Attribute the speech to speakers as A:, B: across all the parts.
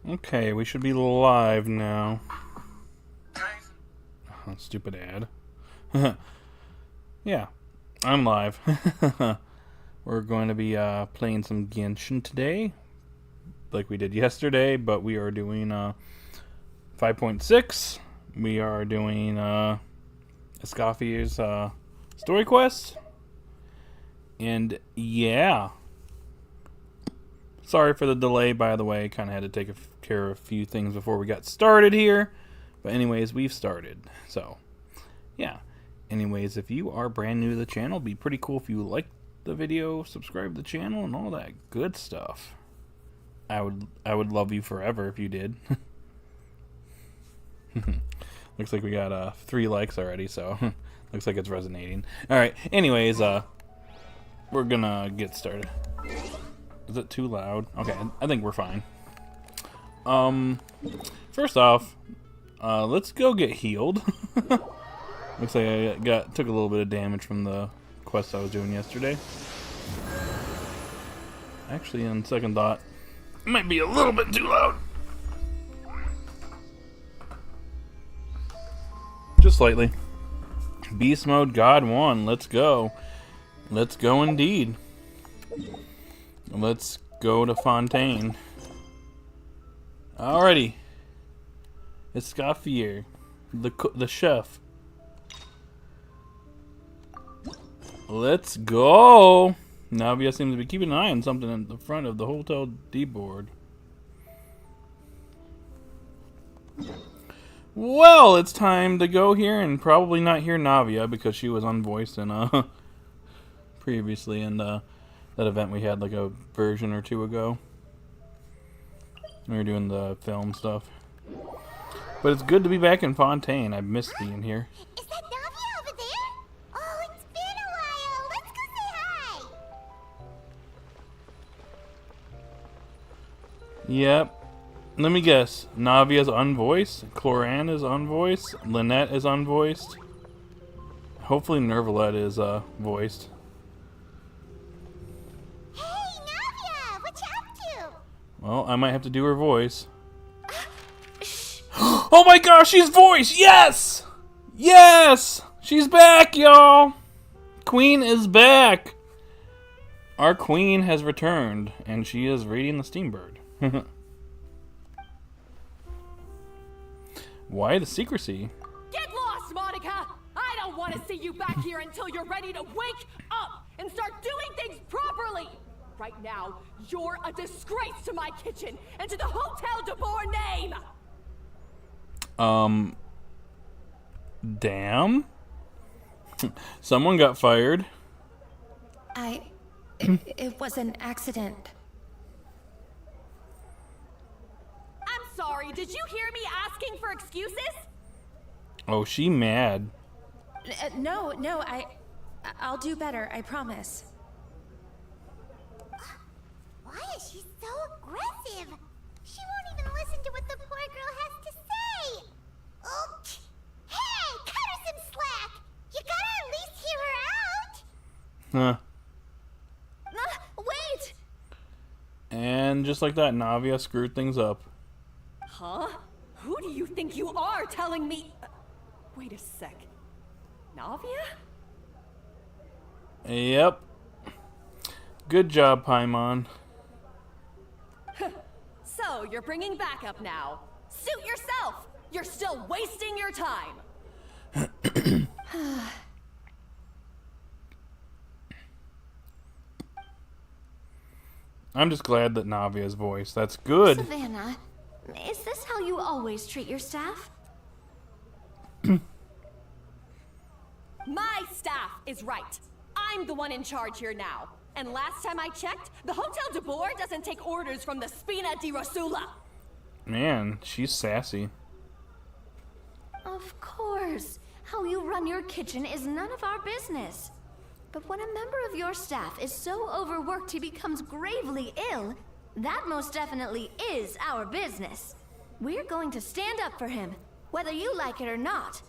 A: Okay, we should be live now. Oh, stupid ad. Yeah, I'm live. We're going to be playing some Genshin today, like we did yesterday, but we are doing 5.6. We are doing Escoffier's story quest. And yeah. Sorry for the delay, by the way. Kind of had to take care of a few things before we got started here. But anyways, we've started. So, yeah. Anyways, if you are brand new to the channel, it'd be pretty cool if you like the video, subscribe to the channel, and all that good stuff. I would love you forever if you did. Looks like we got 3 likes already, so looks like it's resonating. Alright, anyways, we're gonna get started. Is it too loud? Okay, I think we're fine. First off, let's go get healed. Looks like I took a little bit of damage from the quest I was doing yesterday. Actually, on second thought, it might be a little bit too loud. Just slightly. Beast mode, God 1. Let's go. Let's go indeed. Let's go to Fontaine. Alrighty. Escoffier, the chef. Let's go. Navia seems to be keeping an eye on something in the front of the hotel D-board. Well, it's time to go here and probably not hear Navia because she was unvoiced in previously in that event we had like a version or two ago. We were doing the film stuff. But it's good to be back in Fontaine. I missed being here.
B: Is that Navia over there? Oh, it's been a while. Let's go say hi.
A: Yep. Let me guess. Navia's unvoiced. Cloran is unvoiced. Lynette is unvoiced. Hopefully Nervalette is voiced.
B: Hey, Navia, what you up to?
A: Well, I might have to do her voice. Oh my gosh, she's voiced! Yes! Yes! She's back, y'all! Queen is back! Our queen has returned, and she is raiding the Steambird. Why the secrecy?
C: Get lost, Monica! I don't want to see you back here until you're ready to wake up and start doing things properly! Right now, you're a disgrace to my kitchen and to the Hotel de Boer name!
A: Damn. Someone got fired.
D: It was an accident.
C: I'm sorry, did you hear me asking for excuses?
A: Oh, she mad.
D: No, I'll do better, I promise.
B: Why is she so aggressive? She won't even listen to what the poor girl has to say. Oh, hey, cut her some slack. You gotta at least hear her out.
A: Huh.
D: Wait!
A: And just like that, Navia screwed things up.
C: Huh? Who do you think you are telling me? Wait a sec. Navia?
A: Yep. Good job, Paimon.
C: So, you're bringing backup now. Suit yourself! You're still wasting your time!
A: I'm just glad that Navia's voice. That's good.
D: Savannah, is this how you always treat your staff?
C: My staff is right. I'm the one in charge here now. And last time I checked, the Hotel de Boer doesn't take orders from the Spina di Rosula.
A: Man, she's sassy.
D: Of course. How you run your kitchen is none of our business. But when a member of your staff is so overworked he becomes gravely ill, that most definitely is our business. We're going to stand up for him, whether you like it or not.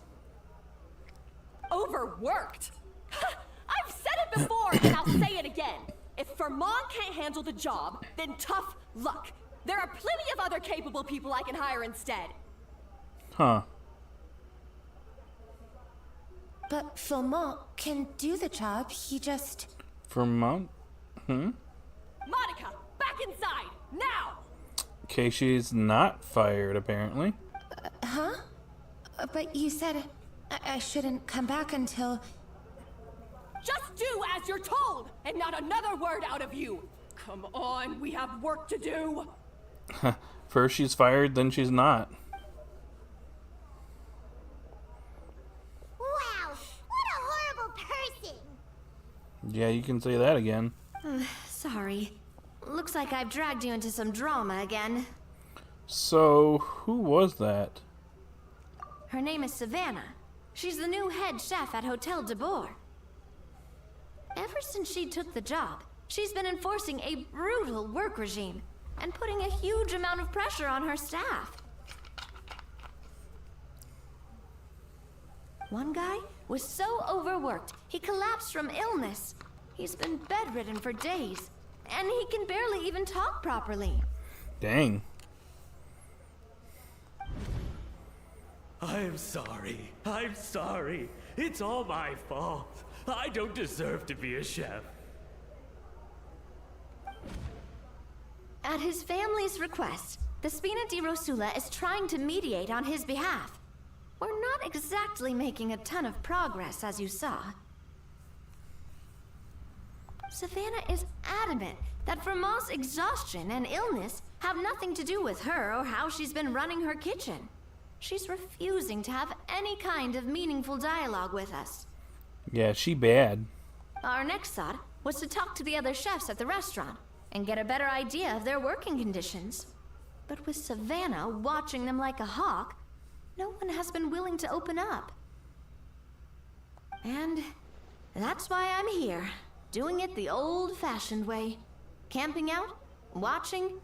C: Overworked? I've said it before and I'll say it again. If Fermont can't handle the job, then tough luck. There are plenty of other capable people I can hire instead.
A: Huh.
E: But Philmont can do the job, he just...
A: For month?
C: Monica, back inside, now!
A: Okay, she's not fired, apparently.
E: But you said I shouldn't come back until...
C: Just do as you're told, and not another word out of you. Come on, we have work to do.
A: First she's fired, then she's not.
B: Wow, what a horrible person!
A: Yeah, you can say that again.
D: Sorry. Looks like I've dragged you into some drama again.
A: So, who was that?
D: Her name is Savannah. She's the new head chef at Hotel de Boer. Ever since she took the job, she's been enforcing a brutal work regime and putting a huge amount of pressure on her staff. One guy was so overworked, he collapsed from illness. He's been bedridden for days, and he can barely even talk properly.
A: Dang.
F: I'm sorry. I'm sorry. It's all my fault. I don't deserve to be a chef.
D: At his family's request, the Spina di Rosula is trying to mediate on his behalf. We're not exactly making a ton of progress, as you saw. Savannah is adamant that Vermont's exhaustion and illness have nothing to do with her or how she's been running her kitchen. She's refusing to have any kind of meaningful dialogue with us.
A: Yeah, she bad.
D: Our next thought was to talk to the other chefs at the restaurant and get a better idea of their working conditions. But with Savannah watching them like a hawk, no one has been willing to open up. And that's why I'm here, doing it the old-fashioned way. Camping out, watching,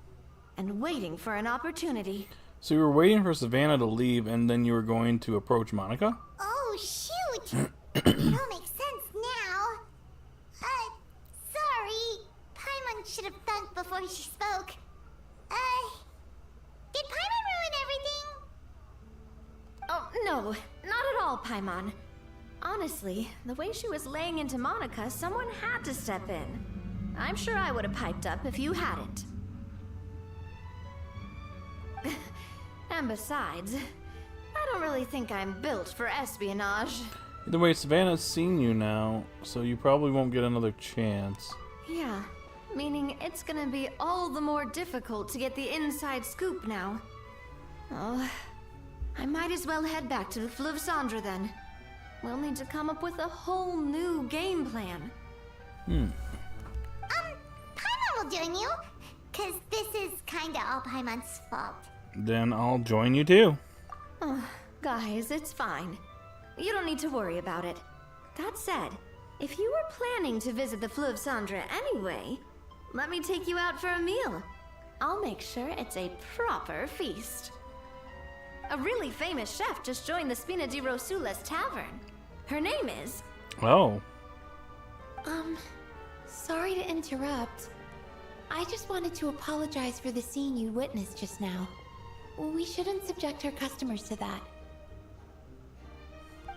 D: and waiting for an opportunity.
A: So you were waiting for Savannah to leave, and then you were going to approach Monica?
B: Oh, shoot! It all makes sense now. Sorry. Paimon should have thunk before she spoke. Did Paimon ruin everything?
D: Oh, no, not at all, Paimon. Honestly, the way she was laying into Monica, someone had to step in. I'm sure I would have piped up if you hadn't. And besides, I don't really think I'm built for espionage.
A: Either way, Savannah's seen you now, so you probably won't get another chance.
D: Yeah, meaning it's gonna be all the more difficult to get the inside scoop now. Oh, I might as well head back to the Fleuve Cendre then. We'll need to come up with a whole new game plan.
B: Paimon will join you, cause this is kinda all Paimon's fault.
A: Then I'll join you too.
D: Oh, guys, it's fine. You don't need to worry about it. That said, if you were planning to visit the Fleuve Cendre anyway, let me take you out for a meal. I'll make sure it's a proper feast. A really famous chef just joined the Spina di Rosula's tavern. Her name is...
A: Oh.
E: Sorry to interrupt. I just wanted to apologize for the scene you witnessed just now. We shouldn't subject our customers to that.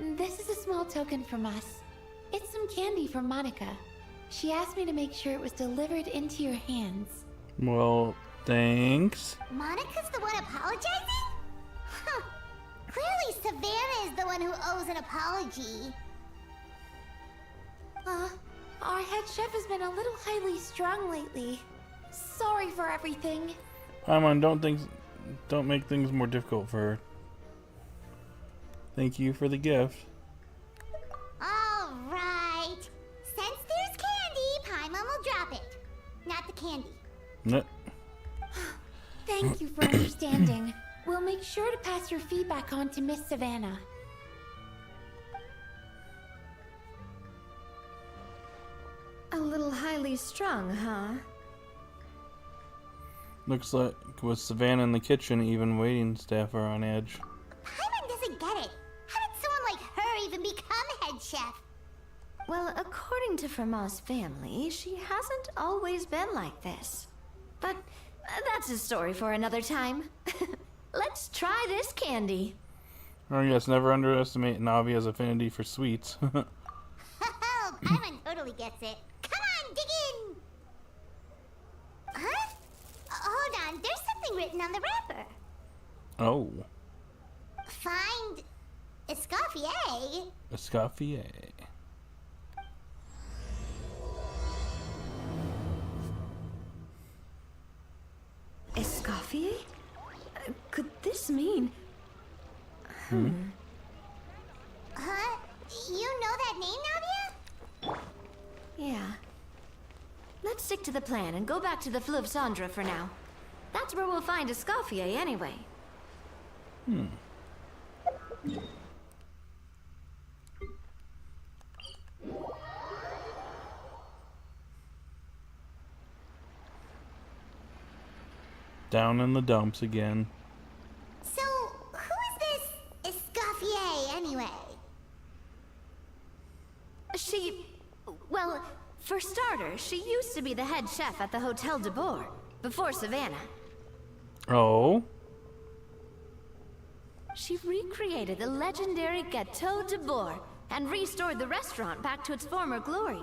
E: This is a small token from us. It's some candy from Monica. She asked me to make sure it was delivered into your hands.
A: Well, thanks.
B: Monica's the one apologizing? Huh. Clearly Savannah is the one who owes an apology.
E: Our head chef has been a little highly strung lately. Sorry for everything.
A: Paimon, don't make things more difficult for her. Thank you for the gift.
B: Alright. Since there's candy, Paimon will drop it. Not the candy.
A: N-
E: Thank you for understanding. We'll make sure to pass your feedback on to Miss Savannah.
D: A little highly strung, huh?
A: Looks like with Savannah in the kitchen, even waiting staff are on edge.
B: Paimon doesn't get it. How did someone like her even become head chef?
D: Well, according to Fermat's family, she hasn't always been like this. But That's a story for another time. Let's try this candy.
A: Oh yes, never underestimate Navia's affinity for sweets.
B: Oh, Paimon totally gets it. Come on, dig in! Huh? Hold on, there's something written on the wrapper.
A: Oh.
B: Find Escoffier.
A: Escoffier.
D: Escoffier? Could this mean...
B: Huh? You know that name, Navia?
D: Yeah. Let's stick to the plan and go back to the Fleuve Cendre for now. That's where we'll find Escoffier anyway.
A: Down in the dumps again.
B: So, who is this Escoffier anyway?
D: Well, for starters, she used to be the head chef at the Hotel de Boer, before Savannah.
A: Oh.
D: She recreated the legendary Gâteau de Boer and restored the restaurant back to its former glory.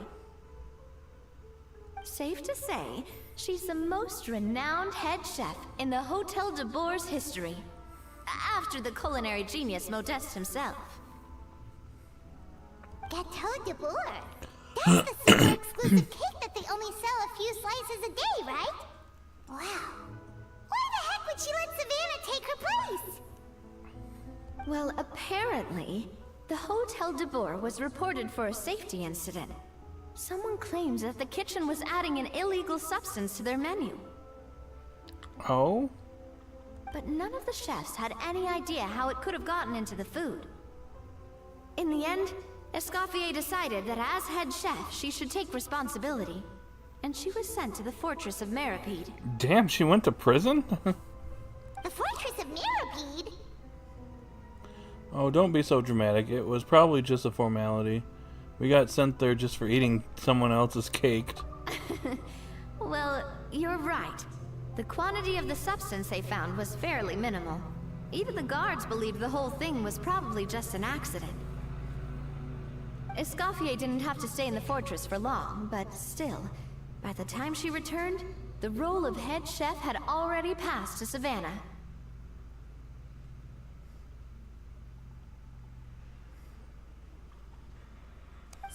D: Safe to say, she's the most renowned head chef in the Hotel de Boer's history, after the culinary genius Modeste himself.
B: Gâteau de Boer? That's the super exclusive cake that they only sell a few slices a day, right? Wow. Why the heck would she let Savannah take her place?
D: Well, apparently, the Hotel de Boer was reported for a safety incident. Someone claims that the kitchen was adding an illegal substance to their menu.
A: Oh?
D: But none of the chefs had any idea how it could have gotten into the food. In the end, Escoffier decided that as head chef, she should take responsibility. And she was sent to the Fortress of Meripede.
A: Damn, she went to prison?
B: The Fortress of Meripede?
A: Oh, don't be so dramatic. It was probably just a formality. We got sent there just for eating someone else's cake.
D: Well, you're right. The quantity of the substance they found was fairly minimal. Even the guards believed the whole thing was probably just an accident. Escoffier didn't have to stay in the fortress for long, but still, by the time she returned, the role of head chef had already passed to Savannah.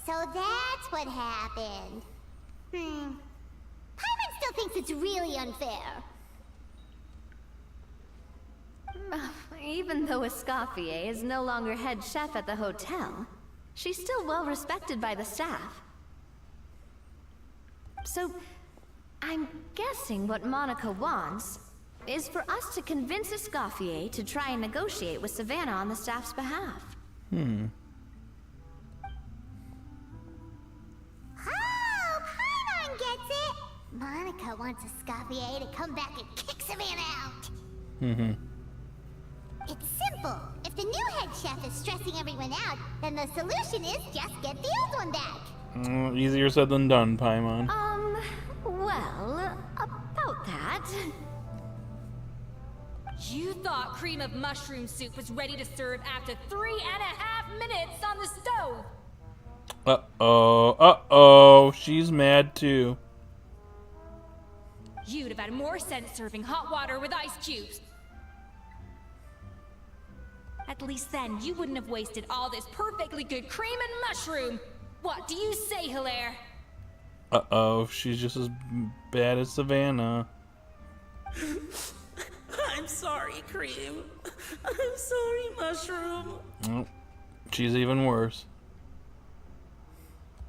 B: So that's what happened. Paimon still thinks it's really unfair.
D: Even though Escoffier is no longer head chef at the hotel, she's still well respected by the staff. So, I'm guessing what Monica wants is for us to convince Escoffier to try and negotiate with Savannah on the staff's behalf.
B: Oh, Paimon gets it! Monica wants Escoffier to come back and kick Savannah out. It's simple. If the new head chef is stressing everyone out, then the solution is just get the old one back.
A: Easier said than done, Paimon.
D: Well, about that...
G: You thought cream of mushroom soup was ready to serve after 3.5 minutes on the stove.
A: Uh-oh, she's mad too.
G: You'd have had more sense serving hot water with ice cubes. At least then, you wouldn't have wasted all this perfectly good cream and mushroom. What do you say, Hilaire?
A: Uh-oh, she's just as bad as Savannah.
H: I'm sorry, Cream. I'm sorry, Mushroom.
A: Oh, she's even worse.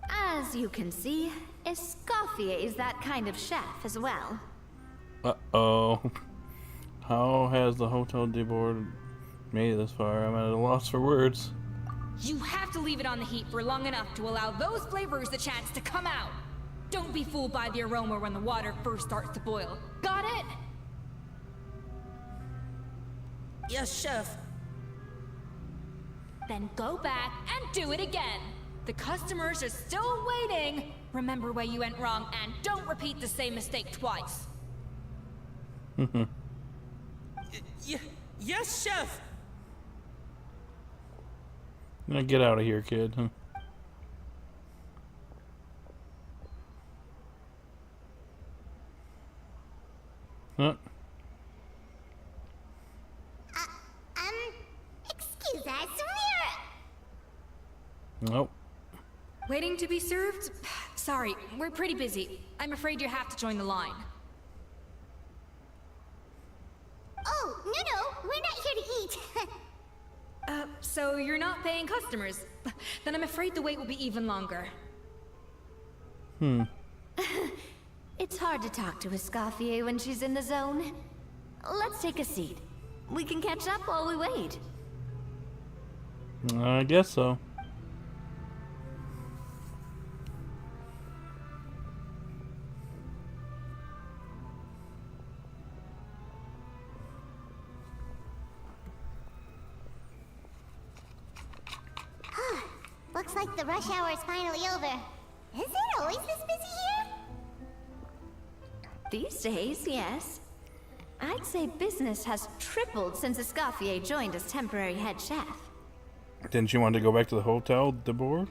D: As you can see, Escoffier is that kind of chef as well.
A: Uh-oh. How has the Hotel de Boer made it this far? I'm at a loss for words.
G: You have to leave it on the heat for long enough to allow those flavors the chance to come out. Don't be fooled by the aroma when the water first starts to boil. Got it?
H: Yes, Chef.
G: Then go back and do it again. The customers are still waiting. Remember where you went wrong and don't repeat the same mistake twice.
H: Yes, chef.
A: Now get out of here, kid. Huh? Huh?
B: Excuse us,
A: Nope.
G: Waiting to be served? Sorry, we're pretty busy. I'm afraid you have to join the line.
B: Oh, no, we're not here to eat.
G: So you're not paying customers? Then I'm afraid the wait will be even longer.
D: It's hard to talk to Escoffier when she's in the zone. Let's take a seat. We can catch up while we wait.
A: I guess so.
B: Looks like the rush hour is finally over. Is it always this busy here?
D: These days, yes. I'd say business has tripled since Escoffier joined as temporary head chef.
A: Didn't you want to go back to the hotel, Deborah?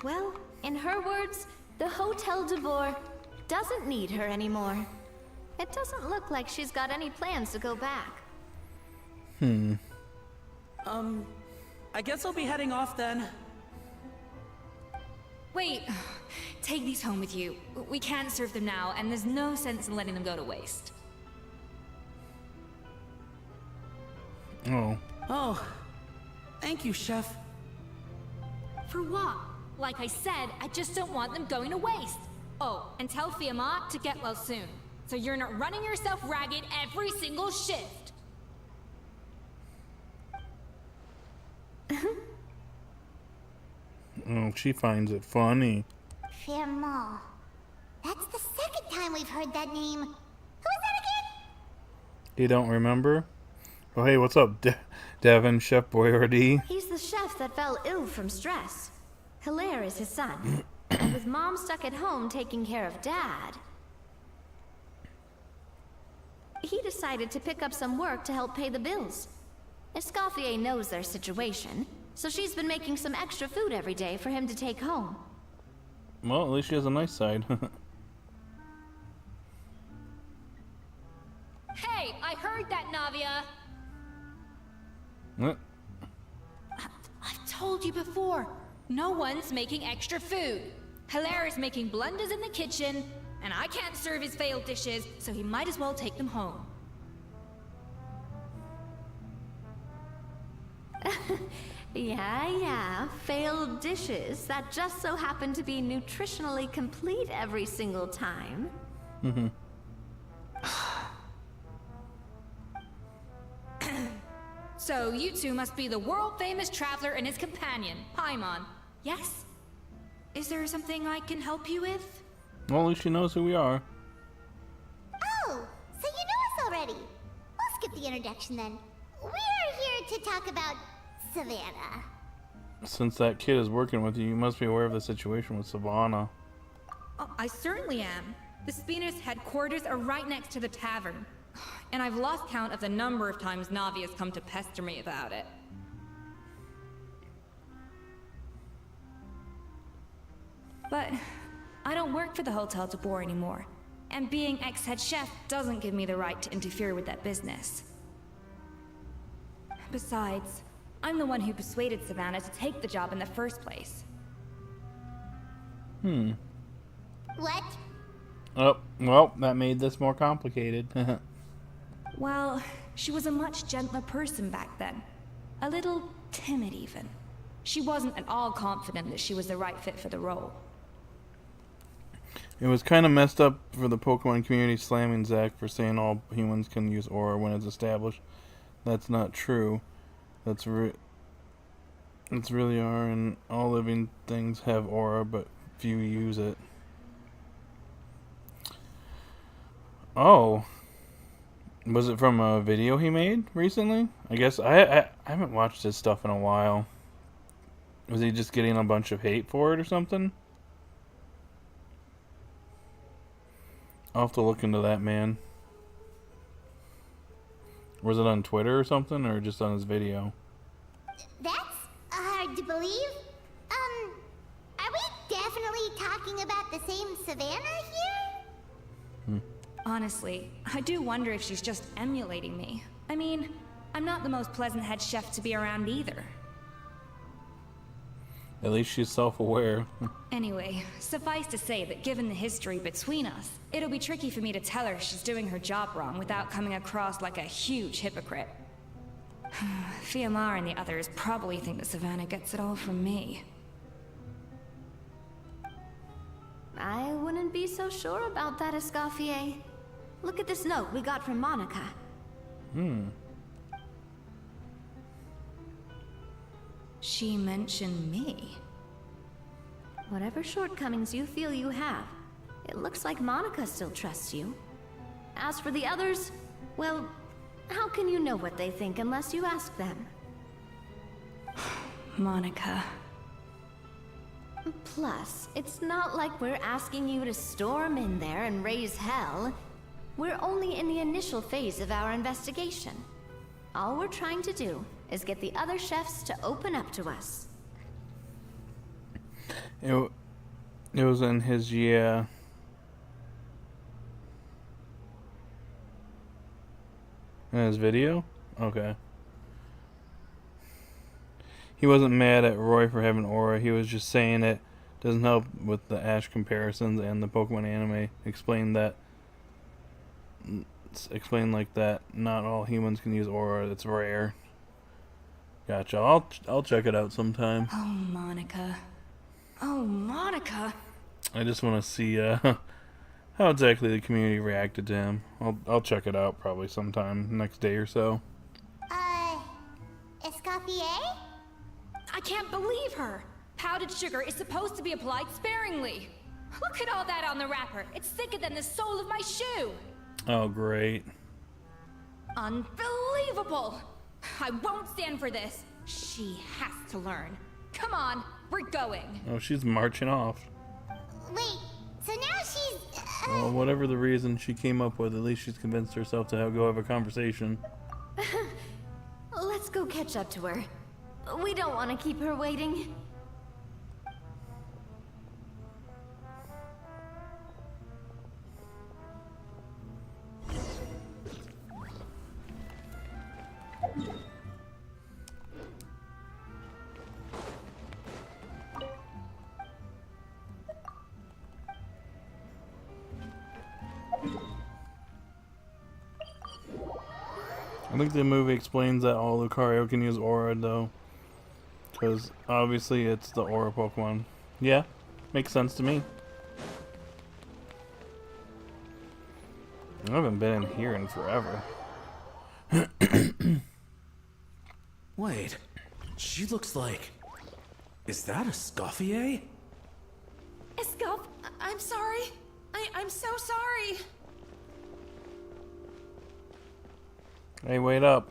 D: Well, in her words, the Hotel de Boer doesn't need her anymore. It doesn't look like she's got any plans to go back.
H: I guess I'll be heading off then.
G: Wait, take these home with you. We can't serve them now, and there's no sense in letting them go to waste.
A: Oh.
H: Oh, thank you, chef.
G: For what? Like I said, I just don't want them going to waste. Oh, and tell Fiamma to get well soon, so you're not running yourself ragged every single shift.
A: Oh, she finds it funny.
B: Fiamma. That's the second time we've heard that name. Who is that again?
A: You don't remember? Oh, hey, what's up, Devin, Chef Boyardee?
D: He's the chef that fell ill from stress. Hilaire is his son. And with Mom stuck at home taking care of Dad, he decided to pick up some work to help pay the bills. Escoffier knows their situation, so she's been making some extra food every day for him to take home.
A: Well, at least she has a nice side.
G: Hey, I heard that, Navia.
A: What?
G: I've told you before, no one's making extra food. Hilaire is making blunders in the kitchen, and I can't serve his failed dishes, so he might as well take them home.
D: Yeah, failed dishes that just so happen to be nutritionally complete every single time.
G: So you two must be the world-famous traveler and his companion, Paimon. Yes? Is there something I can help you with?
A: Well, at least she knows who we are.
B: Oh, so you know us already. I'll skip the introduction then. We're here to talk about Savannah.
A: Since that kid is working with you, you must be aware of the situation with Savannah.
G: Oh, I certainly am. The Spinas' headquarters are right next to the tavern. And I've lost count of the number of times Navi has come to pester me about it. But I don't work for the Hotel de Boer anymore. And being ex-head chef doesn't give me the right to interfere with that business. Besides, I'm the one who persuaded Savannah to take the job in the first place.
B: What?
A: Oh, well, that made this more complicated.
G: Well, she was a much gentler person back then. A little timid, even. She wasn't at all confident that she was the right fit for the role.
A: It was kind of messed up for the Pokemon community slamming Zack for saying all humans can use aura when it's established. That's not true. That's really are, and all living things have aura, but few use it. Oh. Was it from a video he made recently? I guess I haven't watched his stuff in a while. Was he just getting a bunch of hate for it or something? I'll have to look into that, man. Was it on Twitter or something, or just on his video?
B: That's hard to believe. Are we definitely talking about the same Savannah here?
G: Honestly, I do wonder if she's just emulating me. I mean, I'm not the most pleasant head chef to be around either.
A: At least she's self-aware.
G: Anyway, suffice to say that given the history between us, it'll be tricky for me to tell her she's doing her job wrong without coming across like a huge hypocrite. Fiamar and the others probably think that Savannah gets it all from me.
D: I wouldn't be so sure about that, Escoffier. Look at this note we got from Monica.
G: She mentioned me.
D: Whatever shortcomings you feel you have, it looks like Monica still trusts you. As for the others, well, how can you know what they think unless you ask them?
G: Monica.
D: Plus, it's not like we're asking you to storm in there and raise hell. We're only in the initial phase of our investigation. All we're trying to do is get the other chefs to open up to us.
A: It was in his, yeah. In his video? Okay. He wasn't mad at Roy for having aura. He was just saying it doesn't help with the Ash comparisons and the Pokemon anime. Explain like that. Not all humans can use aura. It's rare. Gotcha. I'll check it out sometime.
G: Oh, Monica. Oh, Monica.
A: I just want to see how exactly the community reacted to him. I'll check it out probably sometime next day or so.
B: Escoffier?
G: I can't believe her! Powdered sugar is supposed to be applied sparingly. Look at all that on the wrapper. It's thicker than the sole of my shoe.
A: Oh, great.
G: Unbelievable! I won't stand for this. She has to learn. Come on, we're going.
A: Oh, she's marching off.
B: Wait, so now she's...
A: Well, whatever the reason she came up with, at least she's convinced herself to go have a conversation.
D: Let's go catch up to her. We don't want to keep her waiting.
A: I think the movie explains that all Lucario can use aura, though. Because obviously it's the aura Pokemon. Yeah, makes sense to me. I haven't been in here in forever.
F: Wait, she looks like... Is that a Escoffier?
C: Escoff, I'm sorry. I'm so sorry.
A: Hey, wait up.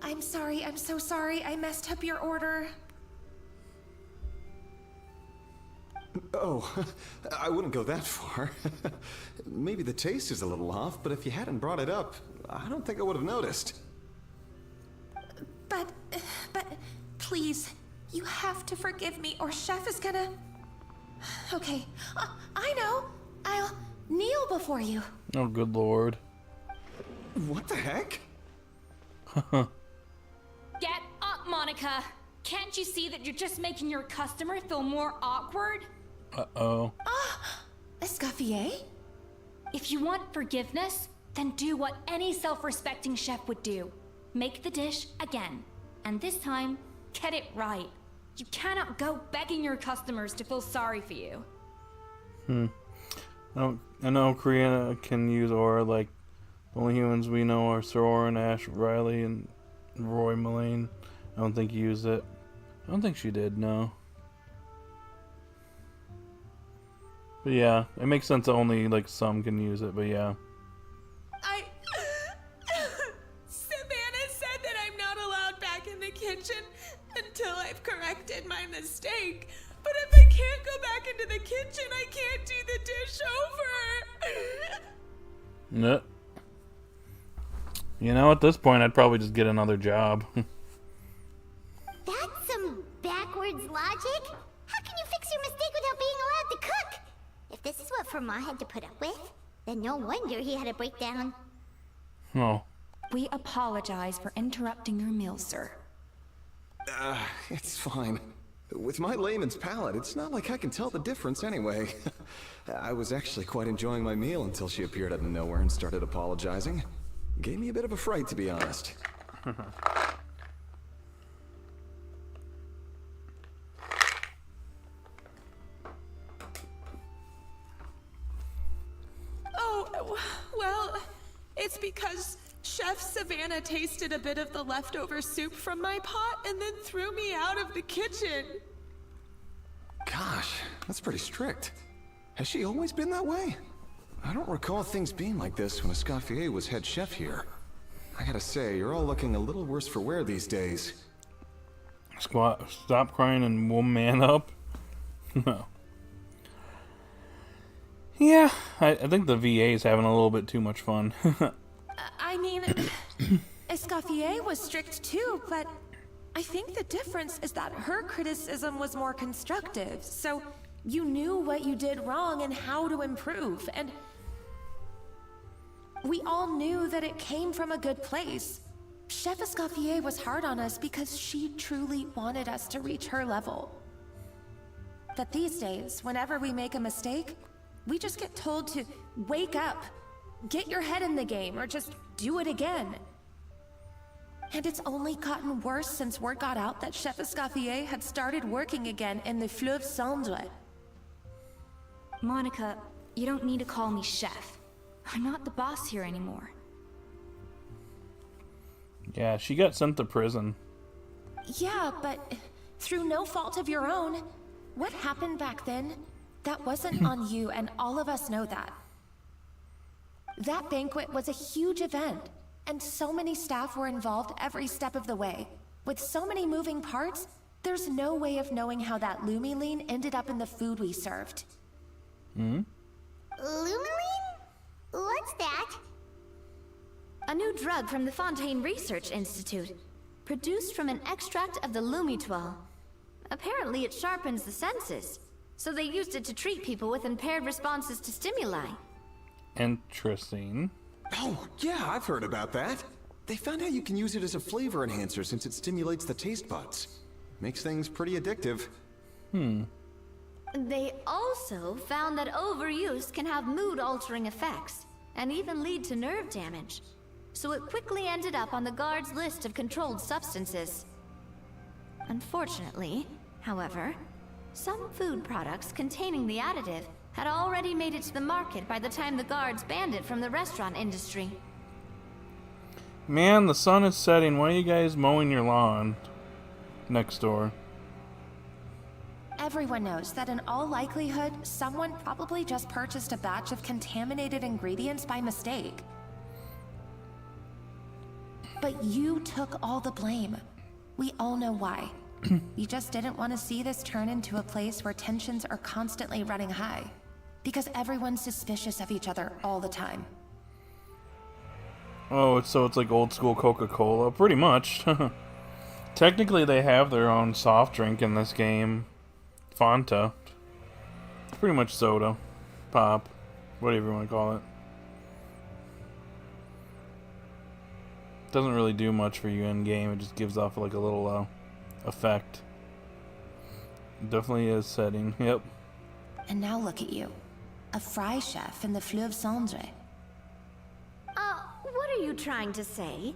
C: I'm sorry, I'm so sorry. I messed up your order.
I: Oh, I wouldn't go that far. Maybe the taste is a little off, but if you hadn't brought it up, I don't think I would have noticed.
C: But, please, you have to forgive me or Chef is gonna... Okay, I know. I'll kneel before you.
A: Oh, good lord.
I: What the heck?
G: Get up, Monica. Can't you see that you're just making your customer feel more awkward?
A: Uh-oh.
C: Escoffier?
G: If you want forgiveness, then do what any self-respecting chef would do. Make the dish again. And this time, get it right. You cannot go begging your customers to feel sorry for you.
A: I know Kriana can use aura, like, the only humans we know are Soren, Ash, Riley, and Roy Mullane. I don't think he used it. I don't think she did, no. But yeah, it makes sense that only, like, some can use it, but yeah.
C: Savannah said that I'm not allowed back in the kitchen until I've corrected my mistake. But if I can't go back into the kitchen, I can't do the dish over.
A: No. You know, at this point, I'd probably just get another job.
B: That's some backwards logic. How can you fix your mistake without being allowed to cook? If this is what Fermat had to put up with, then no wonder he had a breakdown.
A: Oh.
G: We apologize for interrupting your meal, sir.
I: It's fine. With my layman's palate, it's not like I can tell the difference anyway. I was actually quite enjoying my meal until she appeared out of nowhere and started apologizing. Gave me a bit of a fright, to be honest.
J: Oh, well, it's because Chef Savannah tasted a bit of the leftover soup from my pot and then threw me out of the kitchen.
I: Gosh, that's pretty strict. Has she always been that way? I don't recall things being like this when Escoffier was head chef here. I gotta say, you're all looking a little worse for wear these days.
A: Stop crying and we'll man up. No. Yeah, I think the VA is having a little bit too much fun.
J: I mean, Escoffier was strict too, but I think the difference is that her criticism was more constructive, so you knew what you did wrong and how to improve, and we all knew that it came from a good place. Chef Escoffier was hard on us because she truly wanted us to reach her level. But these days, whenever we make a mistake, we just get told to wake up, get your head in the game, or just do it again. And it's only gotten worse since word got out that Chef Escoffier had started working again in the Fleuve Cendre.
G: Monica, you don't need to call me chef. I'm not the boss here anymore.
A: Yeah, she got sent to prison.
J: Yeah, but through no fault of your own. What happened back then, that wasn't on you, and all of us know that. That banquet was a huge event, and so many staff were involved every step of the way. With so many moving parts, there's no way of knowing how that Lumiline ended up in the food we served.
B: Lumiline? What's that?
D: A new drug from the Fontaine Research Institute, produced from an extract of the Lumitoile. Apparently it sharpens the senses, so they used it to treat people with impaired responses to stimuli.
A: Interesting.
I: Oh, yeah, I've heard about that. They found out you can use it as a flavor enhancer since it stimulates the taste buds. Makes things pretty addictive.
D: They also found that overuse can have mood-altering effects, and even lead to nerve damage. So it quickly ended up on the guard's list of controlled substances. Unfortunately, however, some food products containing the additive had already made it to the market by the time the guards banned it from the restaurant industry.
A: Man, the sun is setting. Why are you guys mowing your lawn next door?
J: Everyone knows that in all likelihood, someone probably just purchased a batch of contaminated ingredients by mistake. But you took all the blame. We all know why. You just didn't want to see this turn into a place where tensions are constantly running high. Because everyone's suspicious of each other all the time.
A: Oh, so it's like old school Coca-Cola? Pretty much. Technically, they have their own soft drink in this game. Fanta. It's pretty much soda. Pop. Whatever you want to call it. Doesn't really do much for you in game. It just gives off like a little effect. Definitely is setting. Yep.
J: And now look at you. A fry chef in the Fleuve Cendre.
D: What are you trying to say?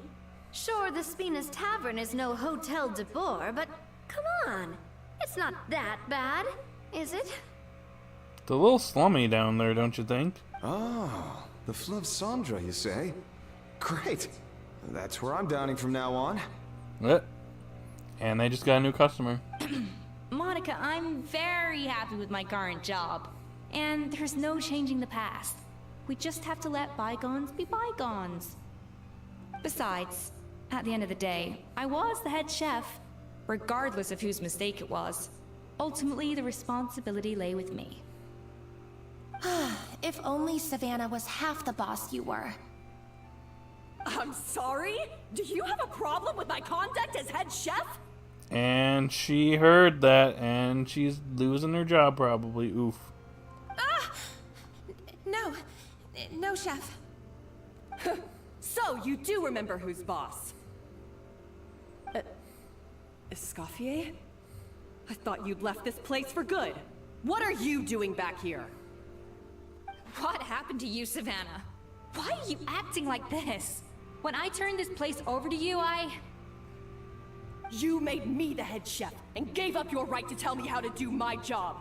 D: Sure, the Spina's Tavern is no Hotel de Boer, but come on. It's not that bad, is it?
A: It's a little slummy down there, don't you think?
I: Oh, the Fleuve Cendre, you say? Great. That's where I'm dining from now on.
A: Yep. And they just got a new customer.
G: Monica, I'm very happy with my current job. And there's no changing the past. We just have to let bygones be bygones. Besides, at the end of the day, I was the head chef, regardless of whose mistake it was. Ultimately, the responsibility lay with me.
J: If only Savannah was half the boss you were.
C: I'm sorry? Do you have a problem with my conduct as head chef?
A: And she heard that, and she's losing her job probably. Oof.
J: No. No, Chef.
C: So, you do remember who's boss? Escoffier? I thought you'd left this place for good. What are you doing back here?
G: What happened to you, Savannah? Why are you acting like this? When I turned this place over to you,
C: You made me the head chef and gave up your right to tell me how to do my job.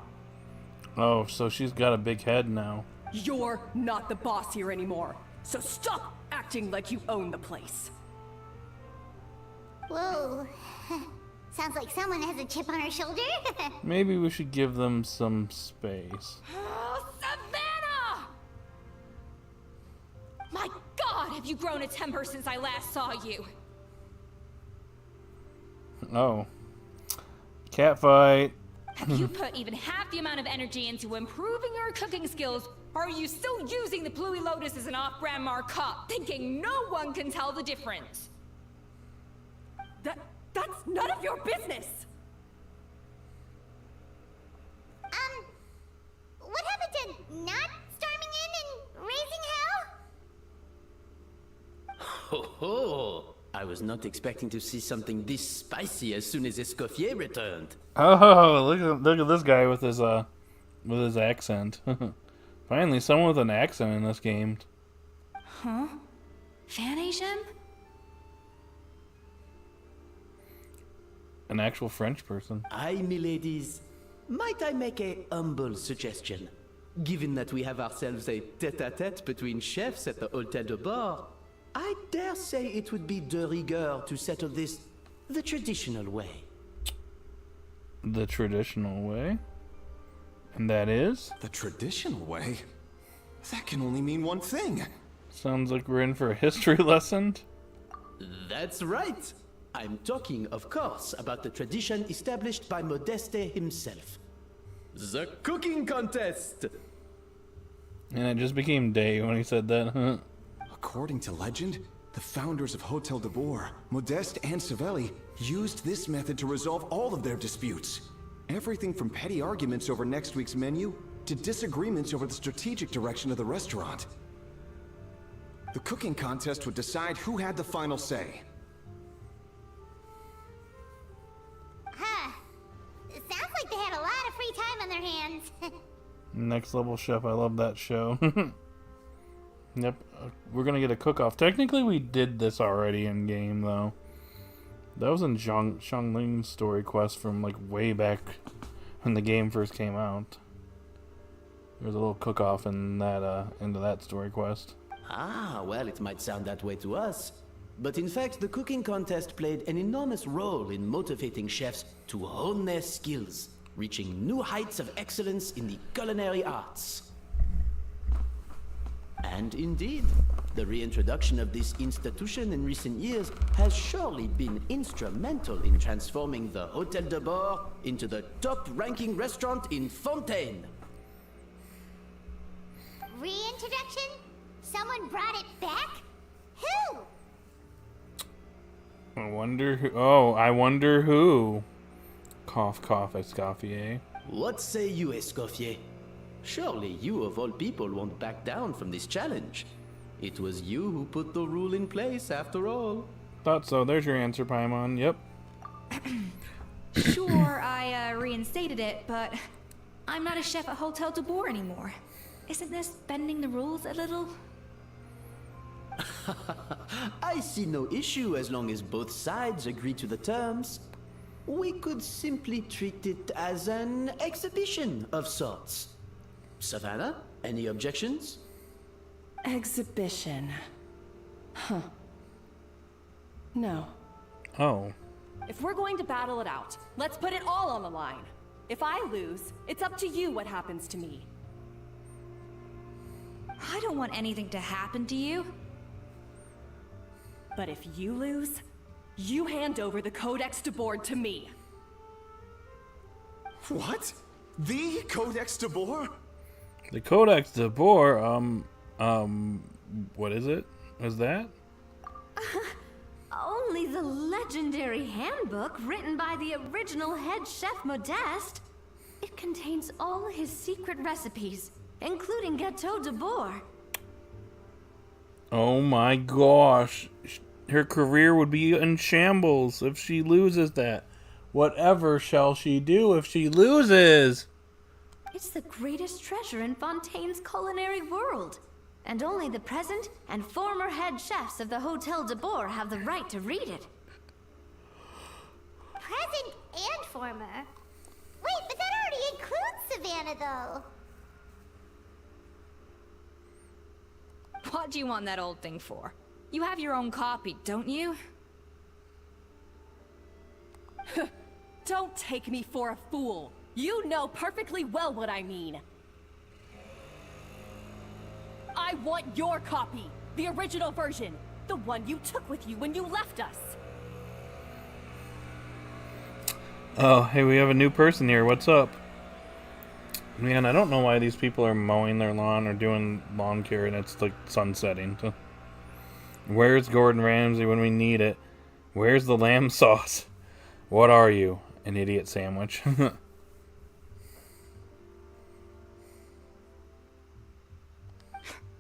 A: Oh, so she's got a big head now.
C: You're not the boss here anymore, so stop acting like you own the place.
B: Whoa. Sounds like someone has a chip on her shoulder.
A: Maybe we should give them some space.
G: Oh, Savannah! My God, have you grown a temper since I last saw you?
A: Oh. Catfight.
G: Have you put even half the amount of energy into improving your cooking skills, or are you still using the Pluie Lotus as an off-brand markup, thinking no one can tell the difference?
C: That's none of your business!
B: What happened to not storming in and raising hell?
K: Ho ho! I was not expecting to see something this spicy as soon as Escoffier returned.
A: Oh, look at this guy with his accent. Finally, someone with an accent in this game.
G: Huh? Fan Asian?
A: An actual French person.
K: Aye, miladies. Might I make a humble suggestion? Given that we have ourselves a tete-a-tete between chefs at the Hôtel de Bord, I dare say it would be de rigueur to settle this the traditional way.
A: The traditional way? And that is?
I: The traditional way? That can only mean one thing.
A: Sounds like we're in for a history lesson.
K: That's right. I'm talking, of course, about the tradition established by Modeste himself. The cooking contest!
A: And it just became day when he said that.
I: According to legend, the founders of Hôtel de Bord, Modeste and Savelli, used this method to resolve all of their disputes. Everything from petty arguments over next week's menu to disagreements over the strategic direction of the restaurant. The cooking contest would decide who had the final say.
B: It sounds like they had a lot of free time on their hands.
A: Next Level Chef, I love that show. Yep, we're gonna get a cook-off. Technically, we did this already in game, though. That was in Xiangling's story quest from like way back when the game first came out. There was a little cook-off in that into that story quest.
K: Ah, well, it might sound that way to us. But in fact, the cooking contest played an enormous role in motivating chefs to hone their skills, reaching new heights of excellence in the culinary arts. And indeed, the reintroduction of this institution in recent years has surely been instrumental in transforming the Hôtel de Bord into the top-ranking restaurant in Fontaine.
B: Reintroduction? Someone brought it back? Who?
A: I wonder who. Oh, I wonder who. Cough, cough, Escoffier.
K: What say you, Escoffier? Surely you of all people won't back down from this challenge. It was you who put the rule in place, after all.
A: Thought so. There's your answer, Paimon. Yep.
G: Sure, I reinstated it, but I'm not a chef at Hôtel de Bord anymore. Isn't this bending the rules a little?
K: I see no issue as long as both sides agree to the terms. We could simply treat it as an exhibition of sorts. Savannah, any objections?
C: Exhibition. Huh. No.
A: Oh.
C: If we're going to battle it out, let's put it all on the line. If I lose, it's up to you what happens to me.
G: I don't want anything to happen to you.
C: But if you lose, you hand over the Codex de Bord to me.
I: What? The Codex de Bord?
A: The Codex de Boer, what is it? Is that?
D: Only the legendary handbook written by the original head chef Modeste. It contains all his secret recipes, including Gâteau de Boer.
A: Oh my gosh. Her career would be in shambles if she loses that. Whatever shall she do if she loses?
D: It's the greatest treasure in Fontaine's culinary world. And only the present and former head chefs of the Hotel de Boer have the right to read it.
B: Present and former. Wait, but that already includes Savannah, though.
G: What do you want that old thing for? You have your own copy, don't you?
C: Don't take me for a fool. You know perfectly well what I mean. I want your copy. The original version. The one you took with you when you left us.
A: Oh, hey, we have a new person here. What's up? Man, I don't know why these people are mowing their lawn or doing lawn care and it's like sunsetting. Where's Gordon Ramsay when we need it? Where's the lamb sauce? What are you? An idiot sandwich.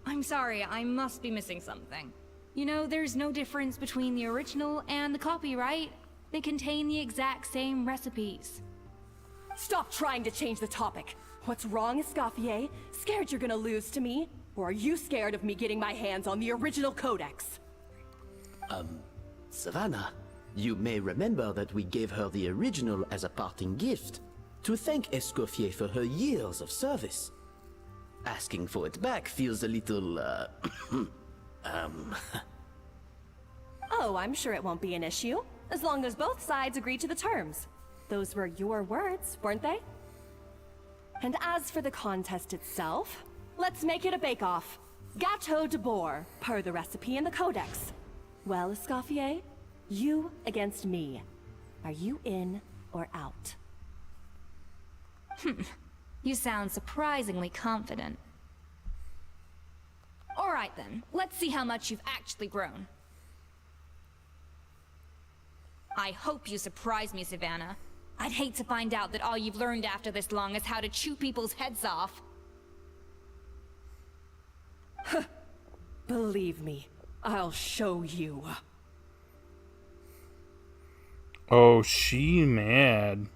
G: I'm sorry, I must be missing something. You know, there's no difference between the original and the copy, right? They contain the exact same recipes.
C: Stop trying to change the topic. What's wrong, Escoffier? Scared you're gonna lose to me? Or are you scared of me getting my hands on the original codex?
K: Savannah, you may remember that we gave her the original as a parting gift, to thank Escoffier for her years of service. Asking for it back feels a little,
C: Oh, I'm sure it won't be an issue, as long as both sides agree to the terms. Those were your words, weren't they? And as for the contest itself, let's make it a bake-off. Gâteau de Boer, per the recipe in the codex. Well, Escoffier, you against me. Are you in or out?
G: You sound surprisingly confident. Alright then, let's see how much you've actually grown. I hope you surprise me, Savannah. I'd hate to find out that all you've learned after this long is how to chew people's heads off.
C: Believe me, I'll show you.
A: Oh, she mad.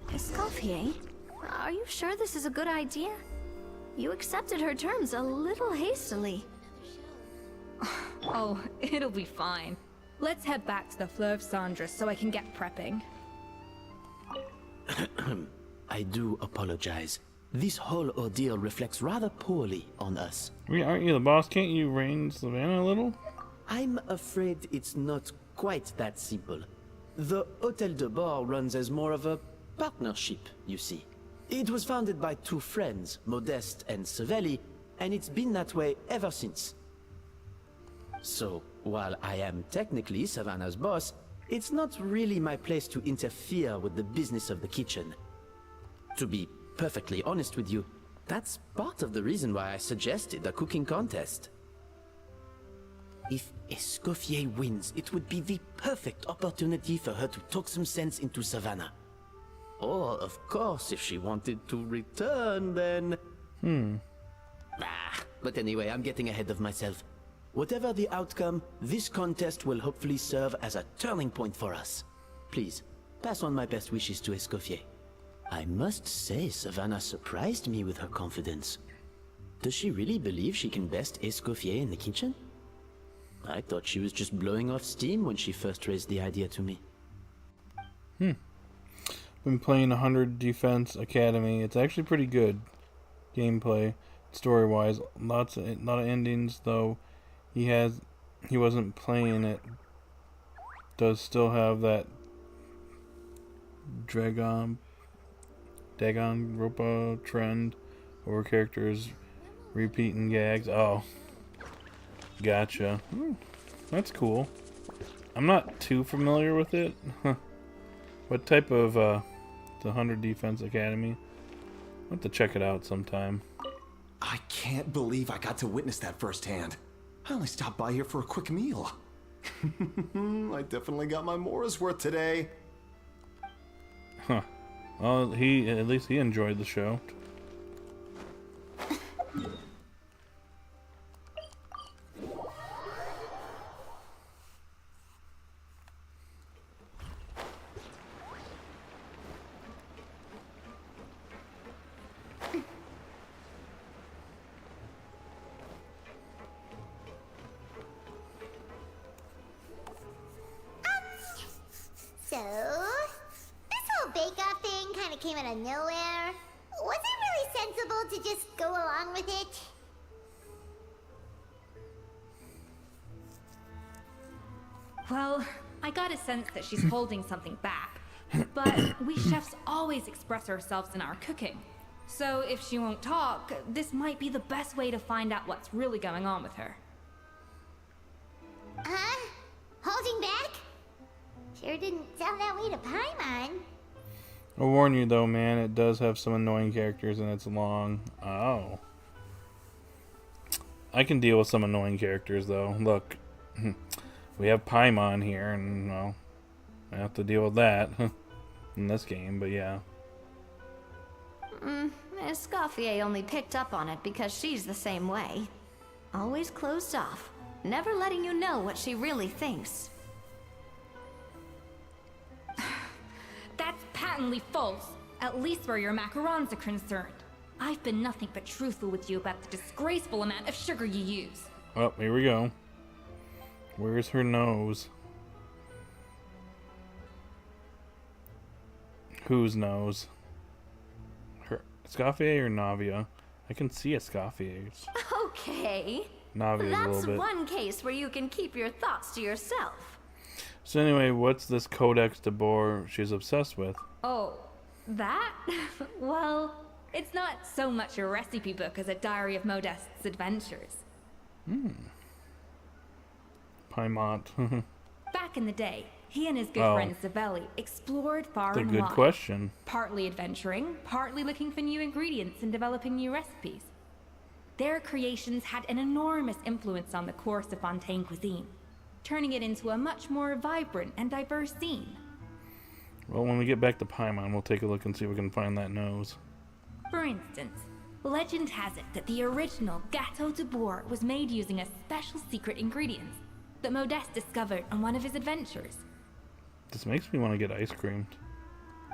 D: Escoffier, are you sure this is a good idea? You accepted her terms a little hastily.
G: Oh, it'll be fine. Let's head back to the Fleuve Cendres so I can get prepping.
K: I do apologize. This whole ordeal reflects rather poorly on us.
A: Aren't you the boss? Can't you rein Savannah a little?
K: I'm afraid it's not quite that simple. The Hotel de Boer runs as more of a partnership, you see. It was founded by two friends, Modeste and Savelli, and it's been that way ever since. So, while I am technically Savannah's boss, it's not really my place to interfere with the business of the kitchen. To be perfectly honest with you, that's part of the reason why I suggested a cooking contest. If Escoffier wins, it would be the perfect opportunity for her to talk some sense into Savannah. Or, of course, if she wanted to return, then... But anyway, I'm getting ahead of myself. Whatever the outcome, this contest will hopefully serve as a turning point for us. Please, pass on my best wishes to Escoffier. I must say, Savannah surprised me with her confidence. Does she really believe she can best Escoffier in the kitchen? I thought she was just blowing off steam when she first raised the idea to me.
A: Been playing 100 Defense Academy. It's actually pretty good gameplay, story-wise. A lot of endings, though. He wasn't playing it. Does still have that Dagon Ropa trend over characters repeating gags. Oh, gotcha. That's cool. I'm not too familiar with it. What type of the 100 Defense Academy. I'll have to check it out sometime.
I: I can't believe I got to witness that firsthand. I only stopped by here for a quick meal. I definitely got my Mora's worth today.
A: Huh. Well, at least he enjoyed the show.
B: So, this whole bake-off thing kind of came out of nowhere. Was it really sensible to just go along with it?
G: Well, I got a sense that she's holding something back. But we chefs always express ourselves in our cooking. So if she won't talk, this might be the best way to find out what's really going on with her.
B: Huh? Holding back? Sure didn't sound that way to Paimon.
A: I'll warn you though, man, it does have some annoying characters and it's long. Oh. I can deal with some annoying characters though. Look, we have Paimon here and, well, I have to deal with that in this game, but yeah.
D: Escoffier only picked up on it because she's the same way. Always closed off, never letting you know what she really thinks.
G: That's patently false, at least where your macarons are concerned. I've been nothing but truthful with you about the disgraceful amount of sugar you use.
A: Oh, here we go. Where's her nose? Whose nose? Her Escoffier or Navia? I can see Escoffier's.
D: Okay.
A: Navia's a
D: That's
A: little bit.
D: one case where you can keep your thoughts to yourself.
A: So anyway, what's this Codex de Boer she's obsessed with?
G: Oh, that? Well, it's not so much a recipe book as a diary of Modeste's adventures.
A: Paimon.
G: Back in the day, he and his good friend Savelli explored far
A: That's a
G: and
A: good
G: wide.
A: question.
G: Partly adventuring, partly looking for new ingredients and developing new recipes. Their creations had an enormous influence on the course of Fontaine cuisine, turning it into a much more vibrant and diverse scene.
A: Well, when we get back to Paimon, we'll take a look and see if we can find that nose.
G: For instance, legend has it that the original Gâteau de Boer was made using a special secret ingredient that Modeste discovered on one of his adventures.
A: This makes me want to get ice cream.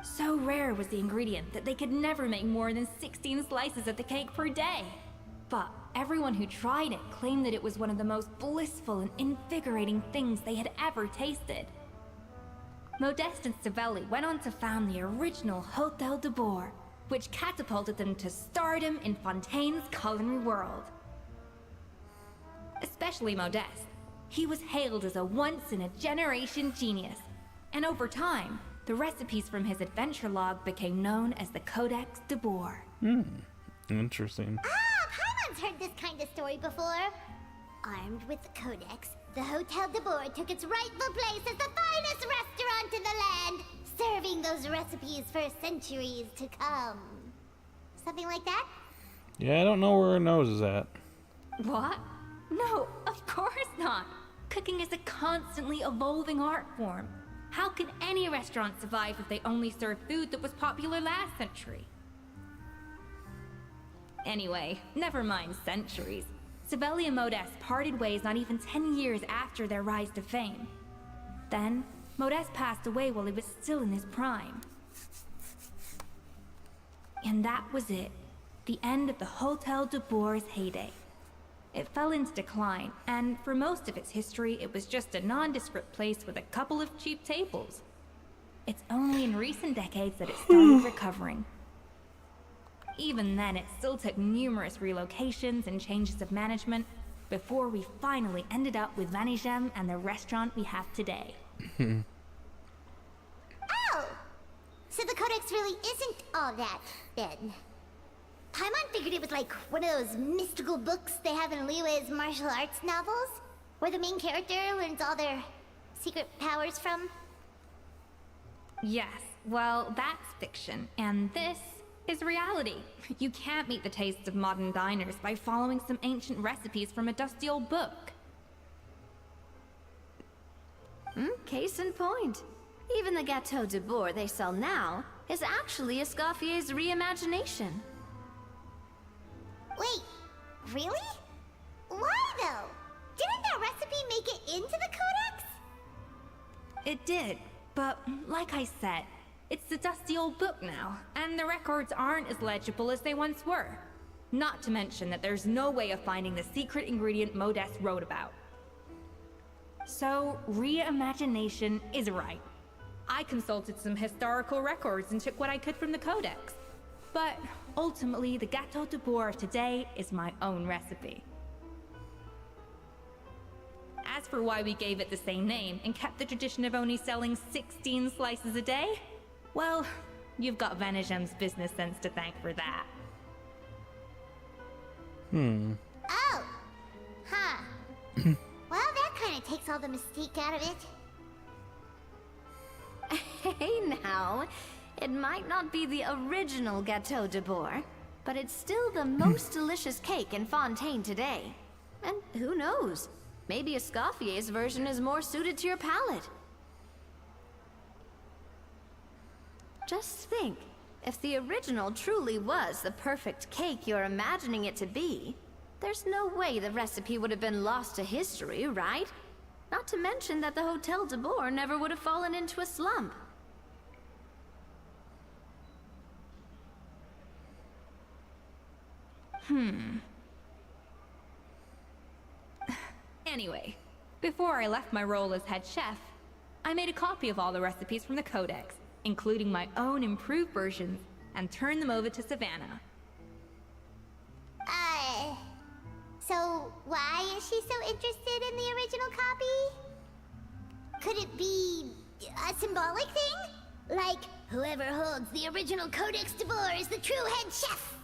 G: So rare was the ingredient that they could never make more than 16 slices of the cake per day. But everyone who tried it claimed that it was one of the most blissful and invigorating things they had ever tasted. Modeste and Savelli went on to found the original Hôtel de Boer, which catapulted them to stardom in Fontaine's culinary world. Especially Modeste. He was hailed as a once-in-a-generation genius, and over time, the recipes from his adventure log became known as the Codex de Boer.
A: Interesting.
B: Paimon's heard this kind of story before. Armed with the Codex, the Hôtel de Boer took its rightful place as the finest restaurant in the land, serving those recipes for centuries to come. Something like that?
A: Yeah, I don't know where her nose is at.
G: What? No, of course not. Cooking is a constantly evolving art form. How can any restaurant survive if they only serve food that was popular last century? Anyway, never mind centuries. Savelli and Modeste parted ways not even 10 years after their rise to fame. Then, Modeste passed away while he was still in his prime. And that was it. The end of the Hôtel de Boer's heyday. It fell into decline, and for most of its history, it was just a nondescript place with a couple of cheap tables. It's only in recent decades that it started recovering. Even then, it still took numerous relocations and changes of management before we finally ended up with Vanigem and the restaurant we have today.
B: Oh! So the Codex really isn't all that, then. Paimon figured it was like one of those mystical books they have in Liyue's martial arts novels, where the main character learns all their secret powers from.
G: Yes, well, that's fiction, and this is reality. You can't meet the tastes of modern diners by following some ancient recipes from a dusty old book.
D: Case in point. Even the Gâteau de Bourg they sell now is actually Escoffier's reimagination.
B: Wait, really? Why though? Didn't that recipe make it into the codex?
G: It did, but like I said, it's a dusty old book now, and the records aren't as legible as they once were. Not to mention that there's no way of finding the secret ingredient Modest wrote about. So, reimagination is right. I consulted some historical records and took what I could from the codex. But ultimately, the Gâteau de Bourg of today is my own recipe. As for why we gave it the same name and kept the tradition of only selling 16 slices a day, well, you've got Venegem's business sense to thank for that.
B: Oh. Huh. Well, that kind of takes all the mystique out of it.
D: Hey now, it might not be the original Gâteau de Bourg, but it's still the most delicious cake in Fontaine today. And who knows? Maybe Escoffier's version is more suited to your palate. Just think, if the original truly was the perfect cake you're imagining it to be, there's no way the recipe would have been lost to history, right? Not to mention that the Hotel de Bourg never would have fallen into a slump.
G: Anyway, before I left my role as head chef, I made a copy of all the recipes from the codex, including my own improved versions, and turned them over to Savannah.
B: So why is she so interested in the original copy? Could it be a symbolic thing? Like, whoever holds the original Codex de Bourg is the true head chef?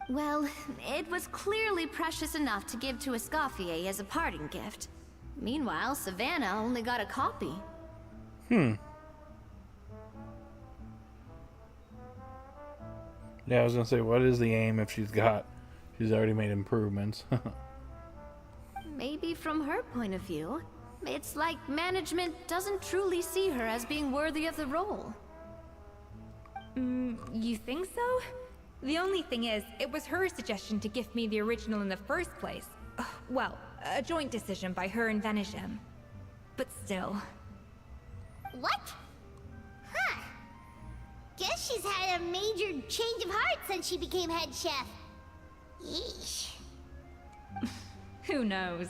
D: Well, it was clearly precious enough to give to Escoffier as a parting gift. Meanwhile, Savannah only got a copy.
A: Yeah, I was gonna say, what is the aim if she's already made improvements?
D: Maybe from her point of view, it's like management doesn't truly see her as being worthy of the role.
G: You think so? The only thing is, it was her suggestion to gift me the original in the first place. Well, a joint decision by her and Venegem. But still.
B: What? Huh. Guess she's had a major change of heart since she became head chef. Yeesh.
G: Who knows?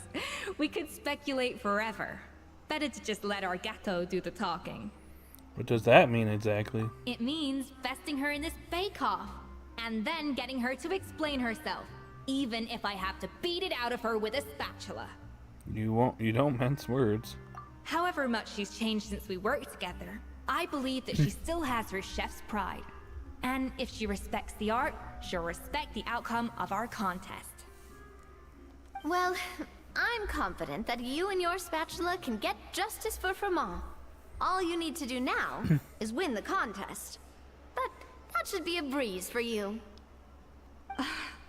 G: We could speculate forever. Better to just let our Gato do the talking.
A: What does that mean exactly?
G: It means vesting her in this bake-off, and then getting her to explain herself, even if I have to beat it out of her with a spatula.
A: You don't mince words.
G: However much she's changed since we worked together, I believe that she still has her chef's pride. And if she respects the art, she'll respect the outcome of our contest.
D: Well, I'm confident that you and your spatula can get justice for Froment. All you need to do now is win the contest. But that should be a breeze for you.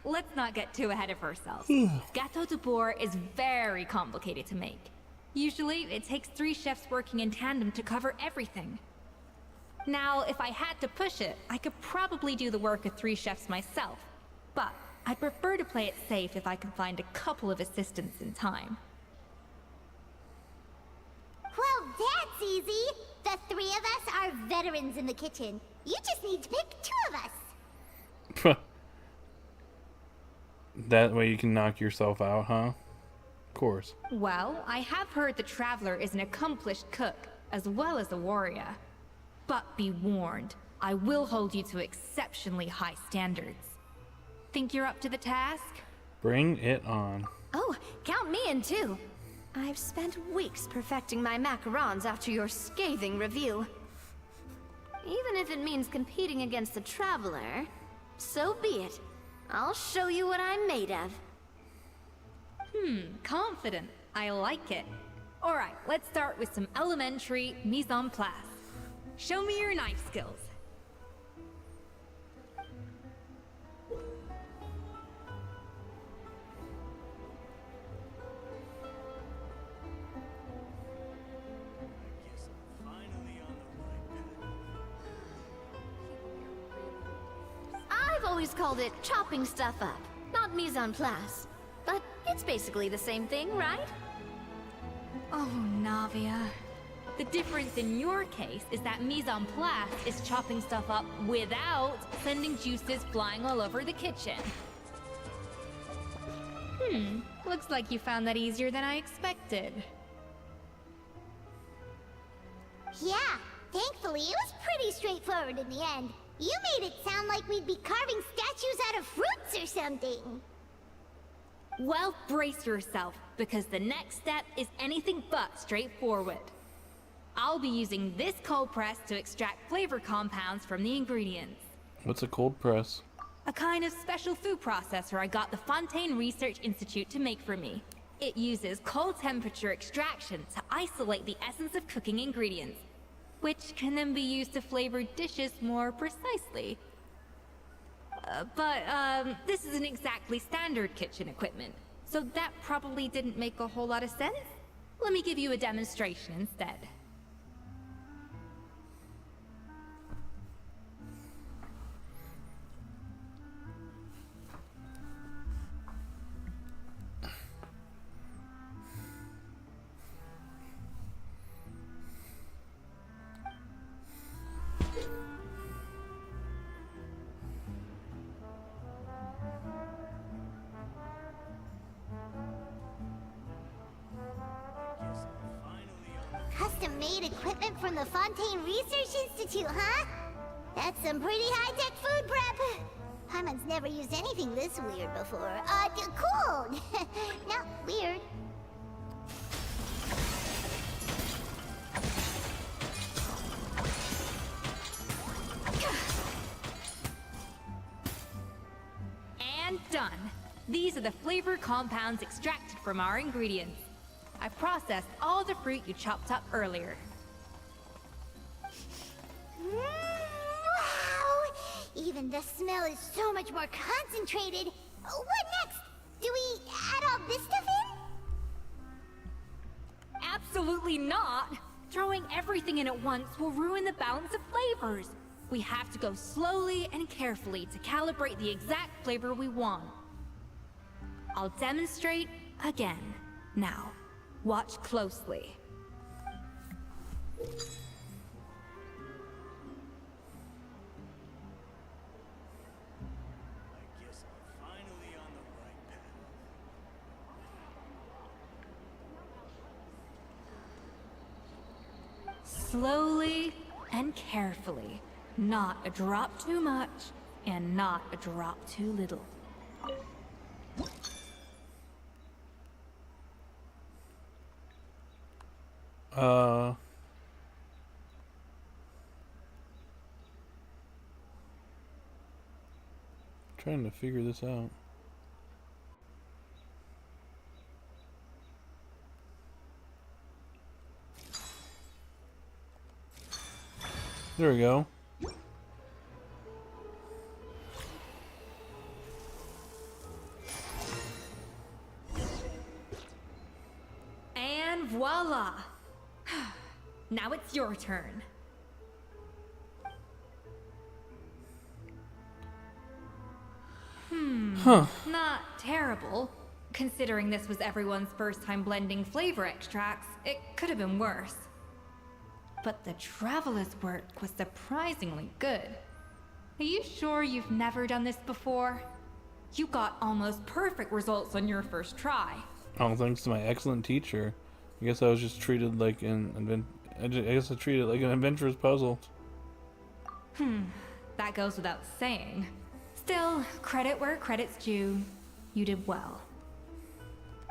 G: Let's not get too ahead of ourselves. Gâteau de Bourg is very complicated to make. Usually, it takes 3 chefs working in tandem to cover everything. Now, if I had to push it, I could probably do the work of 3 chefs myself. But I'd prefer to play it safe if I can find a couple of assistants in time.
B: Well, that's easy. The 3 of us are veterans in the kitchen. You just need to pick 2 of us.
A: That way you can knock yourself out, huh? Of course.
G: Well, I have heard the Traveler is an accomplished cook, as well as a warrior. But be warned, I will hold you to exceptionally high standards. Think you're up to the task?
A: Bring it on.
D: Oh, count me in too. I've spent weeks perfecting my macarons after your scathing review. Even if it means competing against the Traveler, so be it. I'll show you what I'm made of.
G: Confident. I like it. Alright, let's start with some elementary mise en place. show me your knife skills.
D: I've always called it chopping stuff up, not mise en place. But it's basically the same thing, right?
G: Oh, Navia. The difference in your case is that mise en place is chopping stuff up without sending juices flying all over the kitchen. Looks like you found that easier than I expected.
B: Yeah, thankfully it was pretty straightforward in the end. You made it sound like we'd be carving statues out of fruits or something.
G: Well, brace yourself, because the next step is anything but straightforward. I'll be using this cold press to extract flavor compounds from the ingredients.
A: What's a cold press?
G: A kind of special food processor I got the Fontaine Research Institute to make for me. It uses cold temperature extraction to isolate the essence of cooking ingredients, which can then be used to flavor dishes more precisely. But this isn't exactly standard kitchen equipment, so that probably didn't make a whole lot of sense. Let me give you a demonstration instead.
B: Custom-made equipment from the Fontaine Research Institute, huh? That's some pretty high-tech food prep. Hyman's never used anything this weird before. Cool! No, weird.
G: And done. These are the flavor compounds extracted from our ingredients. I processed all the fruit you chopped up earlier.
B: Wow! Even the smell is so much more concentrated. What next? Do we add all this stuff in?
G: Absolutely not! Throwing everything in at once will ruin the balance of flavors. We have to go slowly and carefully to calibrate the exact flavor we want. I'll demonstrate again. Now, watch closely. Slowly and carefully. Not a drop too much, and not a drop too little.
A: Trying to figure this out. There we go.
G: And voila! Now it's your turn. Not terrible. Considering this was everyone's first time blending flavor extracts, it could have been worse. But the Traveler's work was surprisingly good. Are you sure you've never done this before? You got almost perfect results on your first try.
A: Oh, thanks to my excellent teacher. I guess I was just treated like an I guess I treated it like an adventurous puzzle.
G: That goes without saying. Still, credit where credit's due. You did well.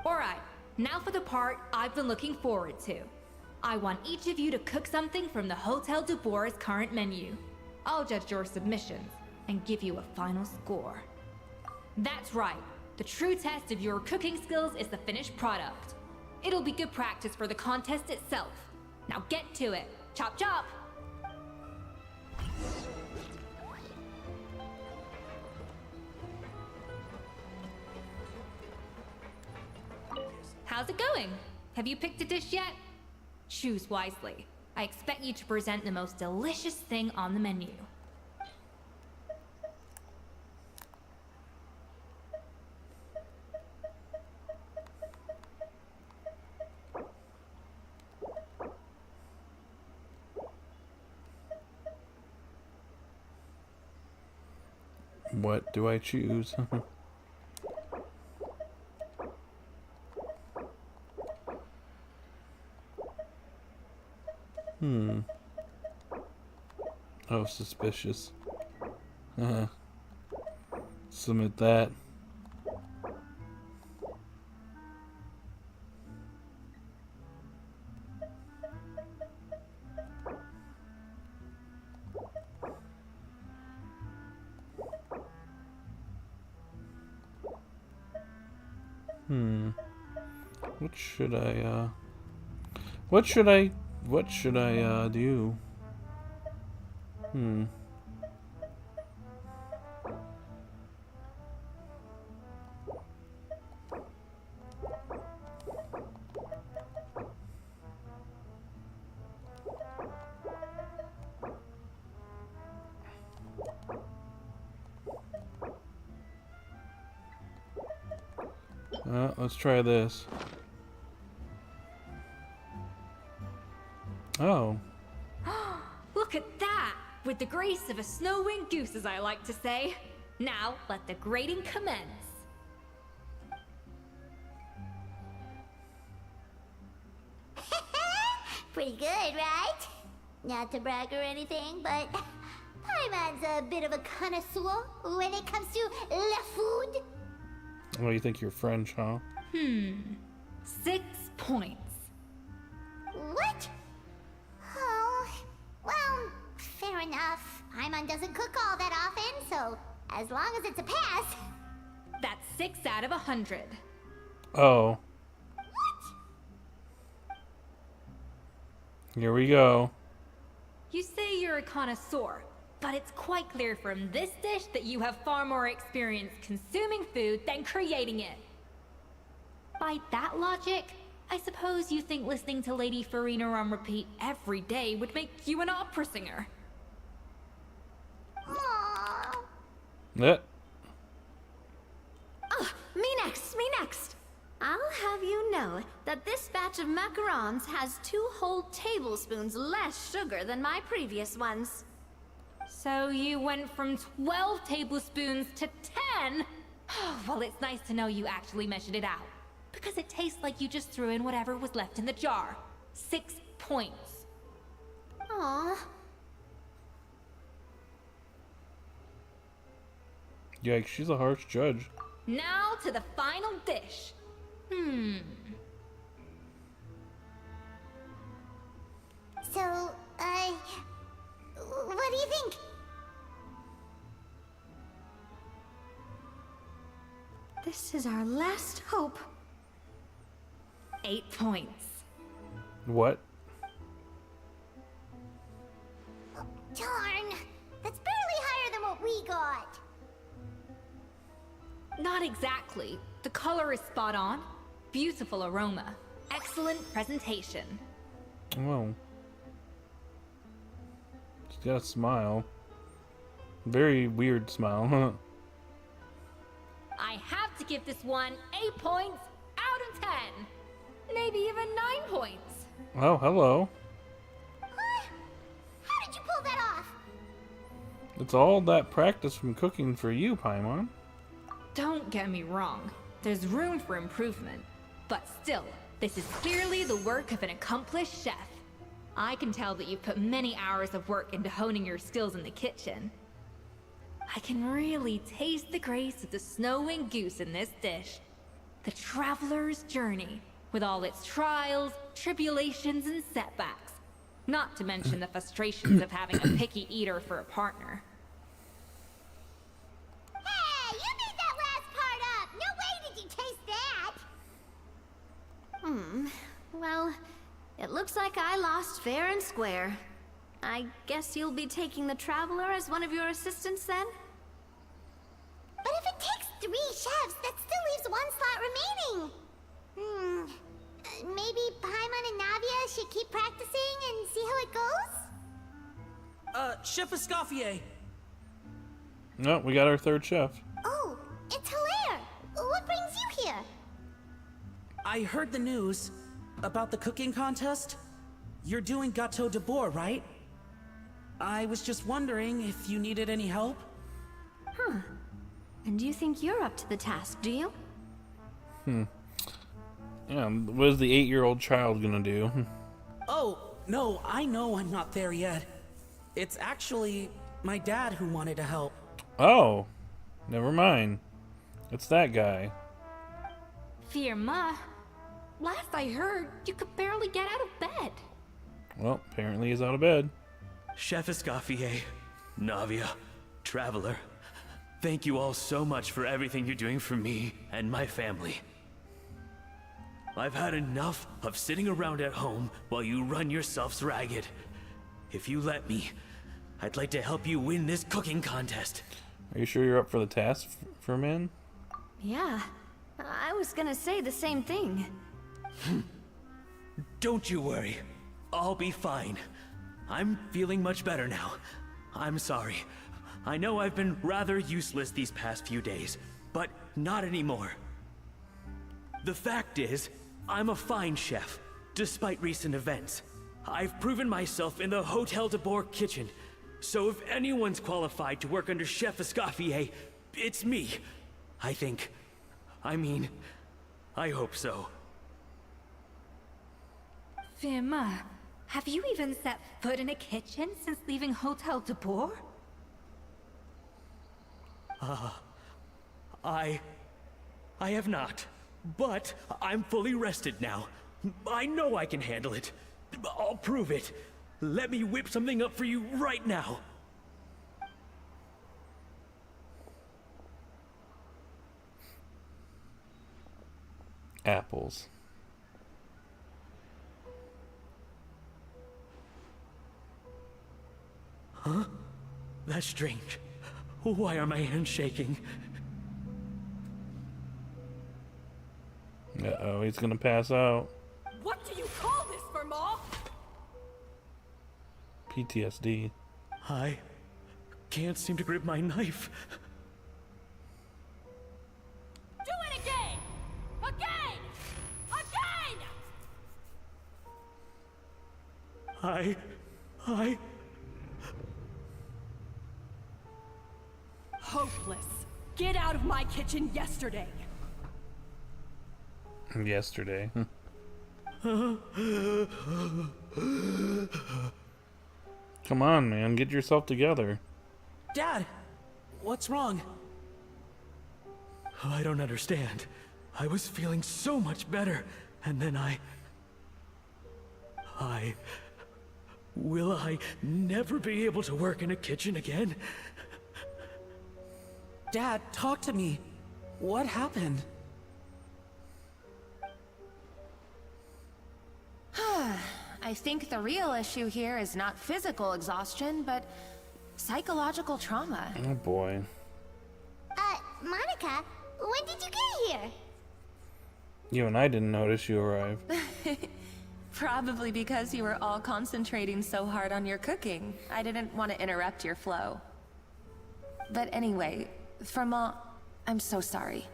G: Alright, now for the part I've been looking forward to. I want each of you to cook something from the Hotel de Bois' current menu. I'll judge your submissions and give you a final score. That's right. The true test of your cooking skills is the finished product. It'll be good practice for the contest itself. Now get to it. Chop chop! How's it going? Have you picked a dish yet? Choose wisely. I expect you to present the most delicious thing on the menu.
A: What do I choose? Oh, suspicious. Submit that. What should I do? Let's try this. Oh.
G: Look at that! With the grace of a snow-winged goose, as I like to say. Now, let the grating commence.
B: Pretty good, right? Not to brag or anything, but Paimon's a bit of a connoisseur when it comes to la food.
A: Oh, you think you're French, huh?
G: 6 points.
B: What? Oh, well, fair enough. Paimon doesn't cook all that often, so as long as it's a pass.
G: That's 6 out of 100.
A: Oh. Here we go.
G: You say you're a connoisseur, but it's quite clear from this dish that you have far more experience consuming food than creating it. By that logic, I suppose you think listening to Lady Farina on repeat every day would make you an opera singer.
B: Aww.
A: Yeah.
D: Oh, me next, me next. I'll have you know that this batch of macarons has 2 whole tablespoons less sugar than my previous ones.
G: So you went from 12 tablespoons to 10? Well, it's nice to know you actually measured it out. Because it tastes like you just threw in whatever was left in the jar. 6 points.
D: Aww.
A: Yikes, she's a harsh judge.
G: Now to the final dish.
B: So, what do you think?
D: This is our last hope.
G: 8 points.
A: What?
B: Darn, that's barely higher than what we got.
G: Not exactly. The color is spot on. Beautiful aroma. Excellent presentation.
A: Well. She's got a smile. Very weird smile, huh?
G: I have to give this one 8 points out of 10. Maybe even 9 points.
A: Oh, hello.
B: Huh? How did you pull that off?
A: It's all that practice from cooking for you, Paimon.
G: Don't get me wrong. There's room for improvement. But still, this is clearly the work of an accomplished chef. I can tell that you've put many hours of work into honing your skills in the kitchen. I can really taste the grace of the snow-winged goose in this dish. The traveler's journey, with all its trials, tribulations, and setbacks. Not to mention the frustrations of having a picky eater for a partner.
B: Hey, you made that last part up! No way did you taste that!
D: Well, it looks like I lost fair and square. I guess you'll be taking the Traveler as one of your assistants then?
B: But if it takes 3 chefs, that still leaves 1 slot remaining. Maybe Paimon and Navia should keep practicing and see how it goes?
H: Chef Escoffier.
A: No, we got our 3rd chef.
B: Oh, it's Hilaire! What brings you here?
H: I heard the news about the cooking contest. You're doing Gâteau de Bois, right? I was just wondering if you needed any help.
D: Huh. And you think you're up to the task, do you?
A: Yeah, what is the 8-year-old child gonna do?
H: Oh, no, I know I'm not there yet. It's actually my dad who wanted to help.
A: Oh, never mind. It's that guy.
G: Firma, last I heard, you could barely get out of bed.
A: Well, apparently he's out of bed.
F: Chef Escoffier, Navia, Traveler, thank you all so much for everything you're doing for me and my family. I've had enough of sitting around at home while you run yourselves ragged. If you let me, I'd like to help you win this cooking contest.
A: Are you sure you're up for the task, Firmin?
D: Yeah, I was gonna say the same thing.
F: Don't you worry. I'll be fine. I'm feeling much better now. I'm sorry. I know I've been rather useless these past few days, but not anymore. The fact is, I'm a fine chef, despite recent events. I've proven myself in the Hotel de Bois kitchen, so if anyone's qualified to work under Chef Escoffier, it's me. I think. I hope so.
G: Firma, have you even set foot in a kitchen since leaving Hotel de Bois?
F: I have not. But I'm fully rested now. I know I can handle it. I'll prove it. Let me whip something up for you right now.
A: Apples.
F: Huh? That's strange. Why are my hands shaking?
A: Uh-oh, he's gonna pass out.
C: What do you call this, Firma?
A: PTSD.
F: I can't seem to grip my knife.
C: Do it again! Again! Again! Hopeless. Get out of my kitchen yesterday.
A: Yesterday. Come on, man. Get yourself together.
H: Dad, what's wrong?
F: I don't understand. I was feeling so much better, and then Will I never be able to work in a kitchen again?
H: Dad, talk to me. What happened?
J: I think the real issue here is not physical exhaustion, but psychological trauma.
A: Oh boy.
B: Monica, when did you get here?
A: You and I didn't notice you arrived.
J: Probably because you were all concentrating so hard on your cooking. I didn't want to interrupt your flow. But anyway, Firma, I'm so sorry.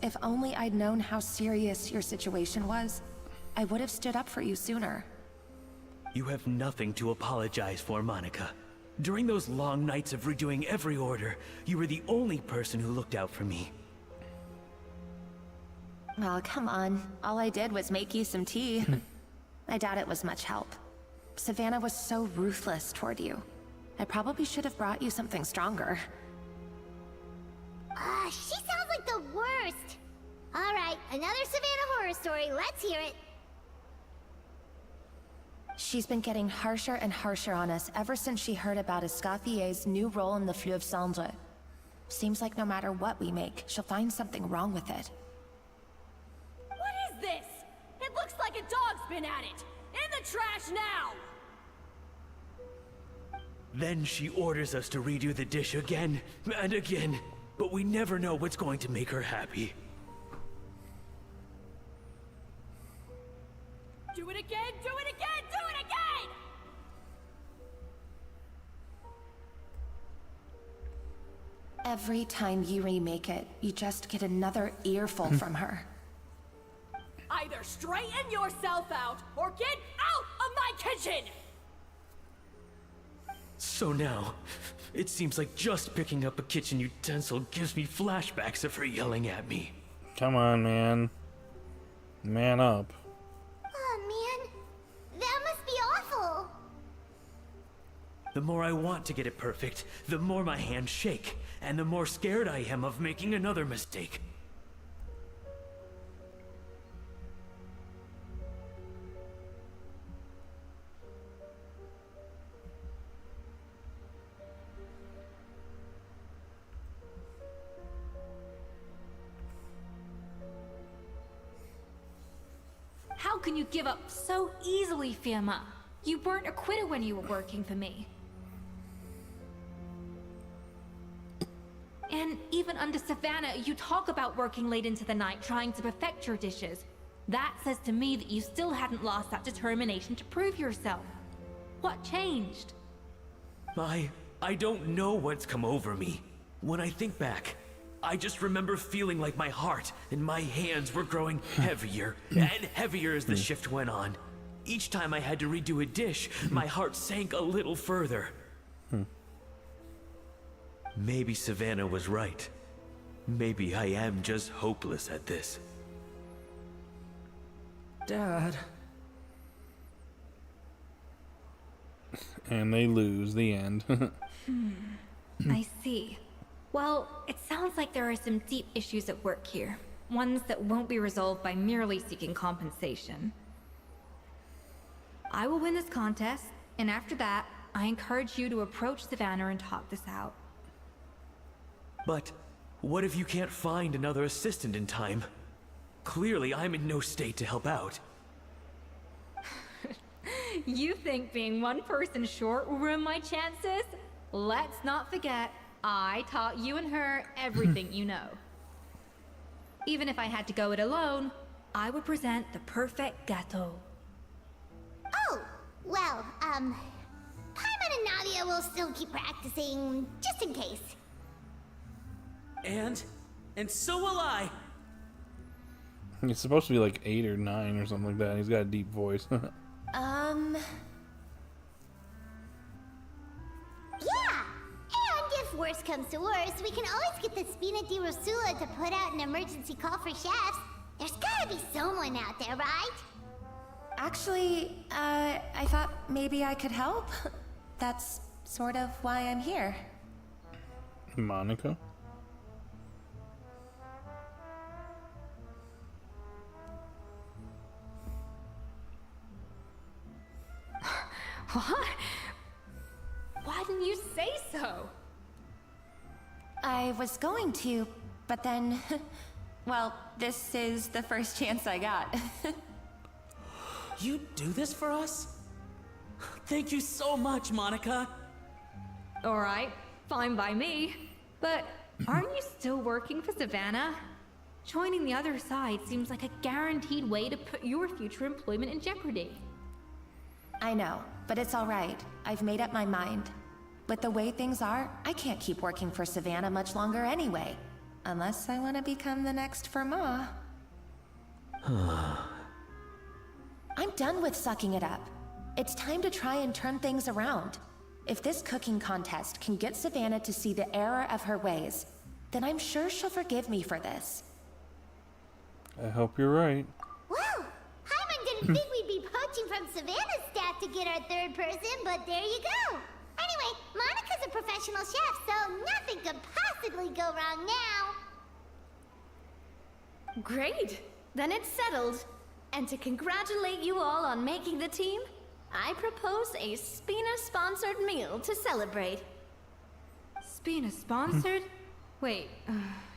J: If only I'd known how serious your situation was, I would have stood up for you sooner.
F: You have nothing to apologize for, Monica. During those long nights of redoing every order, you were the only person who looked out for me.
J: Oh, come on. All I did was make you some tea. I doubt it was much help. Savannah was so ruthless toward you. I probably should have brought you something stronger.
B: She sounds like the worst. All right, another Savannah horror story. Let's hear it.
J: She's been getting harsher and harsher on us ever since she heard about Escoffier's new role in the Fleuve Cendre. Seems like no matter what we make, she'll find something wrong with it.
C: What is this? It looks like a dog's been at it. In the trash now!
F: Then she orders us to redo the dish again and again, but we never know what's going to make her happy.
C: Do it again, do it again, do it again!
J: Every time you remake it, you just get another earful from her.
C: Either straighten yourself out or get out of my kitchen!
F: So now, it seems like just picking up a kitchen utensil gives me flashbacks of her yelling at me.
A: Come on, man. Man up.
B: Oh man, that must be awful.
F: The more I want to get it perfect, the more my hands shake, and the more scared I am of making another mistake.
G: How can you give up so easily, Firma? You weren't a quitter when you were working for me. And even under Savannah, you talk about working late into the night trying to perfect your dishes. That says to me that you still hadn't lost that determination to prove yourself. What changed?
F: I don't know what's come over me. When I think back, I just remember feeling like my heart and my hands were growing heavier and heavier as the shift went on. Each time I had to redo a dish, my heart sank a little further. Maybe Savannah was right. Maybe I am just hopeless at this.
H: Dad.
A: And they lose. The end.
G: I see. Well, it sounds like there are some deep issues at work here. Ones that won't be resolved by merely seeking compensation. I will win this contest, and after that, I encourage you to approach Savannah and talk this out.
F: But what if you can't find another assistant in time? Clearly, I'm in no state to help out.
G: You think being one person short will ruin my chances? Let's not forget, I taught you and her everything you know. Even if I had to go it alone, I would present the perfect gâteau.
B: Oh, well, Paimon and Nadia will still keep practicing, just in case.
H: And so will I.
A: He's supposed to be like 8 or 9 or something like that. He's got a deep voice.
B: Yeah! And if worse comes to worse, we can always get the Spina di Rosula to put out an emergency call for chefs. There's gotta be someone out there, right?
J: Actually, I thought maybe I could help. That's sort of why I'm here.
A: Monica?
G: What? Why didn't you say so?
J: I was going to, but then... well, this is the first chance I got.
H: You do this for us? Thank you so much, Monica.
G: Alright, fine by me. But aren't you still working for Savannah? Joining the other side seems like a guaranteed way to put your future employment in jeopardy.
J: I know, but it's alright. I've made up my mind. With the way things are, I can't keep working for Savannah much longer anyway. Unless I want to become the next Firma. I'm done with sucking it up. It's time to try and turn things around. If this cooking contest can get Savannah to see the error of her ways, then I'm sure she'll forgive me for this.
A: I hope you're right.
B: Well, Paimon didn't think we'd be poaching from Savannah's staff to get our third person, but there you go. Anyway, Monica's a professional chef, so nothing could possibly go wrong now.
D: Great! Then it's settled. And to congratulate you all on making the team, I propose a Spina-sponsored meal to celebrate.
G: Spina sponsored? Wait,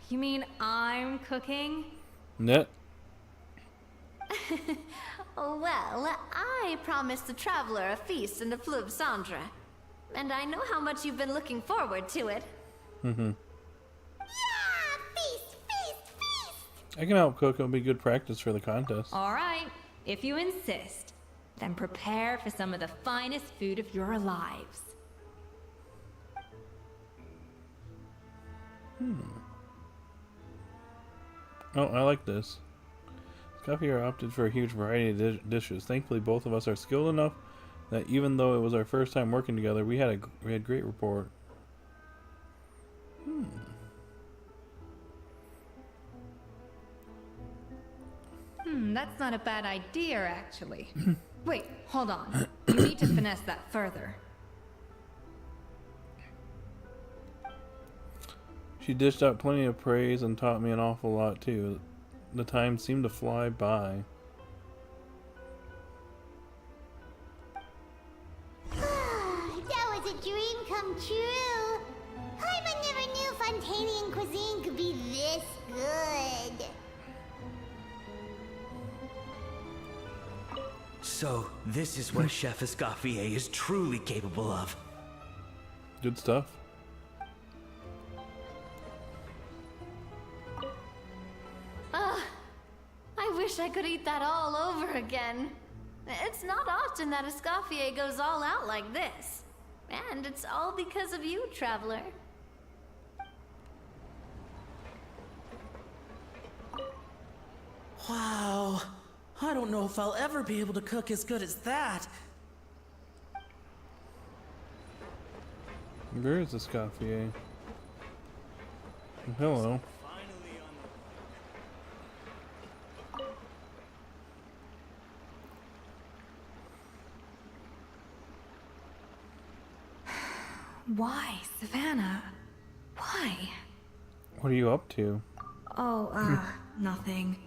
G: you mean I'm cooking?
A: Net.
D: Well, I promised the traveler a feast and a fleuve cendre. And I know how much you've been looking forward to it.
B: Yeah! Feast, feast, feast!
A: I can help cook. It'll be good practice for the contest.
G: All right, if you insist, then prepare for some of the finest food of your lives.
A: Oh, I like this. Escoffier opted for a huge variety of dishes. Thankfully, both of us are skilled enough that even though it was our first time working together, we had great rapport.
G: That's not a bad idea, actually. Wait, hold on. You need to finesse that further.
A: She dished out plenty of praise and taught me an awful lot too. The time seemed to fly by.
B: That was a dream come true. I never knew Fontainian cuisine could be this good.
F: So, this is what Chef Escoffier is truly capable of.
A: Good stuff.
D: I wish I could eat that all over again. It's not often that Escoffier goes all out like this. And it's all because of you, Traveler.
H: Wow. I don't know if I'll ever be able to cook as good as that.
A: Where is Escoffier? Hello.
G: Why, Savannah? Why?
A: What are you up to?
G: Oh, nothing.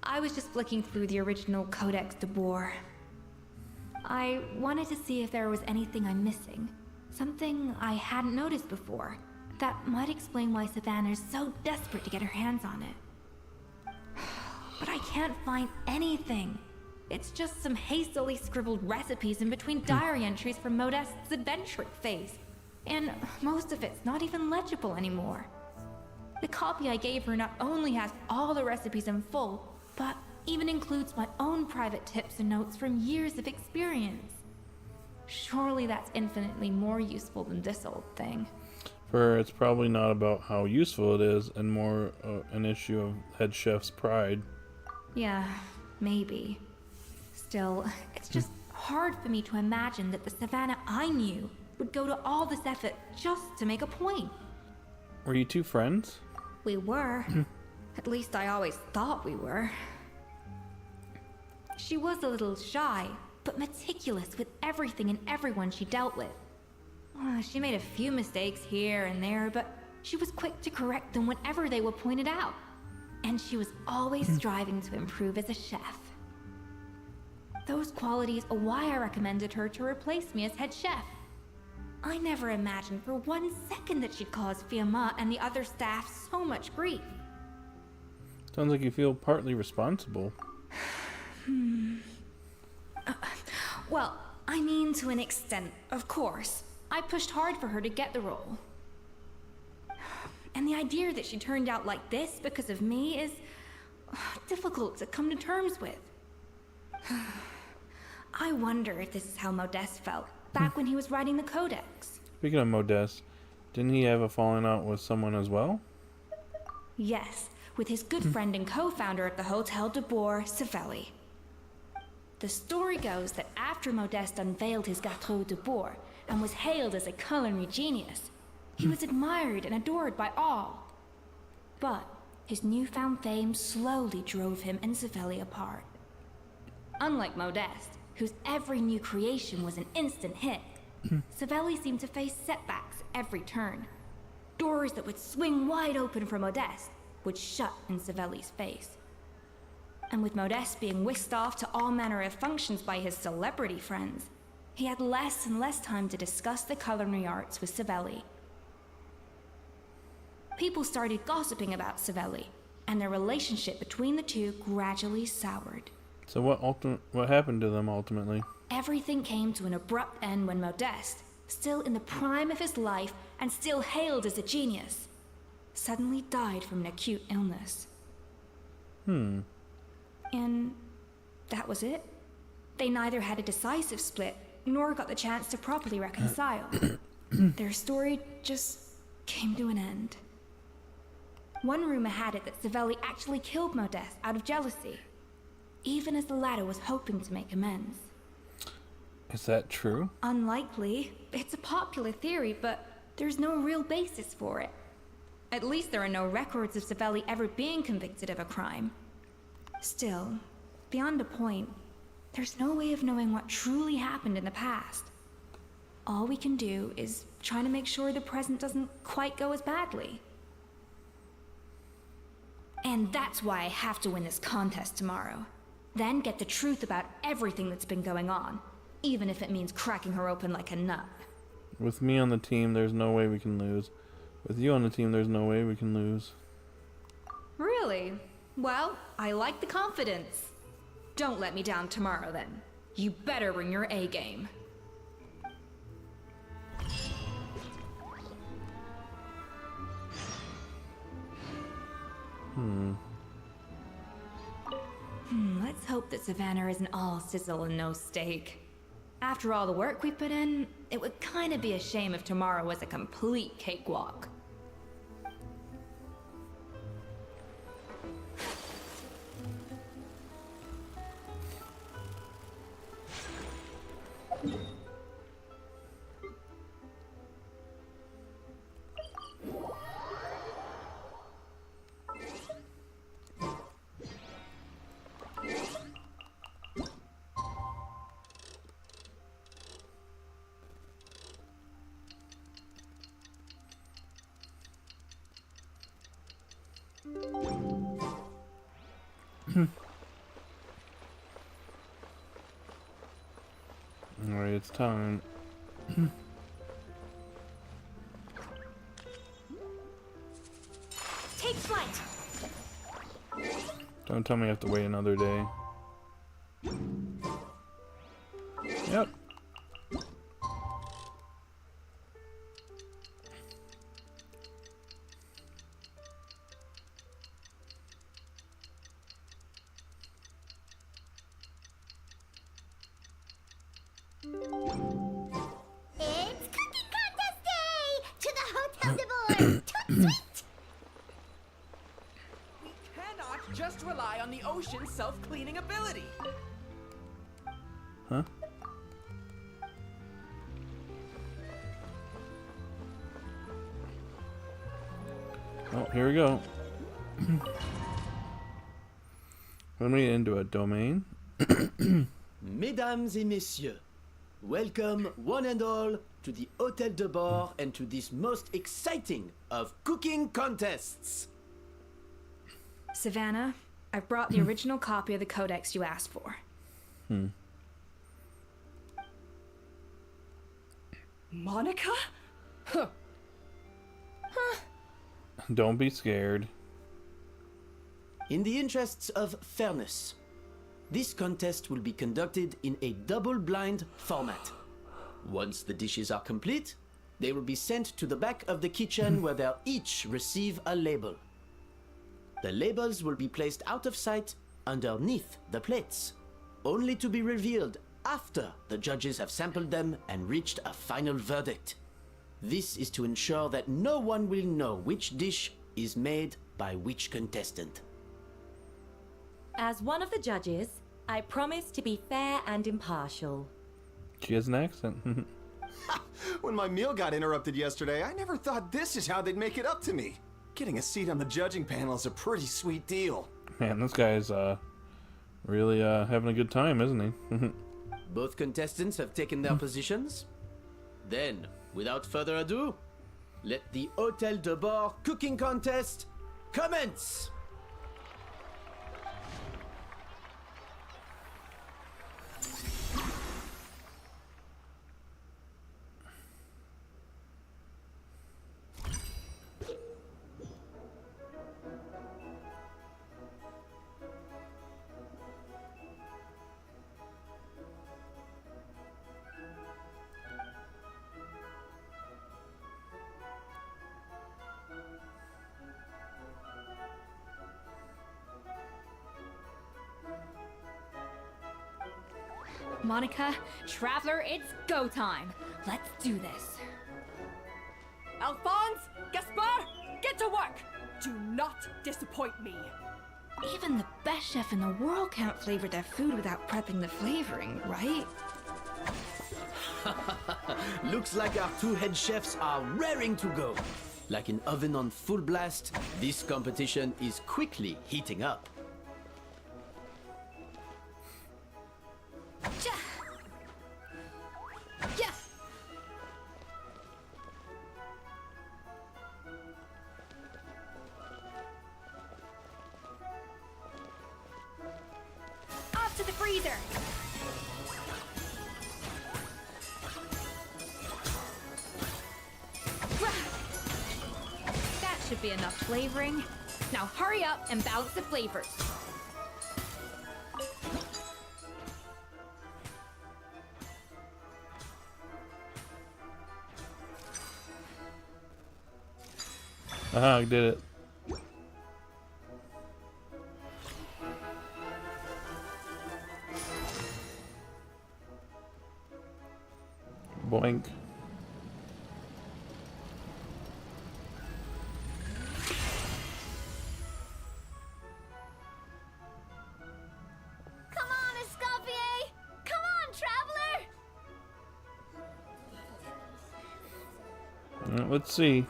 G: I was just flicking through the original Codex de Boer. I wanted to see if there was anything I'm missing. Something I hadn't noticed before. That might explain why Savannah's so desperate to get her hands on it. But I can't find anything. It's just some hastily scribbled recipes in between diary entries from Modest's adventuring phase. And most of it's not even legible anymore. The copy I gave her not only has all the recipes in full, but even includes my own private tips and notes from years of experience. Surely that's infinitely more useful than this old thing.
A: For her, it's probably not about how useful it is, and more an issue of head chef's pride.
G: Yeah, maybe. Still, it's just hard for me to imagine that the Savannah I knew would go to all this effort just to make a point.
A: Were you two friends?
G: We were. At least I always thought we were. She was a little shy, but meticulous with everything and everyone she dealt with. She made a few mistakes here and there, but she was quick to correct them whenever they were pointed out. And she was always striving to improve as a chef. Those qualities are why I recommended her to replace me as head chef. I never imagined for 1 second that she'd cause Fiamma and the other staff so much grief.
A: Sounds like you feel partly responsible.
G: Well, I mean to an extent, of course. I pushed hard for her to get the role. And the idea that she turned out like this because of me is difficult to come to terms with. I wonder if this is how Modeste felt back when he was writing the Codex.
A: Speaking of Modeste, didn't he have a falling out with someone as well?
G: Yes, with his good friend and co-founder of the Hotel de Boer, Savelli. The story goes that after Modeste unveiled his Gâteau de Boer and was hailed as a culinary genius, he was admired and adored by all. But his newfound fame slowly drove him and Savelli apart. Unlike Modeste, whose every new creation was an instant hit, Savelli seemed to face setbacks every turn. Doors that would swing wide open for Modeste would shut in Savelli's face. And with Modeste being whisked off to all manner of functions by his celebrity friends, he had less and less time to discuss the culinary arts with Savelli. People started gossiping about Savelli, and their relationship between the two gradually soured.
A: So what happened to them ultimately?
G: Everything came to an abrupt end when Modeste, still in the prime of his life and still hailed as a genius, suddenly died from an acute illness. And that was it. They neither had a decisive split, nor got the chance to properly reconcile. Their story just came to an end. One rumor had it that Savelli actually killed Modeste out of jealousy, even as the latter was hoping to make amends.
A: Is that true?
G: Unlikely. It's a popular theory, but there's no real basis for it. At least there are no records of Savelli ever being convicted of a crime. Still, beyond a point, there's no way of knowing what truly happened in the past. All we can do is try to make sure the present doesn't quite go as badly. And that's why I have to win this contest tomorrow. Then get the truth about everything that's been going on, even if it means cracking her open like a nut.
A: With me on the team, there's no way we can lose. With you on the team, there's no way we can lose.
G: Really? Well, I like the confidence. Don't let me down tomorrow, then. You better bring your A game. Let's hope that Savannah isn't all sizzle and no steak. After all the work we put in, it would kind of be a shame if tomorrow was a complete cakewalk.
A: Alright, it's time.
G: Take flight!
A: Don't tell me I have to wait another day. Yep.
B: It's cooking contest day! To the Hotel de Boer! Toot toot!
H: We cannot just rely on the ocean's self-cleaning ability.
A: Huh? Oh, here we go. When we into a domain.
K: Mesdames et messieurs, welcome one and all to the Hotel de Boer and to this most exciting of cooking contests.
G: Savannah, I've brought the original copy of the codex you asked for.
C: Monica?
A: Don't be scared.
K: In the interests of fairness, this contest will be conducted in a double-blind format. Once the dishes are complete, they will be sent to the back of the kitchen where they'll each receive a label. The labels will be placed out of sight underneath the plates, only to be revealed after the judges have sampled them and reached a final verdict. This is to ensure that no one will know which dish is made by which contestant.
L: As one of the judges, I promise to be fair and impartial.
A: She has an accent.
I: When my meal got interrupted yesterday, I never thought this is how they'd make it up to me. Getting a seat on the judging panel is a pretty sweet deal.
A: Man, this guy's really having a good time, isn't he?
K: Both contestants have taken their positions. Then, without further ado, let the Hotel de Boer cooking contest commence!
G: Monica. Traveler, it's go time. Let's do this.
C: Alphonse, Gaspard, get to work. Do not disappoint me.
G: Even the best chef in the world can't flavor their food without prepping the flavoring, right?
K: Looks like our two head chefs are raring to go. Like an oven on full blast, this competition is quickly heating up.
G: Ja. Yeah. Off to the freezer. That should be enough flavoring. Now hurry up and balance the flavors.
A: Aha, I did it. Boink.
B: Come on, Escoffier! Come on, traveler!
A: Let's see.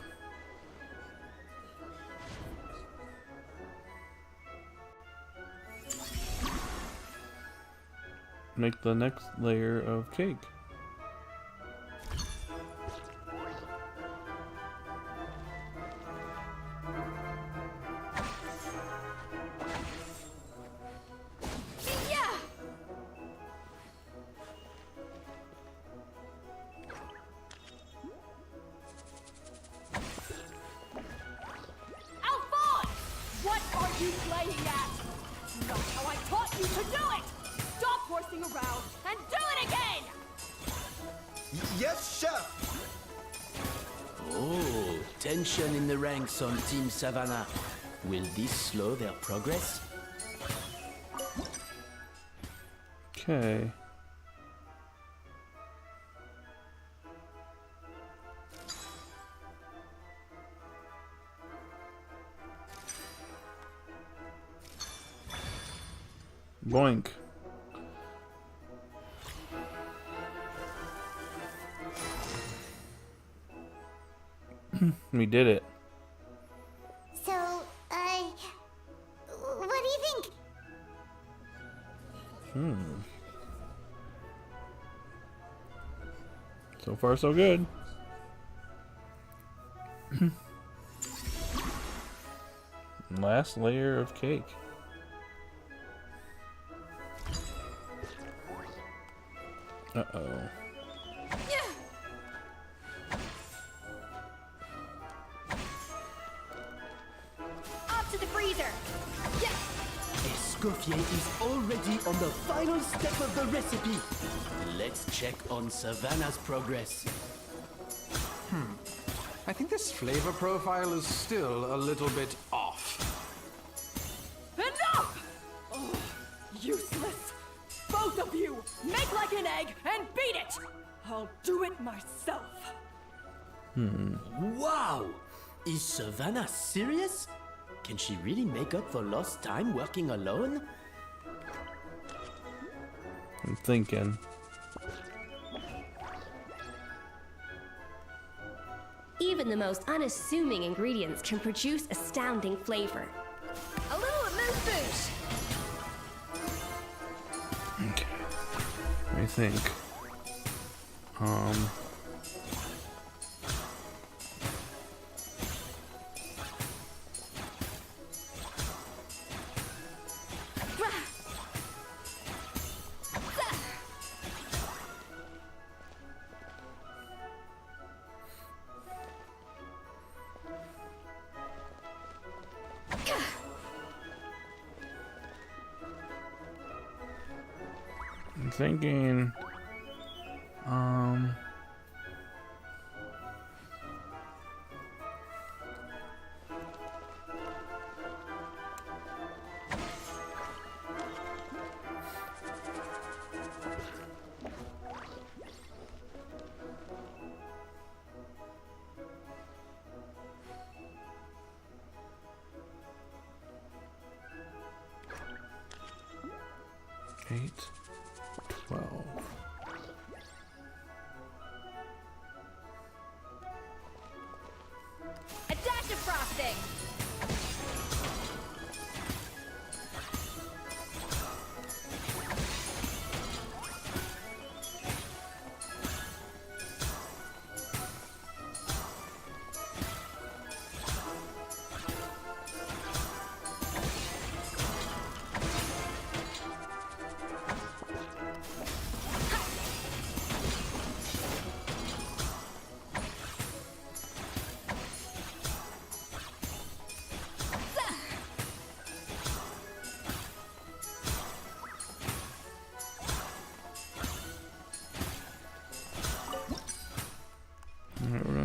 A: Make the next layer of cake.
C: Yeah! Alphonse! What are you playing at? Not how I taught you to do it! Stop horsing around and do it again!
K: Yes, chef! Oh, tension in the ranks on Team Savannah. Will this slow their progress?
A: Okay. Boink. We did it.
B: So, what do you think?
A: So far, so good. Last layer of cake. Uh-oh.
C: Up to the freezer! Yeah!
K: Escoffier is already on the final step of the recipe. Let's check on Savannah's progress.
M: I think this flavor profile is still a little bit off.
C: Enough! Oh, useless! Both of you! Make like an egg and beat it! I'll do it myself!
K: Wow! Is Savannah serious? Can she really make up for lost time working alone?
A: I'm thinking.
N: Even the most unassuming ingredients can produce astounding flavor.
G: A little amuse-bouche.
A: Okay. I think. I'm thinking.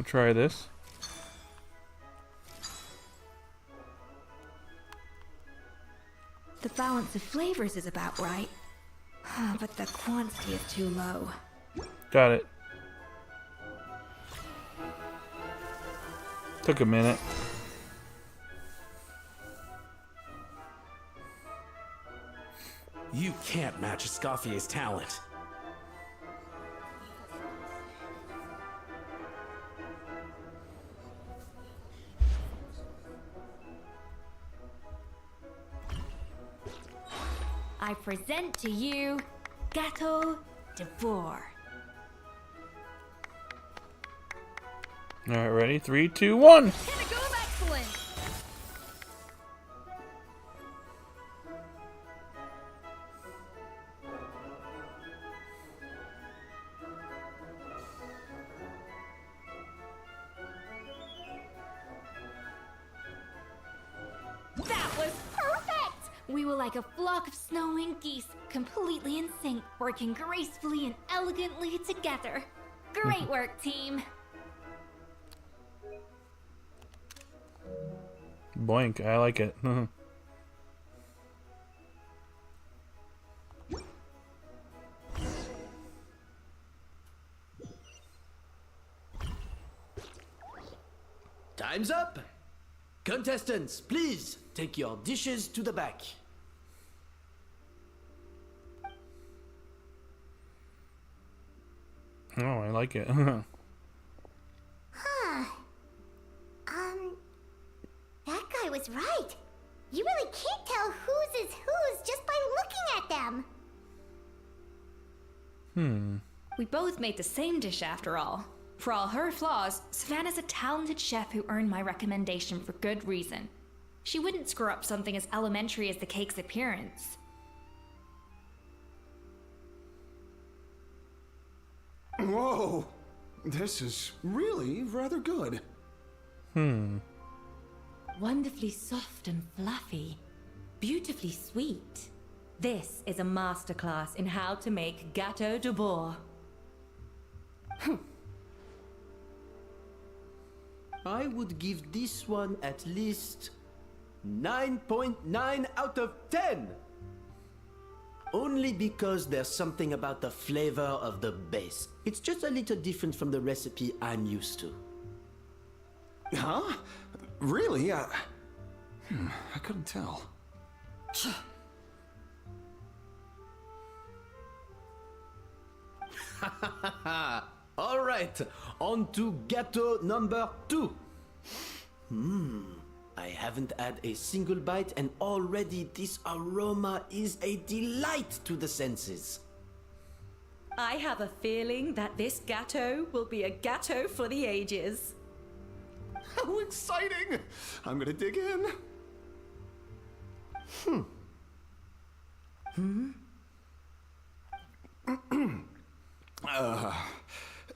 A: try this.
G: The balance of flavors is about right, but the quantity is too low.
A: Got it. Took a minute.
K: You can't match Escoffier's talent.
G: I present to you Gâteau de Bourg.
A: Alright, ready? 3, 2, 1!
G: Pinnacle of excellence! That was perfect! We were like a flock of snowing geese, completely in sync, working gracefully and elegantly together. Great work, team!
A: Boink, I like it.
K: Time's up! Contestants, please take your dishes to the back.
A: Oh, I like it.
B: Huh. That guy was right. You really can't tell whose is whose just by looking at them.
G: We both made the same dish after all. For all her flaws, Savannah's a talented chef who earned my recommendation for good reason. She wouldn't screw up something as elementary as the cake's appearance.
I: Whoa! This is really rather good.
L: Wonderfully soft and fluffy. Beautifully sweet. This is a masterclass in how to make Gâteau de Bourg.
K: I would give this one at least 9.9 out of 10. Only because there's something about the flavor of the base. It's just a little different from the recipe I'm used to.
I: Huh? Really? I couldn't tell.
K: All right, on to gâteau number 2. I haven't had a single bite and already this aroma is a delight to the senses.
L: I have a feeling that this gâteau will be a gâteau for the ages.
I: How exciting! I'm gonna dig in.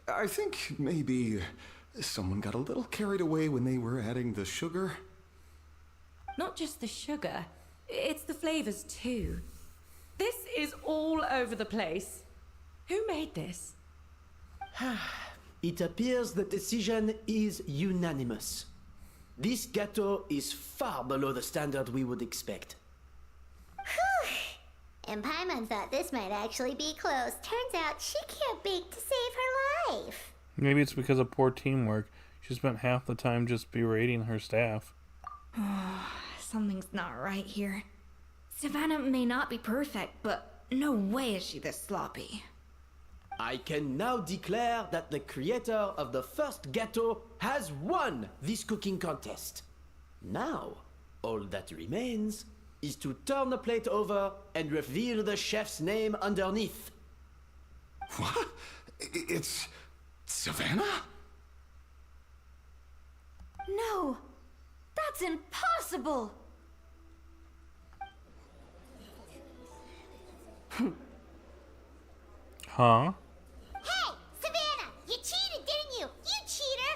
I: I think maybe someone got a little carried away when they were adding the sugar.
L: Not just the sugar, it's the flavors too. This is all over the place. Who made this?
K: It appears the decision is unanimous. This gâteau is far below the standard we would expect.
B: And Paimon thought this might actually be close. Turns out she can't bake to save her life.
A: Maybe it's because of poor teamwork. She spent half the time just berating her staff.
G: Something's not right here. Savannah may not be perfect, but no way is she this sloppy.
K: I can now declare that the creator of the first gâteau has won this cooking contest. Now, all that remains is to turn the plate over and reveal the chef's name underneath.
I: What? It's Savannah?
D: No! That's impossible!
A: Huh?
B: Hey, Savannah! You cheated, didn't you? You cheater!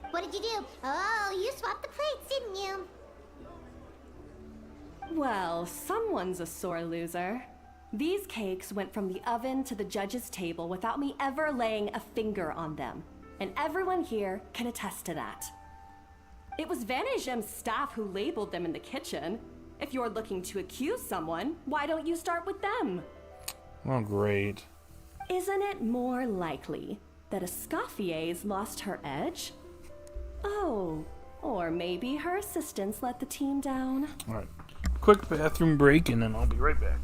B: What did you do? Oh, you swapped the plates, didn't you?
O: Well, someone's a sore loser. These cakes went from the oven to the judge's table without me ever laying a finger on them. and everyone here can attest to that. It was Van Gem's staff who labeled them in the kitchen. If you're looking to accuse someone, why don't you start with them?
A: Oh, great.
O: Isn't it more likely that Escoffier's lost her edge? Oh, or maybe her assistants let the team down.
A: Alright. Quick bathroom break and then I'll be right back.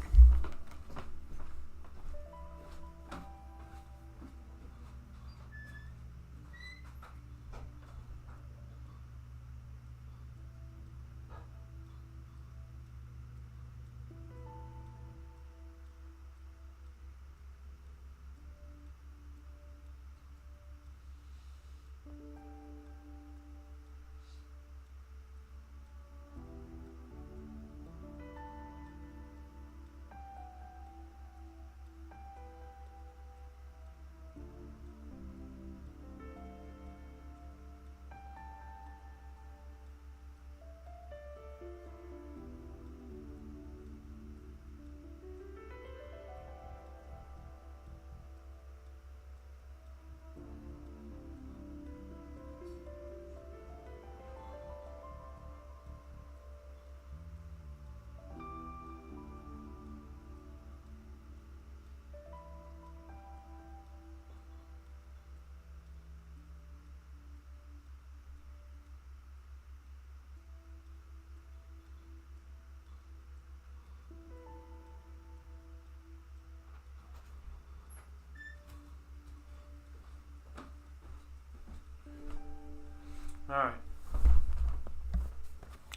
A: Alright.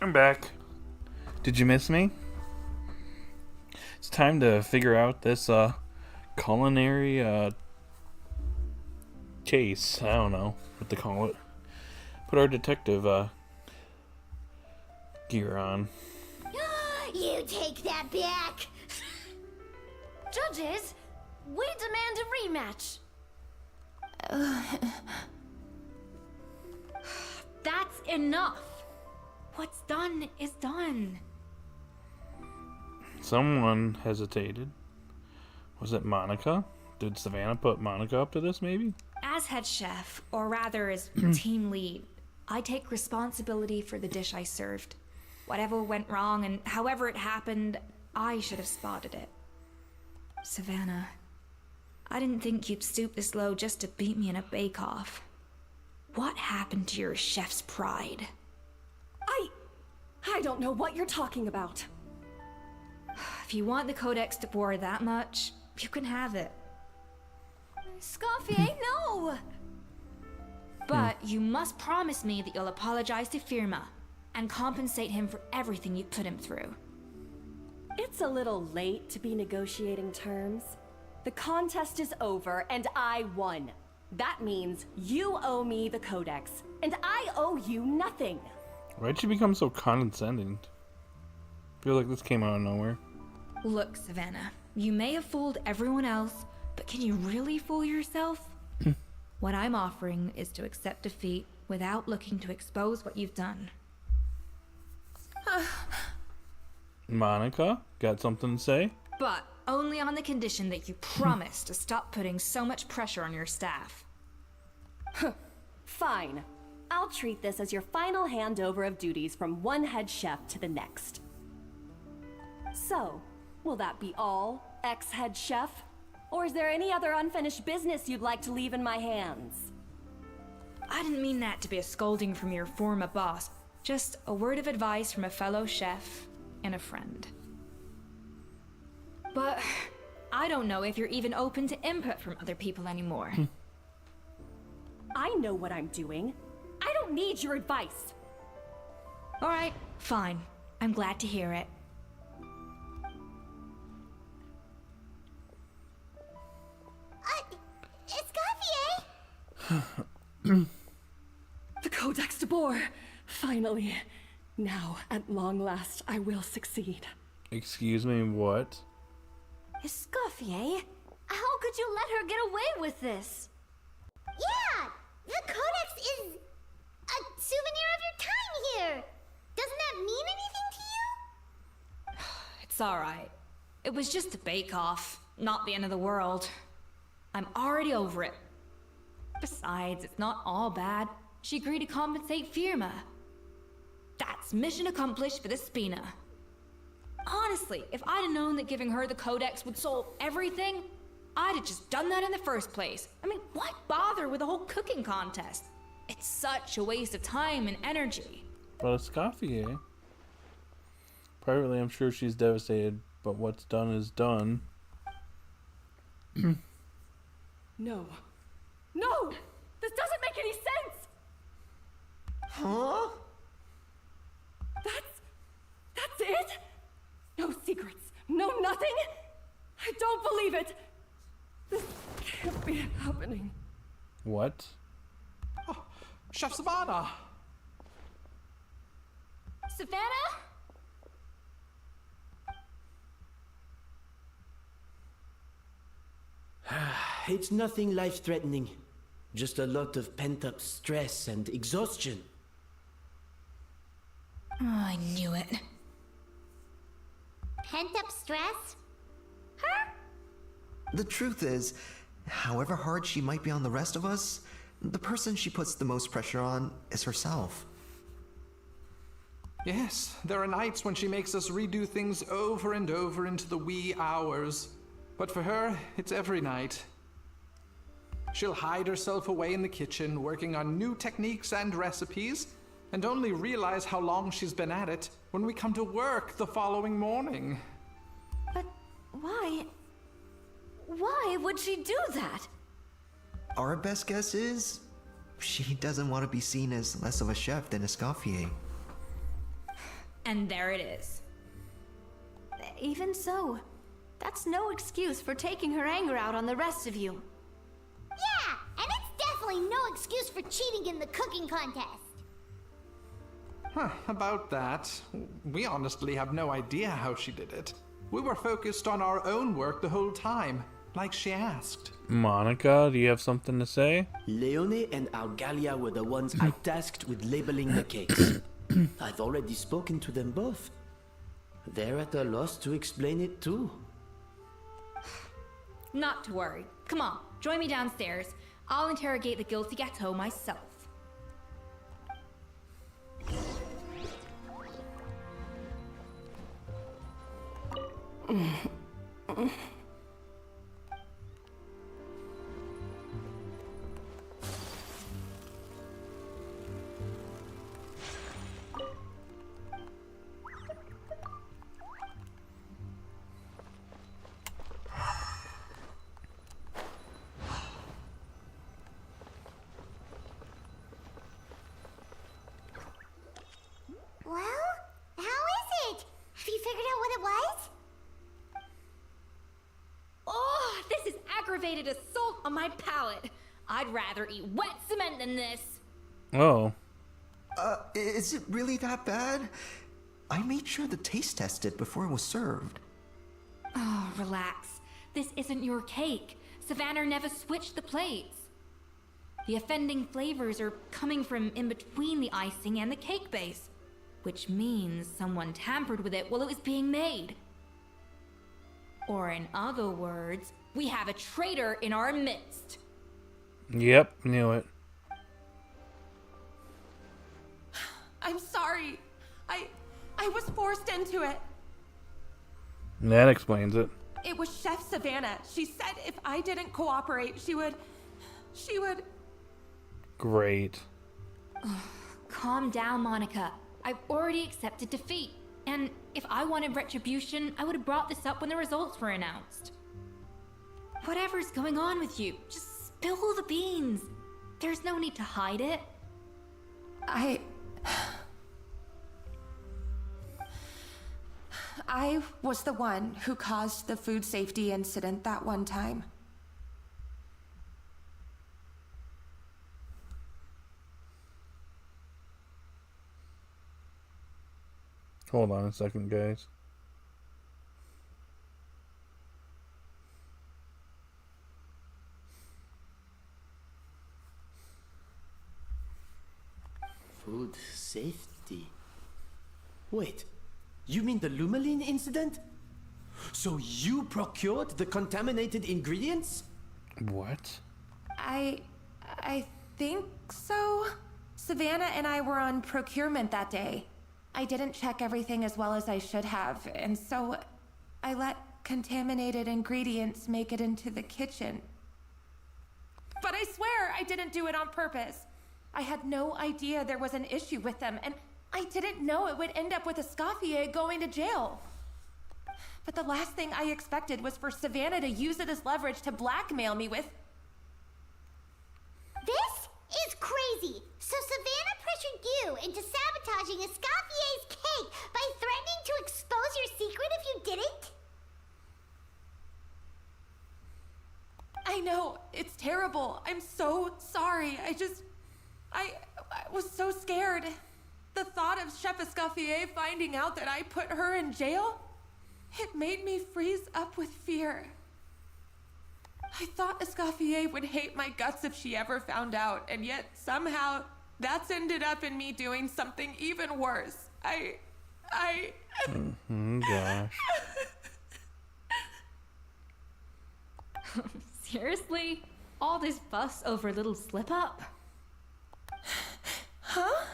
A: I'm back. Did you miss me? It's time to figure out this culinary case. I don't know what to call it. Put our detective gear on.
B: You take that back!
D: Judges, we demand a rematch.
G: That's enough. What's done is done.
A: Someone hesitated. Was it Monica? Did Savannah put Monica up to this, maybe?
G: As head chef, or rather as team lead, I take responsibility for the dish I served. Whatever went wrong and however it happened, I should have spotted it. Savannah, I didn't think you'd stoop this low just to beat me in a bake-off. What happened to your chef's pride?
O: I don't know what you're talking about.
G: If you want the Codex de Boer that much, you can have it.
D: Escoffier, no!
G: But you must promise me that you'll apologize to Firma and compensate him for everything you put him through.
O: It's a little late to be negotiating terms. The contest is over and I won. That means you owe me the Codex, and I owe you nothing.
A: Why'd she become so condescending? I feel like this came out of nowhere.
G: Look, Savannah, you may have fooled everyone else, but can you really fool yourself? What I'm offering is to accept defeat without looking to expose what you've done.
A: Monica, got something to say?
G: But only on the condition that you promise to stop putting so much pressure on your staff.
O: Fine. I'll treat this as your final handover of duties from one head chef to the next. So, will that be all, ex-head chef? Or is there any other unfinished business you'd like to leave in my hands?
G: I didn't mean that to be a scolding from your former boss. Just a word of advice from a fellow chef and a friend. But I don't know if you're even open to input from other people anymore.
O: I know what I'm doing. I don't need your advice.
G: All right, fine. I'm glad to hear it.
B: Escoffier!
O: The Codex de Boer! Finally. Now, at long last, I will succeed.
A: Excuse me, what?
D: Escoffier, how could you let her get away with this?
B: Yeah! The Codex is a souvenir of your time here! Doesn't that mean anything to you?
G: It's all right. It was just a bake-off, not the end of the world. I'm already over it. Besides, it's not all bad. She agreed to compensate Firma. That's mission accomplished for the Spina. Honestly, if I'd have known that giving her the Codex would solve everything, I'd have just done that in the first place. I mean, why bother with the whole cooking contest? It's such a waste of time and energy.
A: Well, Escoffier. Privately, I'm sure she's devastated, but what's done is done.
C: No. No! This doesn't make any sense!
K: Huh?
C: That's it? No secrets, no nothing? I don't believe it! This can't be happening.
A: What?
M: Oh, Chef Savannah!
G: Savannah?
K: It's nothing life-threatening. Just a lot of pent-up stress and exhaustion.
G: Oh, I knew it.
B: Pent-up stress?
P: The truth is, however hard she might be on the rest of us, the person she puts the most pressure on is herself.
M: Yes, there are nights when she makes us redo things over and over into the wee hours. But for her, it's every night. She'll hide herself away in the kitchen, working on new techniques and recipes, and only realize how long she's been at it when we come to work the following morning.
D: But why? Why would she do that?
P: Our best guess is, she doesn't want to be seen as less of a chef than Escoffier.
G: And there it is.
D: Even so, that's no excuse for taking her anger out on the rest of you.
B: Yeah, and it's definitely no excuse for cheating in the cooking contest.
M: Huh, about that, we honestly have no idea how she did it. We were focused on our own work the whole time, like she asked.
A: Monica, do you have something to say?
K: Leone and Argalia were the ones I tasked with labeling the cakes. I've already spoken to them both. They're at a loss to explain it too.
G: Not to worry. Come on, join me downstairs. I'll interrogate the guilty gâteau myself.
B: Well, how is it? Have you figured out what it was?
G: Oh, this is aggravated assault on my palate. I'd rather eat wet cement than this.
A: Oh.
P: Is it really that bad? I made sure to taste test it before it was served.
G: Oh, relax. This isn't your cake. Savannah never switched the plates. The offending flavors are coming from in between the icing and the cake base, which means someone tampered with it while it was being made. Or in other words, we have a traitor in our midst.
A: Yep, knew it.
J: I'm sorry. I was forced into it.
A: That explains it.
J: It was Chef Savannah. She said if I didn't cooperate, she would...
A: Great.
G: Calm down, Monica. I've already accepted defeat. And if I wanted retribution, I would have brought this up when the results were announced. Whatever's going on with you, just spill the beans. There's no need to hide it.
J: I was the one who caused the food safety incident that one time.
A: Hold on a second, guys.
K: Food safety. Wait, you mean the Lumaline incident? So you procured the contaminated ingredients?
A: What?
J: I I think so. Savannah and I were on procurement that day. I didn't check everything as well as I should have, and so I let contaminated ingredients make it into the kitchen. But I swear I didn't do it on purpose. I had no idea there was an issue with them, and I didn't know it would end up with Escoffier going to jail. But the last thing I expected was for Savannah to use it as leverage to blackmail me with...
B: This is crazy! So Savannah pressured you into sabotaging Escoffier's cake by threatening to expose your secret if you didn't?
J: I know, it's terrible. I'm so sorry. I was so scared. The thought of Chef Escoffier finding out that I put her in jail, it made me freeze up with fear. I thought Escoffier would hate my guts if she ever found out, and yet somehow that's ended up in me doing something even worse.
A: Gosh.
G: Seriously? All this fuss over a little slip-up?
J: Huh?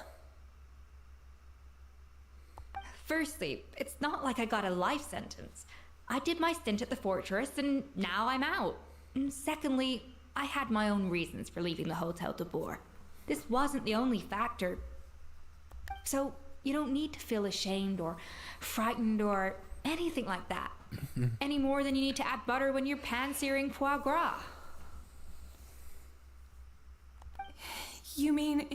G: Firstly, it's not like I got a life sentence. I did my stint at the fortress and now I'm out. And secondly, I had my own reasons for leaving the Hotel de Boer. This wasn't the only factor. So you don't need to feel ashamed or frightened or anything like that. Any more than you need to add butter when you're pan-searing foie gras.
J: You mean...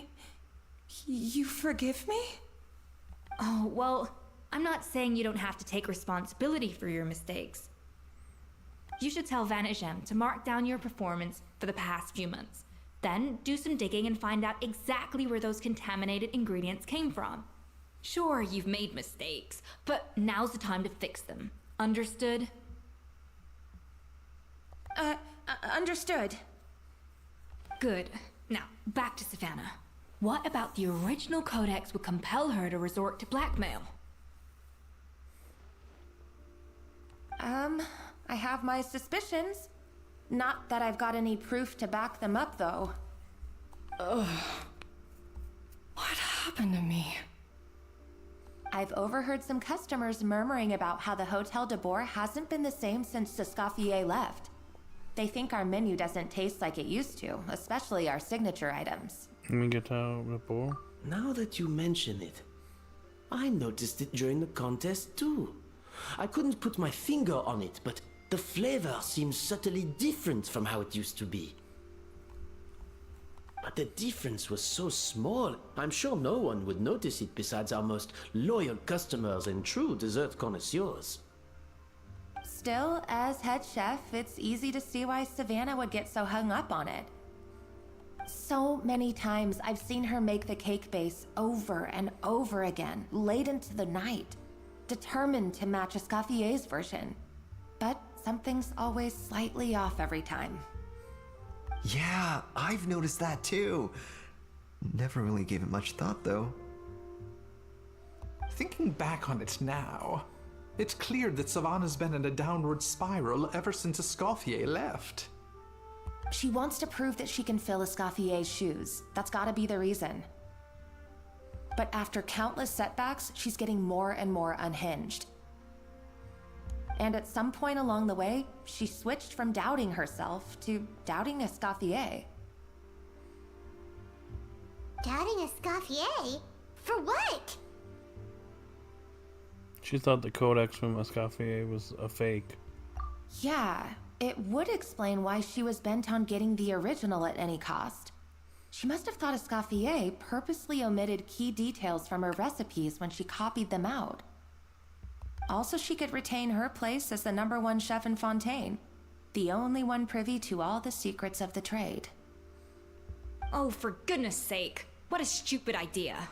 J: you forgive me?
G: Oh, well, I'm not saying you don't have to take responsibility for your mistakes. You should tell Vanagem to mark down your performance for the past few months. Then do some digging and find out exactly where those contaminated ingredients came from. Sure, you've made mistakes, but now's the time to fix them. Understood?
J: Understood.
G: Good. Now, back to Savannah. What about the original codex would compel her to resort to blackmail?
J: I have my suspicions. Not that I've got any proof to back them up, though.
N: Ugh. What happened to me?
J: I've overheard some customers murmuring about how the Hotel de Boer hasn't been the same since Escoffier left. They think our menu doesn't taste like it used to, especially our signature items.
K: Now that you mention it, I noticed it during the contest too. I couldn't put my finger on it, but the flavor seems subtly different from how it used to be. But the difference was so small, I'm sure no one would notice it besides our most loyal customers and true dessert connoisseurs.
J: Still, as head chef, it's easy to see why Savannah would get so hung up on it. So many times I've seen her make the cake base over and over again, late into the night, determined to match Escoffier's version. But something's always slightly off every time.
P: Yeah, I've noticed that too. Never really gave it much thought, though.
M: Thinking back on it now, it's clear that Savannah's been in a downward spiral ever since Escoffier left.
J: She wants to prove that she can fill Escoffier's shoes. That's gotta be the reason. But after countless setbacks, she's getting more and more unhinged. And at some point along the way, she switched from doubting herself to doubting Escoffier.
B: Doubting Escoffier? For what?
A: She thought the codex from Escoffier was a fake.
J: Yeah, it would explain why she was bent on getting the original at any cost. She must have thought Escoffier purposely omitted key details from her recipes when she copied them out. Also, she could retain her place as the #1 chef in Fontaine, the only one privy to all the secrets of the trade.
G: Oh, for goodness sake. What a stupid idea.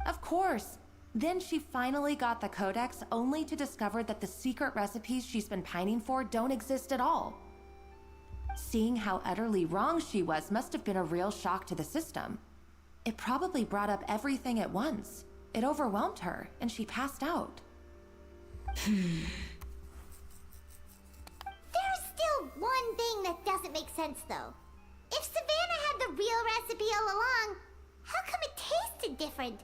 J: Of course. Then she finally got the codex, only to discover that the secret recipes she's been pining for don't exist at all. Seeing how utterly wrong she was must have been a real shock to the system. It probably brought up everything at once. It overwhelmed her, and she passed out.
B: There's still one thing that doesn't make sense, though. If Savannah real recipe all along, how come it tasted different?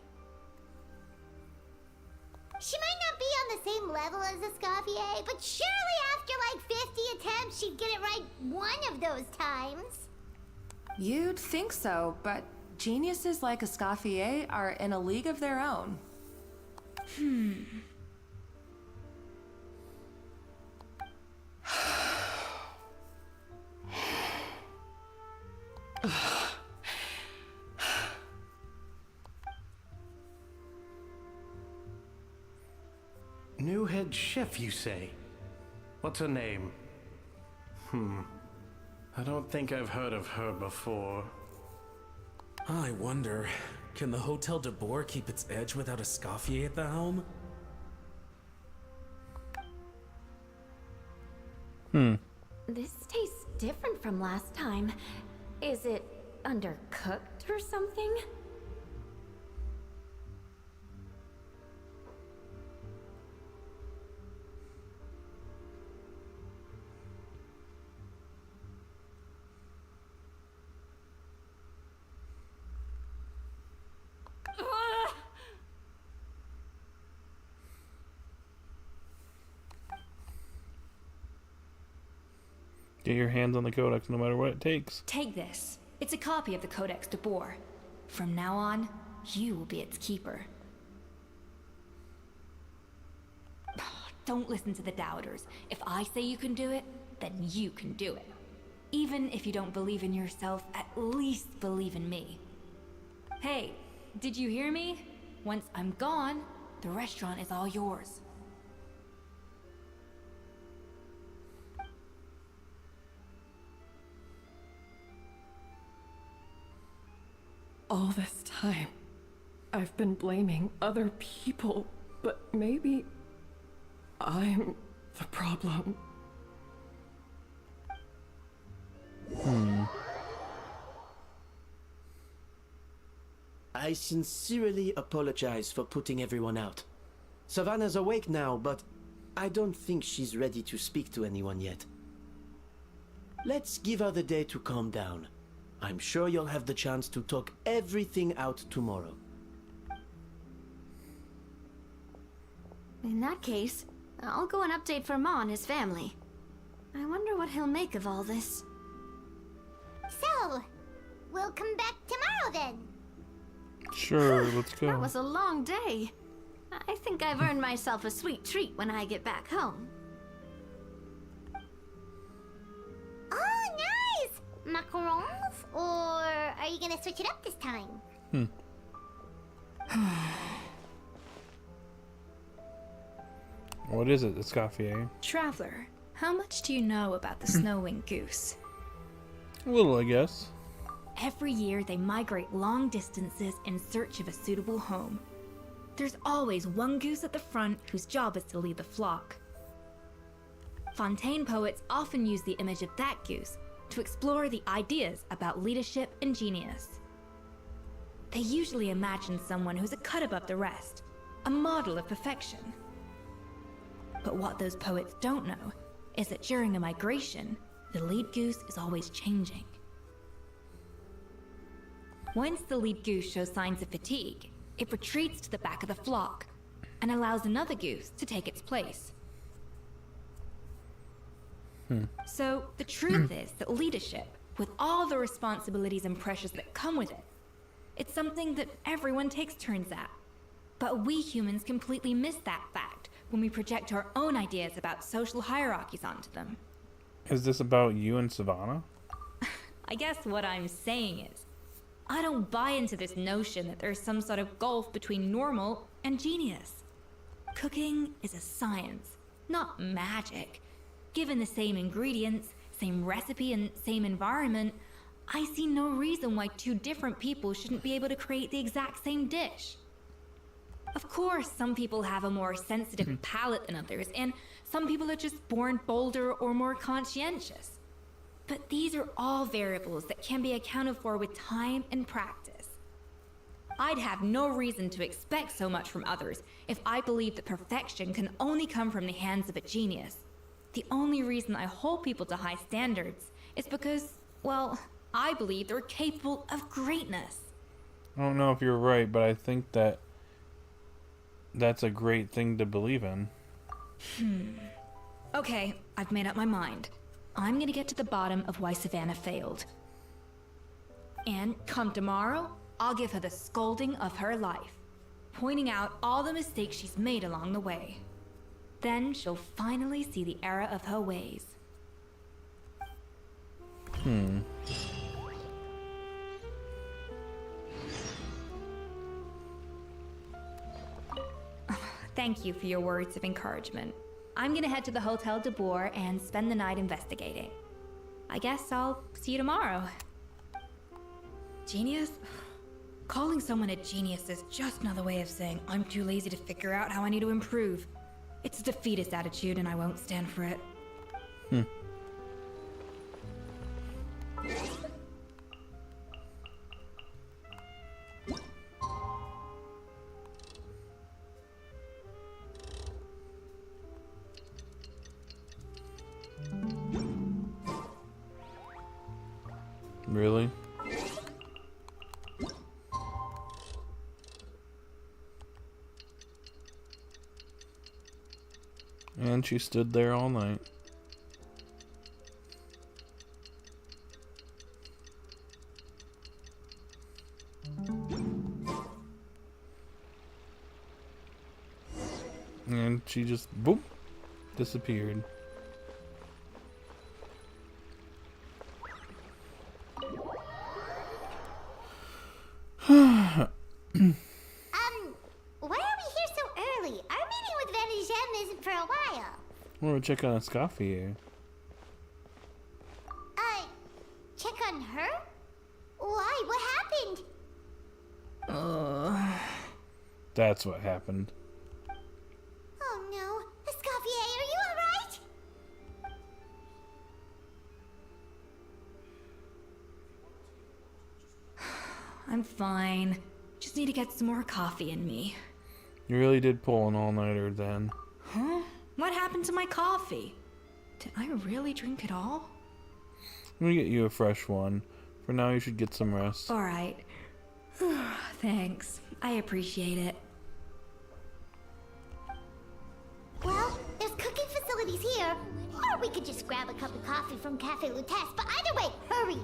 B: She might not be on the same level as Escoffier, but surely after like 50 attempts, she'd get it right one of those times.
J: You'd think so, but geniuses like Escoffier are in a league of their own.
K: New head chef, you say? What's her name? I don't think I've heard of her before.
H: I wonder, can the Hotel de Boer keep its edge without Escoffier at the helm?
D: This tastes different from last time. Is it undercooked or something?
A: Get your hands on the codex no matter what it takes.
G: Take this. It's a copy of the Codex de Boer. From now on, you will be its keeper. Don't listen to the doubters. If I say you can do it, then you can do it. Even if you don't believe in yourself, at least believe in me. Hey, did you hear me? Once I'm gone, the restaurant is all yours.
C: All this time, I've been blaming other people, but maybe I'm the problem.
K: I sincerely apologize for putting everyone out. Savannah's awake now, but I don't think she's ready to speak to anyone yet. Let's give her the day to calm down. I'm sure you'll have the chance to talk everything out tomorrow.
D: In that case, I'll go and update Verma and his family. I wonder what he'll make of all this.
B: So, we'll come back tomorrow then.
A: Sure, let's go.
D: That was a long day. I think I've earned myself a sweet treat when I get back home.
B: Oh, nice! Macarons? Or are you gonna switch it up this time?
A: What is it, Escoffier?
G: Traveler, how much do you know about the snow-winged goose?
A: A little, I guess.
G: Every year they migrate long distances in search of a suitable home. There's always one goose at the front whose job is to lead the flock. Fontaine poets often use the image of that goose to explore the ideas about leadership and genius. They usually imagine someone who's a cut above the rest, a model of perfection. But what those poets don't know is that during a migration, the lead goose is always changing. Once the lead goose shows signs of fatigue, it retreats to the back of the flock and allows another goose to take its place. So the truth is that leadership, with all the responsibilities and pressures that come with it, it's something that everyone takes turns at. But we humans completely miss that fact when we project our own ideas about social hierarchies onto them.
A: Is this about you and Savannah?
G: I guess what I'm saying is, I don't buy into this notion that there's some sort of gulf between normal and genius. Cooking is a science, not magic. Given the same ingredients, same recipe, and same environment, I see no reason why two different people shouldn't be able to create the exact same dish. Of course, some people have a more sensitive palate than others, and some people are just born bolder or more conscientious. But these are all variables that can be accounted for with time and practice. I'd have no reason to expect so much from others if I believed that perfection can only come from the hands of a genius. The only reason I hold people to high standards is because, well, I believe they're capable of greatness.
A: I don't know if you're right, but I think that's a great thing to believe in.
G: Okay, I've made up my mind. I'm gonna get to the bottom of why Savannah failed. And come tomorrow, I'll give her the scolding of her life, pointing out all the mistakes she's made along the way. Then she'll finally see the error of her ways. Thank you for your words of encouragement. I'm gonna head to the Hotel de Boer and spend the night investigating. I guess I'll see you tomorrow. Genius? Calling someone a genius is just another way of saying I'm too lazy to figure out how I need to improve. It's a defeatist attitude and I won't stand for it.
A: Really? And she stood there all night. And she just, boop, disappeared.
B: Why are we here so early? Our meeting with Van Gem isn't for a while.
A: We're check on Escoffier.
B: Check on her? Why? What happened?
A: That's what happened.
B: Oh no. Escoffier, are you alright?
G: I'm fine. Just need to get some more coffee in me.
A: You really did pull an all-nighter then.
G: Huh? What happened to my coffee? Did I really drink it all?
A: I'm gonna get you a fresh one. For now, you should get some rest.
G: Alright. Thanks. I appreciate it.
B: Well, there's cooking facilities here. Or we could just grab a cup of coffee from Cafe Lutece, but either way, hurry!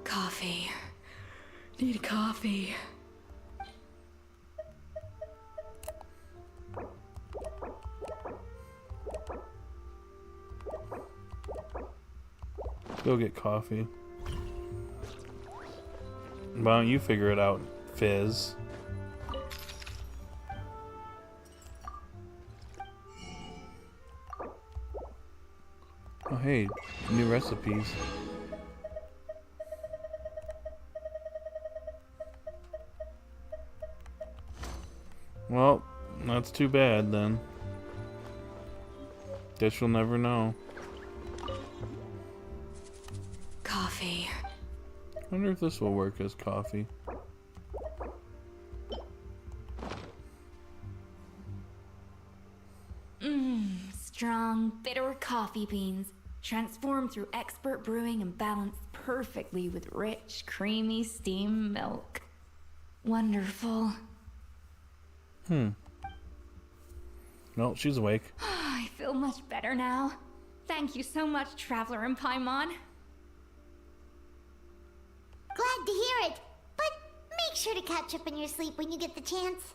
G: Coffee. Need coffee.
A: Go get coffee. Why don't you figure it out, Fizz? Oh hey, new recipes. Well, that's too bad then. Guess you'll never know.
G: Coffee.
A: I wonder if this will work as coffee.
G: Strong, bitter coffee beans, transformed through expert brewing and balanced perfectly with rich, creamy steamed milk. Wonderful.
A: No, she's awake.
G: I feel much better now. Thank you so much, Traveler in Paimon.
B: Glad to hear it, but make sure to catch up in your sleep when you get the chance.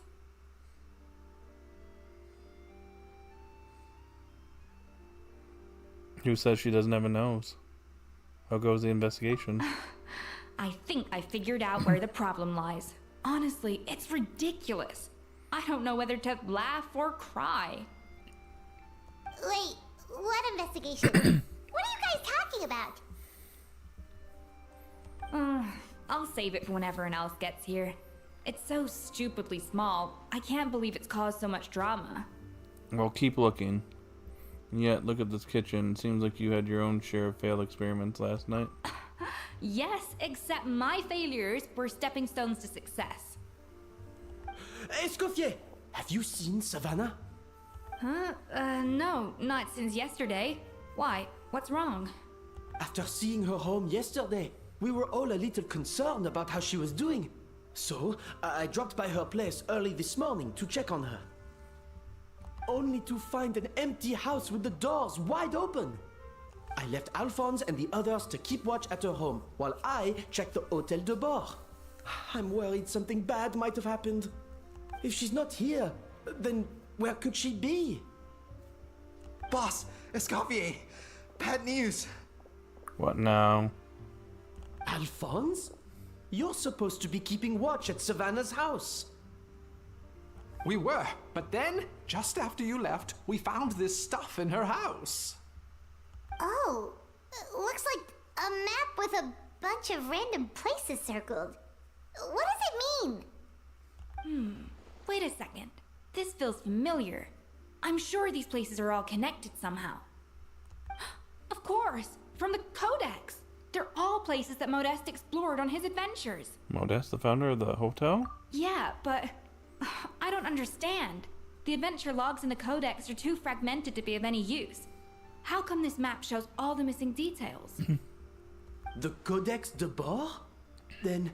A: Who says she doesn't have a nose? How goes the investigation?
G: I think I figured out where the problem lies. Honestly, it's ridiculous. I don't know whether to laugh or cry.
B: Wait, what investigation? What are you guys talking about?
G: I'll save it for when everyone else gets here. It's so stupidly small. I can't believe it's caused so much drama.
A: Well, keep looking. Yet, look at this kitchen. Seems like you had your own share of failed experiments last night.
G: Yes, except my failures were stepping stones to success.
K: Escoffier, have you seen Savannah?
G: Huh? No, not since yesterday. Why? What's wrong?
K: After seeing her home yesterday, we were all a little concerned about how she was doing. So, I dropped by her place early this morning to check on her. Only to find an empty house with the doors wide open. I left Alphonse and the others to keep watch at her home, while I checked the Hôtel de Bord. I'm worried something bad might have happened. If she's not here, then where could she be?
P: Boss, Escoffier, bad news.
A: What now?
K: Alphonse? You're supposed to be keeping watch at Savannah's house.
M: We were, but then, just after you left, we found this stuff in her house.
B: Oh, looks like a map with a bunch of random places circled. What does it mean?
G: Wait a second. This feels familiar. I'm sure these places are all connected somehow. Of course, from the Codex. They're all places that Modeste explored on his adventures.
A: Modeste, the founder of the hotel?
G: Yeah, but I don't understand. The adventure logs in the Codex are too fragmented to be of any use. How come this map shows all the missing details?
K: The Codex de Bord? Then,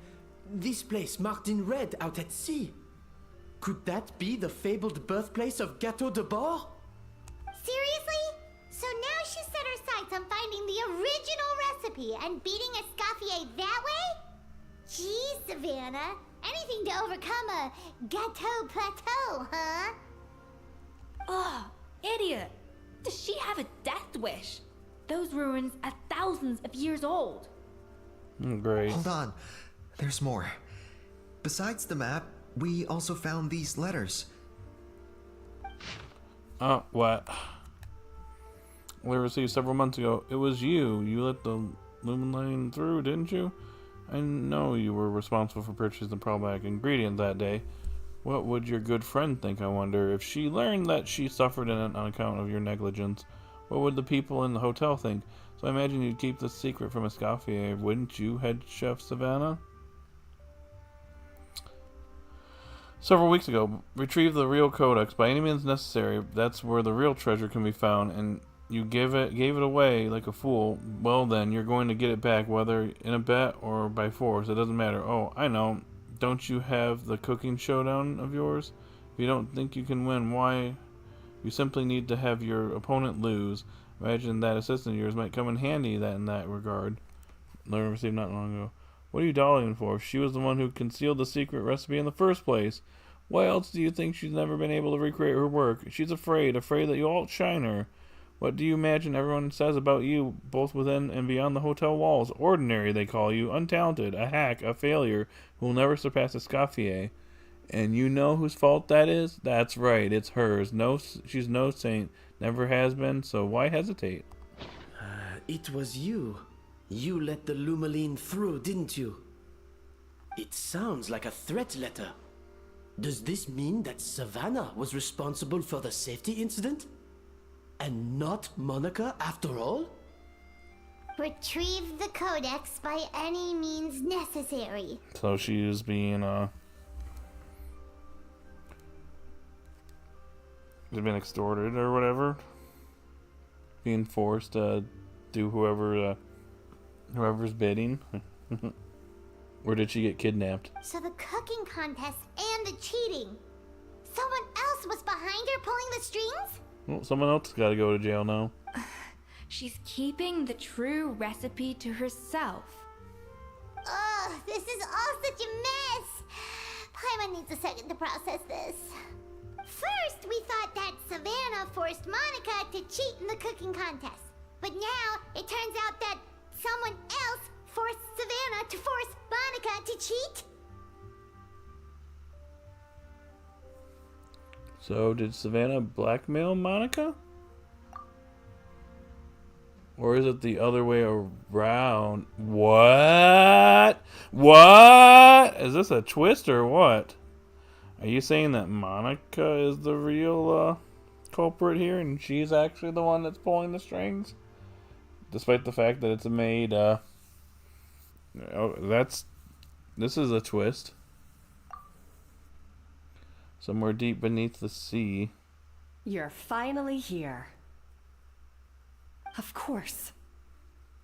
K: this place marked in red out at sea. Could that be the fabled birthplace of Gâteau de Bord?
B: Seriously? So now she set her sights on finding the original recipe and beating Escoffier that way? Gee, Savannah. Anything to overcome a Gâteau plateau, huh?
G: Ugh, idiot. Does she have a death wish? Those ruins are thousands of years old.
A: Great.
P: Hold on. There's more. Besides the map, we also found these letters.
A: Oh, what? We received several months ago. It was you. You let the lumen line through, didn't you? I know you were responsible for purchasing the problematic ingredient that day. What would your good friend think, I wonder? If she learned that she suffered in it on account of your negligence, what would the people in the hotel think? So I imagine you'd keep the secret from Escoffier, wouldn't you, head chef Savannah? Several weeks ago, retrieve the real codex by any means necessary. That's where the real treasure can be found, and you gave it away like a fool. Well then, you're going to get it back, whether in a bet or by force. It doesn't matter. Oh, I know. Don't you have the cooking showdown of yours? If you don't think you can win, why? You simply need to have your opponent lose. Imagine that assistant of yours might come in handy in that regard. Learn received not long ago. What are you dollying for? She was the one who concealed the secret recipe in the first place. Why else do you think she's never been able to recreate her work? She's afraid that you'll outshine her. What do you imagine everyone says about you, both within and beyond the hotel walls? Ordinary, they call you. Untalented, a hack, a failure, who will never surpass Escoffier. And you know whose fault that is? That's right, it's hers. No, she's no saint. Never has been, so why hesitate?
K: It was you. You let the Lumaline through, didn't you? It sounds like a threat letter. Does this mean that Savannah was responsible for the safety incident? And not Monica after all?
B: Retrieve the codex by any means necessary.
A: So she is being, she's been extorted or whatever? Being forced to do whoever's bidding? Or did she get kidnapped?
B: So the cooking contest and the cheating. Someone else was behind her pulling the strings?
A: Well, someone else got to go to jail now.
G: She's keeping the true recipe to herself.
B: Ugh, this is all such a mess. Paimon needs a second to process this. First, we thought that Savannah forced Monica to cheat in the cooking contest. But now, it turns out that someone else forced Savannah to force Monica to cheat?
A: So, did Savannah blackmail Monica? Or is it the other way around? What? What? Is this a twist or what? Are you saying that Monica is the real culprit here and she's actually the one that's pulling the strings? Despite the fact that it's a maid, this is a twist. Somewhere deep beneath the sea.
O: You're finally here. Of course.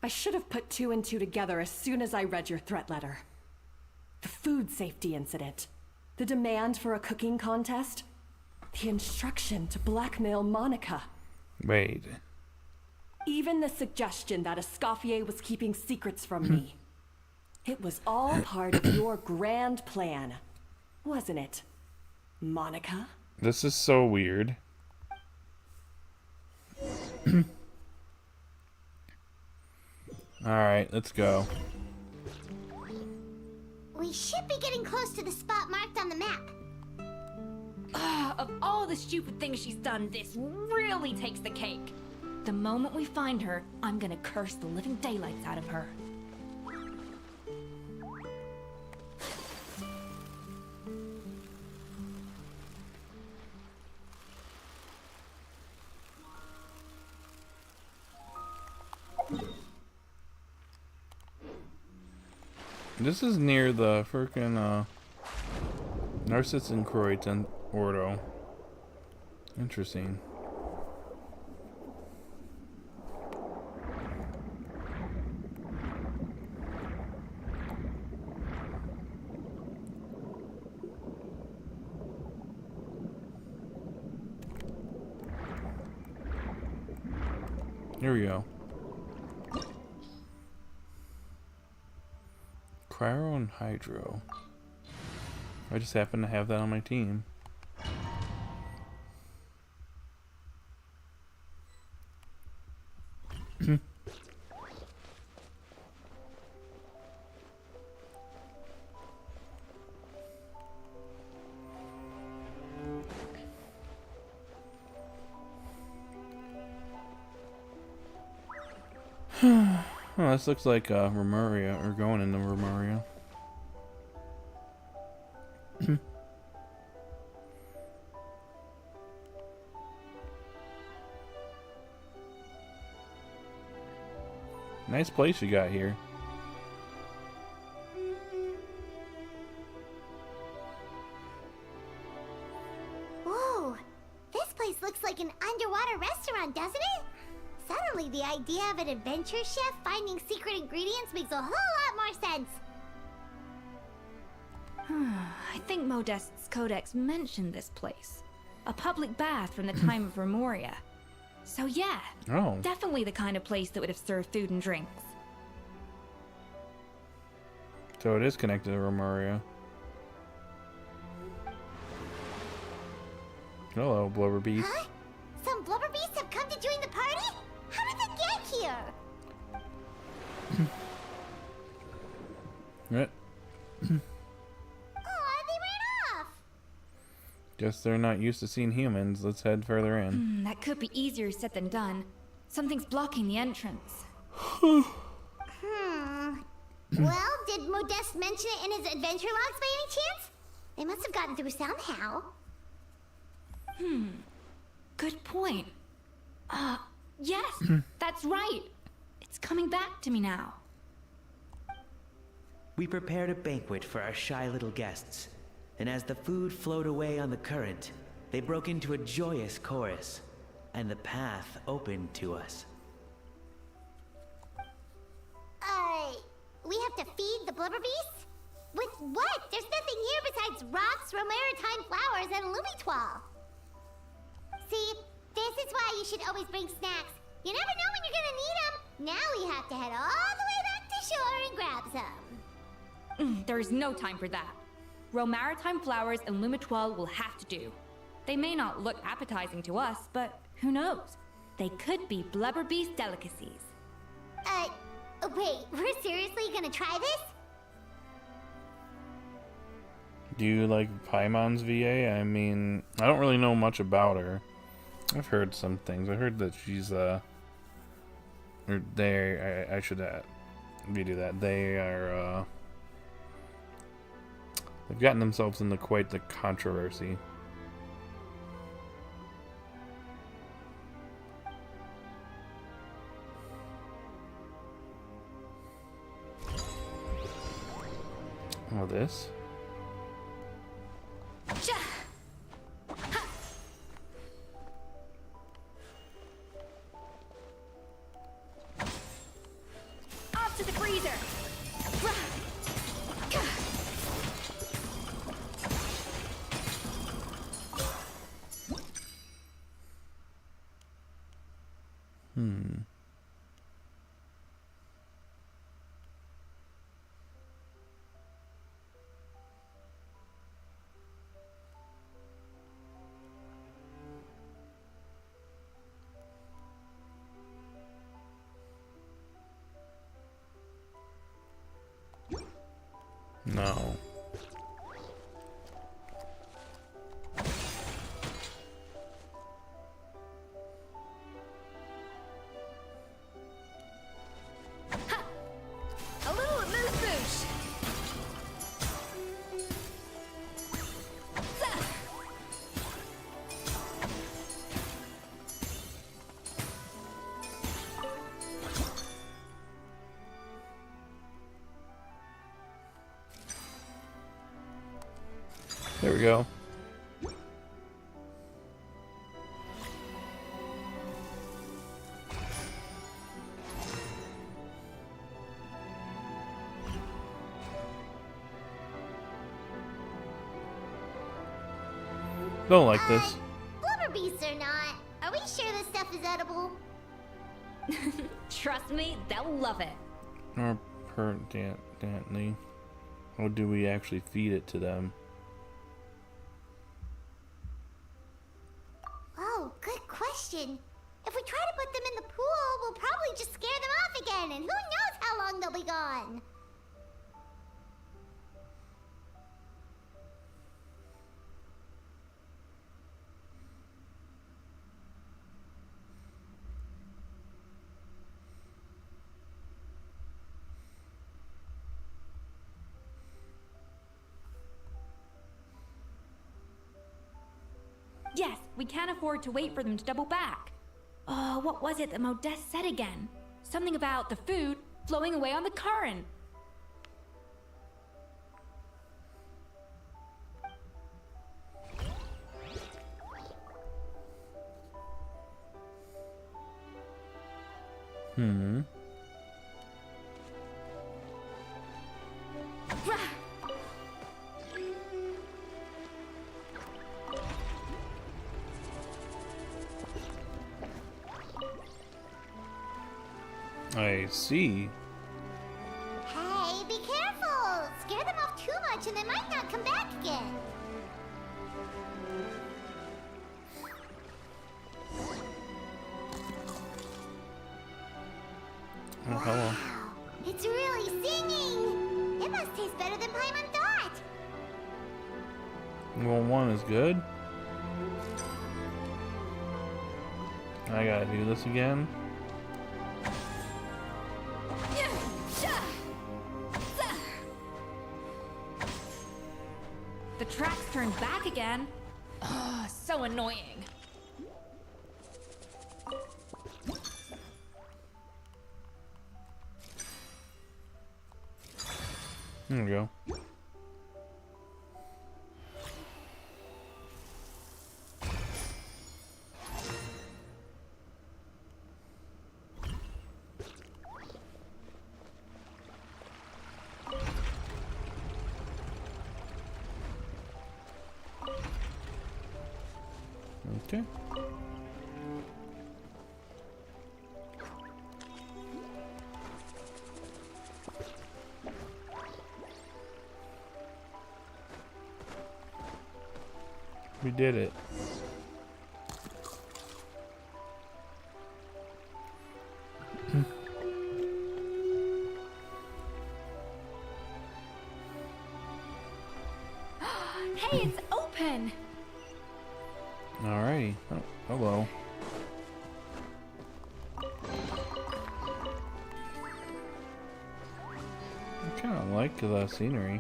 O: I should have put 2 and 2 together as soon as I read your threat letter. The food safety incident. The demand for a cooking contest. The instruction to blackmail Monica.
A: Wait.
O: Even the suggestion that Escoffier was keeping secrets from me. It was all part of your grand plan, wasn't it, Monica?
A: This is so weird. Alright, let's go.
B: We should be getting close to the spot marked on the map.
G: Of all the stupid things she's done, this really takes the cake. The moment we find her, I'm gonna curse the living daylights out of her.
A: This is near the frickin' Narcissus and Croix and Ordo. Interesting. Here we go. Cryo and Hydro. I just happen to have that on my team. Oh, this looks like Remuria, or going into Remuria. Nice place you got here.
B: Whoa, this place looks like an underwater restaurant, doesn't it? Suddenly, the idea of an adventure chef finding secret ingredients makes a whole lot more sense.
G: I think Modest's codex mentioned this place. A public bath from the time of Remuria. So yeah, definitely the kind of place that would have served food and drinks.
A: So it is connected to Remuria. Hello, Blubber Beast.
B: Huh? Some blubber beasts have come to join the party? How did they get here?
A: Right.
B: They ran off.
A: Guess they're not used to seeing humans. Let's head further in.
G: That could be easier said than done. Something's blocking the entrance.
B: Well, did Modeste mention it in his adventure logs by any chance? They must have gotten through somehow.
G: Good point. Yes, that's right. It's coming back to me now.
Q: We prepared a banquet for our shy little guests, and as the food flowed away on the current, they broke into a joyous chorus, and the path opened to us.
B: We have to feed the blubber beasts? With what? There's nothing here besides rocks, romaritime flowers, and lumitoile. See, this is why you should always bring snacks. You never know when you're gonna need them. Now we have to head all the way back to shore and grab some.
G: There is no time for that. Romaritime flowers and lumitoile will have to do. They may not look appetizing to us, but who knows? They could be blubber beast delicacies.
B: Wait, we're seriously gonna try this?
A: Do you like Paimon's VA? I mean, I don't really know much about her. I've heard some things. I heard that she's, or they, I should redo that. They are, they've gotten themselves into quite the controversy. Oh, this?
G: to the freezer.
A: No.
G: A little moose boosh.
A: There we go. Don't like this.
B: Blubber beasts or not, are we sure this stuff is edible?
G: Trust me, they'll love it.
A: Or pertinently, or do we actually feed it to them?
B: Oh, good question. If we try to put them in the pool, we'll probably just scare them off again, and who knows how long they'll be gone.
G: Yes, we can't afford to wait for them to double back. Oh, what was it that Modeste said again? Something about the food flowing away on the current.
A: I see.
B: Hey, be careful! Scare them off too much and they might not come back again.
A: Oh, hello.
B: It's really singing! It must taste better than Paimon thought!
A: Well, one is good. I gotta do this again.
G: The tracks turned back again. Ugh, so annoying.
A: There we go. Okay. We did it.
G: Hey, it's open!
A: Alrighty. Oh, hello. I kind of like the scenery.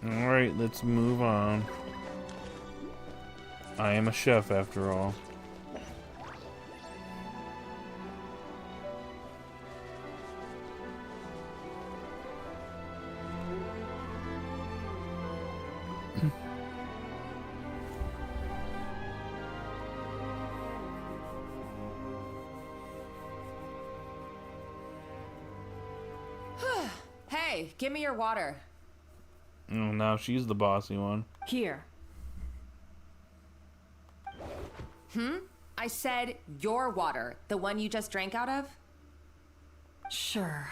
A: Alright, let's move on. I am a chef after all.
J: Hey, give me your water.
A: Oh, now she's the bossy one.
J: Here. I said your water, the one you just drank out of?
O: Sure.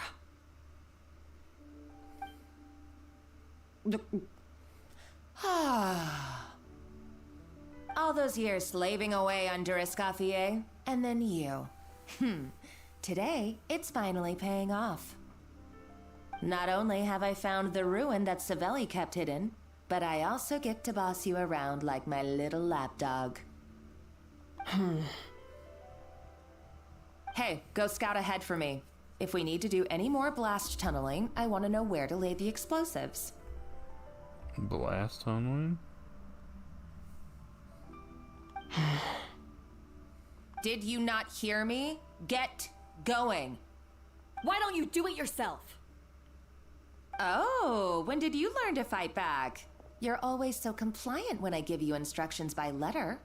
J: All those years slaving away under Escoffier, and then you. Today, it's finally paying off. Not only have I found the ruin that Savelli kept hidden, but I also get to boss you around like my little lapdog. Hey, go scout ahead for me. If we need to do any more blast tunneling, I want to know where to lay the explosives.
A: Blast tunneling?
J: Did you not hear me? Get going.
O: Why don't you do it yourself?
J: Oh, when did you learn to fight back? You're always so compliant when I give you instructions by letter.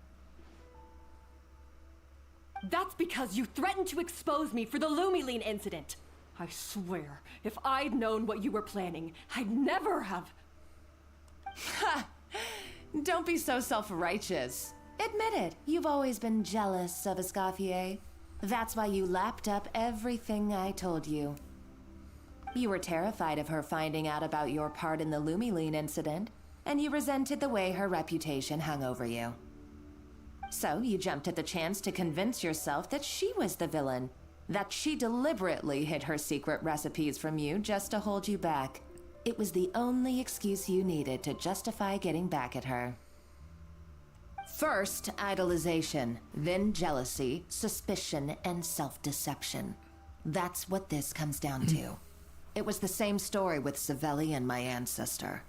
O: That's because you threatened to expose me for the Lumiline incident. I swear, if I'd known what you were planning, I'd never have...
J: Ha! Don't be so self-righteous. Admit it, you've always been jealous of Escoffier. That's why you lapped up everything I told you. You were terrified of her finding out about your part in the Lumiline incident, and you resented the way her reputation hung over you. So you jumped at the chance to convince yourself that she was the villain, that she deliberately hid her secret recipes from you just to hold you back. It was the only excuse you needed to justify getting back at her. First, idolization, then jealousy, suspicion, and self-deception. That's what this comes down to. It was the same story with Savelli and my ancestor.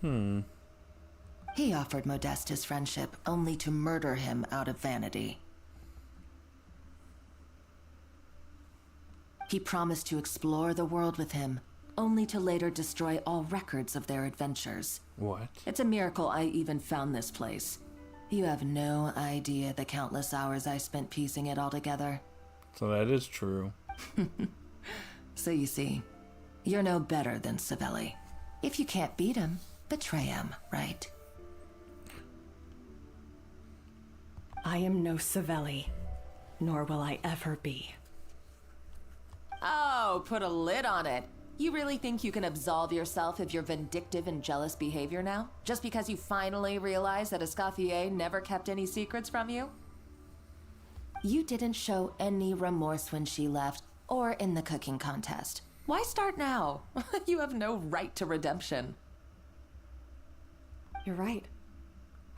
J: He offered Modeste his friendship, only to murder him out of vanity. He promised to explore the world with him, only to later destroy all records of their adventures.
A: What?
J: It's a miracle I even found this place. You have no idea the countless hours I spent piecing it all together.
A: So that is true.
J: So you see, you're no better than Savelli. If you can't beat him, betray him, right?
O: I am no Savelli, nor will I ever be.
J: Oh, put a lid on it. You really think you can absolve yourself of your vindictive and jealous behavior now? Just because you finally realize that Escoffier never kept any secrets from you? You didn't show any remorse when she left, or in the cooking contest. Why start now? You have no right to redemption.
O: You're right.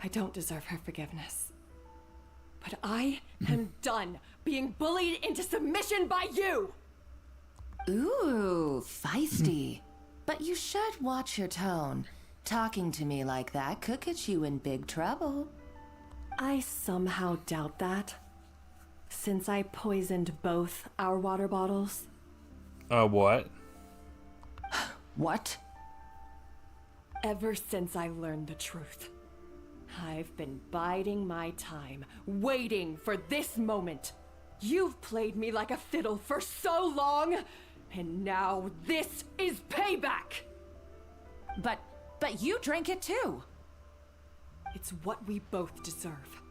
O: I don't deserve her forgiveness. But I am done being bullied into submission by you!
J: Ooh, feisty. But you should watch your tone. Talking to me like that could get you in big trouble.
O: I somehow doubt that. Since I poisoned both our water bottles.
A: What?
J: What?
O: Ever since I learned the truth, I've been biding my time, waiting for this moment. You've played me like a fiddle for so long, and now this is payback!
J: But you drank it too.
O: It's what we both deserve.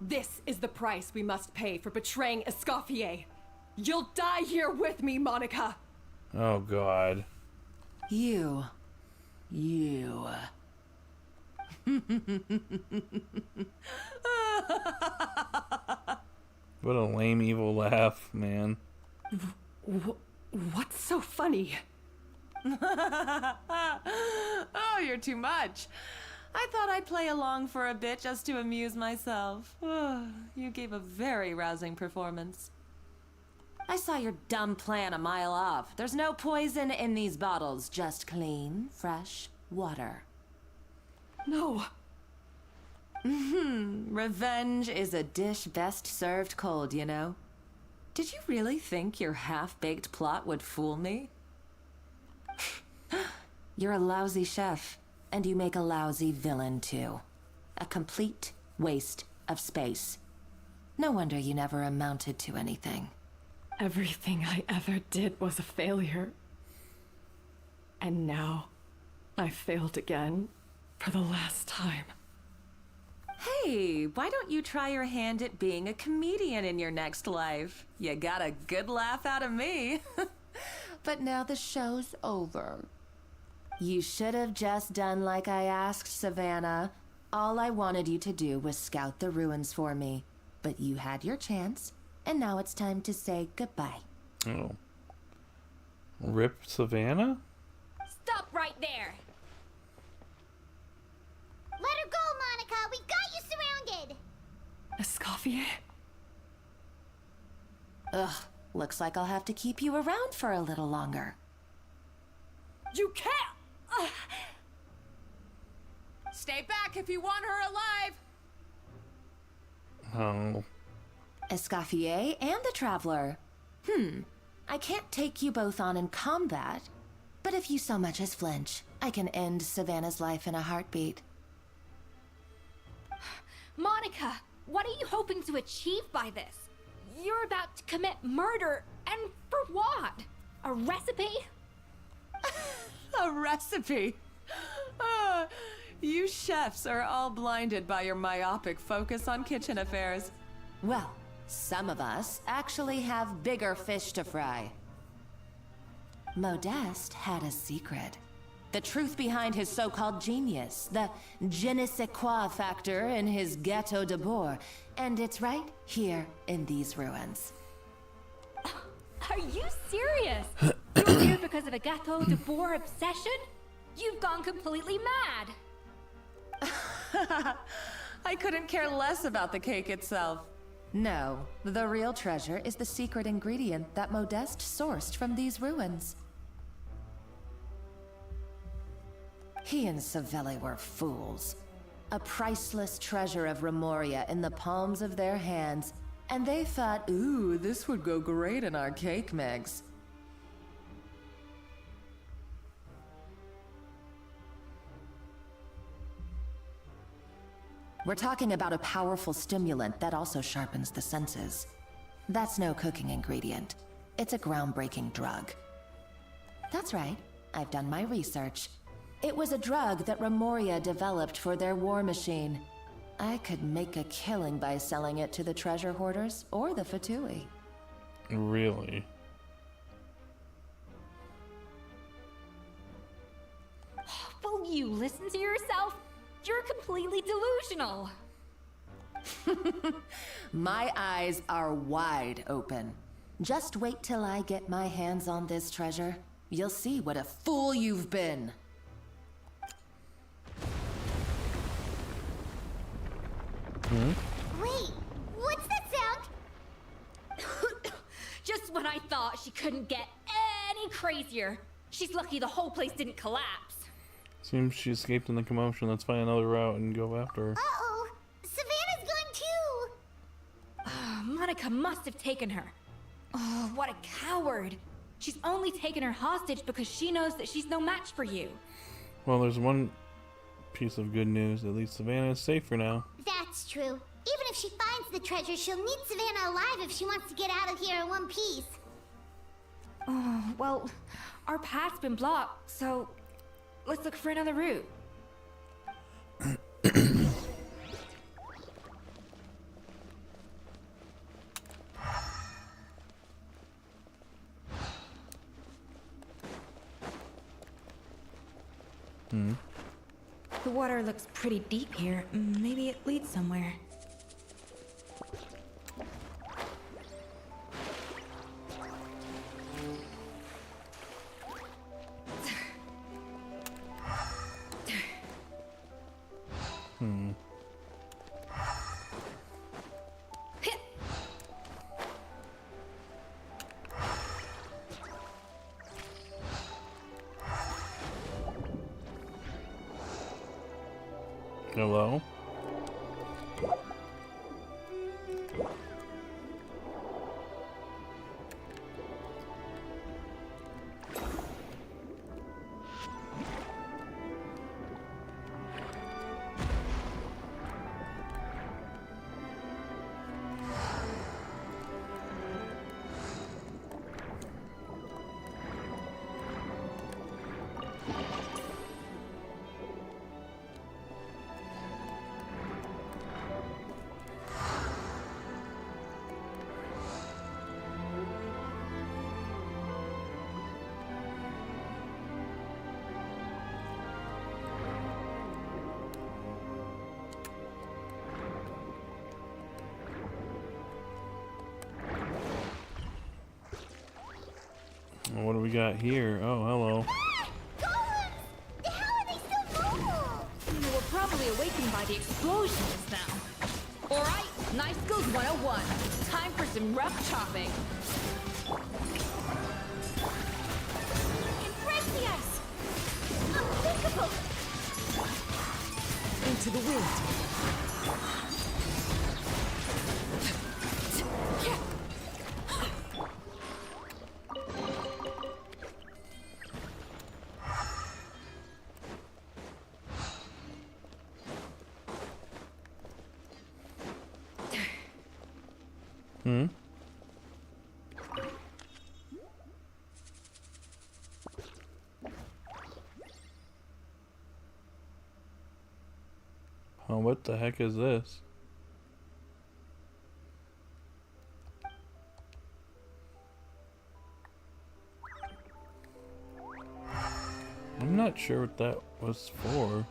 O: This is the price we must pay for betraying Escoffier. You'll die here with me, Monica!
A: Oh, God.
J: You.
A: What a lame, evil laugh, man.
O: What's so funny?
J: Oh, you're too much. I thought I'd play along for a bit just to amuse myself. You gave a very rousing performance. I saw your dumb plan a mile off. There's no poison in these bottles, just clean, fresh water.
O: No.
J: Revenge is a dish best served cold, you know. Did you really think your half-baked plot would fool me? You're a lousy chef, and you make a lousy villain, too. A complete waste of space. No wonder you never amounted to anything.
O: Everything I ever did was a failure.
C: And now, I failed again for the last time.
L: Hey, why don't you try your hand at being a comedian in your next life? You got a good laugh out of me.
J: But now the show's over. You should have just done like I asked, Savannah. All I wanted you to do was scout the ruins for me. But you had your chance, and now it's time to say goodbye.
A: Oh. Rip Savannah?
G: Stop right there!
B: Let her go, Monica! We got you surrounded!
C: Escoffier?
J: Ugh, looks like I'll have to keep you around for a little longer.
C: You can't!
L: Stay back if you want her alive!
A: Oh.
J: Escoffier and the Traveler. I can't take you both on in combat, but if you so much as flinch, I can end Savannah's life in a heartbeat.
G: Monica, what are you hoping to achieve by this? You're about to commit murder, and for what? A recipe?
L: A recipe? You chefs are all blinded by your myopic focus on kitchen affairs.
J: Well, some of us actually have bigger fish to fry. Modeste had a secret. The truth behind his so-called genius, the je ne sais quoi factor in his Gâteau de Bourg, and it's right here in these ruins.
G: Are you serious? You're here because of a Gâteau de Bourg obsession? You've gone completely mad.
L: I couldn't care less about the cake itself.
J: No, the real treasure is the secret ingredient that Modeste sourced from these ruins. He and Savelli were fools. A priceless treasure of Remoria in the palms of their hands, and they thought, ooh, this would go great in our cake mix. We're talking about a powerful stimulant that also sharpens the senses. That's no cooking ingredient. It's a groundbreaking drug. That's right, I've done my research. It was a drug that Remoria developed for their war machine. I could make a killing by selling it to the treasure hoarders or the Fatui.
A: Really?
G: Will you listen to yourself? You're completely delusional.
J: My eyes are wide open. Just wait till I get my hands on this treasure. You'll see what a fool you've been.
B: Wait, what's that sound?
G: Just when I thought she couldn't get any crazier. She's lucky the whole place didn't collapse.
A: Seems she escaped in the commotion. Let's find another route and go after her.
B: Uh-oh, Savannah's gone too!
G: Monica must have taken her. Oh, what a coward. She's only taken her hostage because she knows that she's no match for you.
A: Well, there's one piece of good news. At least Savannah is safe for now.
B: That's true. Even if she finds the treasure, she'll need Savannah alive if she wants to get out of here in one piece.
G: Oh, well, our path's been blocked, so let's look for another route. The water looks pretty deep here. Maybe it leads somewhere.
A: Hello? Well, what do we got here? Oh, hello.
B: How are they so mobile?
G: They were probably awakened by the explosions now. Alright, Night Skills 101. Time for some rough chopping.
B: Impressious! Unthinkable!
C: Into the wind.
A: Oh, what the heck is this? I'm not sure what that was for.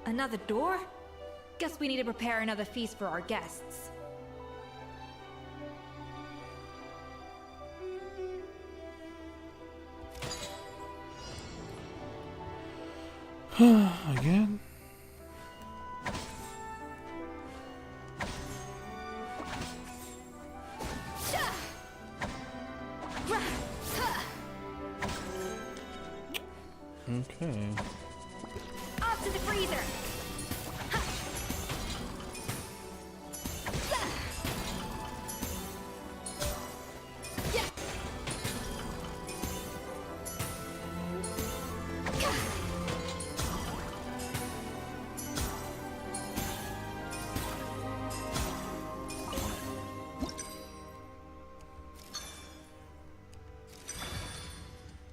G: Another door? Guess we need to prepare another feast for our guests.
A: Again? Okay.
G: Off to the freezer!